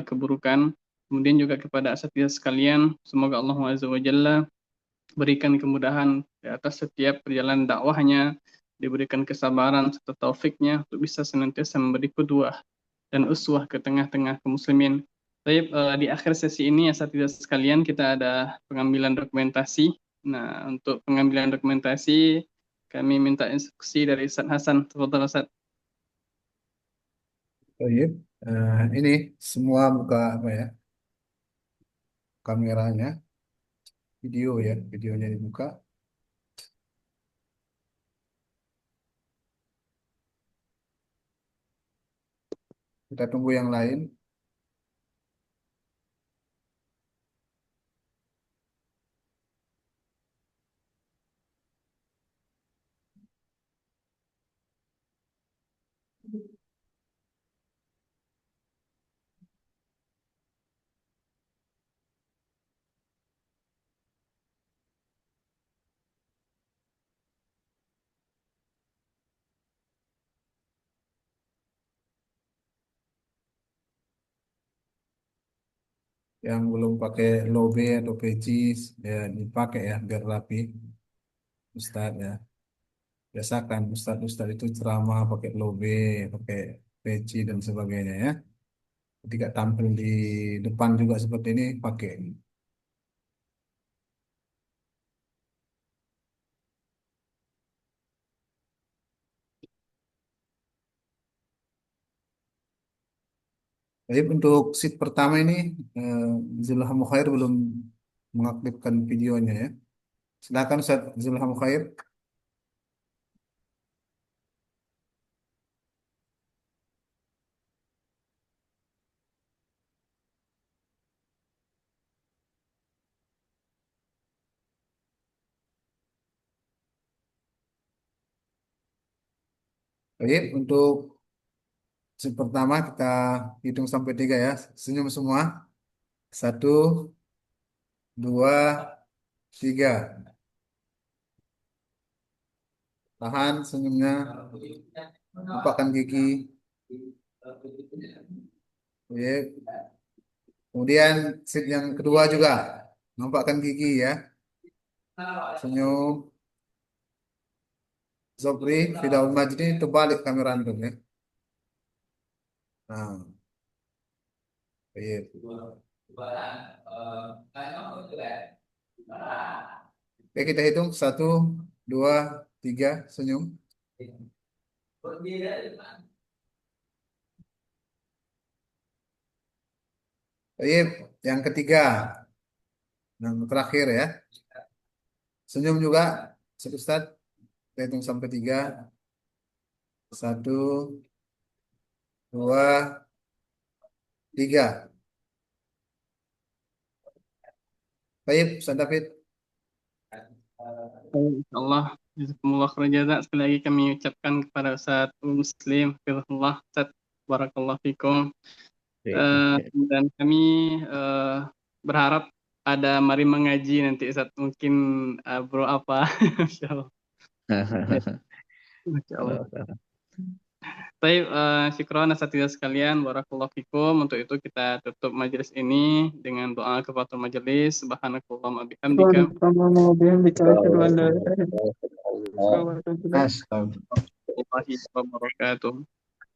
keburukan. Kemudian juga kepada asatidzah sekalian, semoga Allah Azza wa Jalla berikan kemudahan di atas setiap perjalanan dakwahnya, diberikan kesabaran serta taufiknya untuk bisa senantiasa memberi qudwah dan uswah ke tengah-tengah kaum muslimin. Baik, di akhir sesi ini asatidzah sekalian kita ada pengambilan dokumentasi. Nah, untuk pengambilan dokumentasi kami minta instruksi dari Ustaz Hasan. Tafadhal Ustaz. Baik. Ini semua buka apa ya? Kameranya, videonya dibuka. Kita tunggu yang lain. Yang belum pakai lobe atau peci ya dipakai ya biar rapi. Ustadz ya. Biasakan Ustadz itu ceramah pakai lobe, pakai peci dan sebagainya ya. Ketika tampil di depan juga seperti ini pakai. Jadi untuk seat pertama ini Zulham Khair belum mengaktifkan videonya ya. Silakan Ustaz Zulham Khair. Baik, untuk seat pertama kita hitung sampai 3 ya. Senyum semua. 1, 2, 3. Tahan senyumnya. Nampakkan gigi. Baik. Kemudian seat yang kedua juga. Nampakkan gigi ya. Senyum. Zobri, Fidaul Majdi, terbalik kamera antum ya. Nah, baik. Oke, kita hitung 1, 2, 3, senyum. Baik, yang ketiga, yang terakhir ya. Senyum juga, Ustaz. Kita hitung sampai 3. 1, 2, 3. Baik, Ustaz David. Insyaallah, jazakumullah khairan jazak. Sekali lagi kami ucapkan kepada Ustaz Muslim hafizahullah, Ustaz, barakallahu fikum. Dan kami berharap ada mari mengaji nanti Ustaz, mungkin bro apa. Insyaallah. Insyaallah. Baik, syukron asatidz sekalian, barakallahu fikum. Untuk itu kita tutup majelis ini dengan doa kafaratul majelis. Subhanakallahumma bihamdika. Astagfirullah. Warahmatullahi wabarakatuh.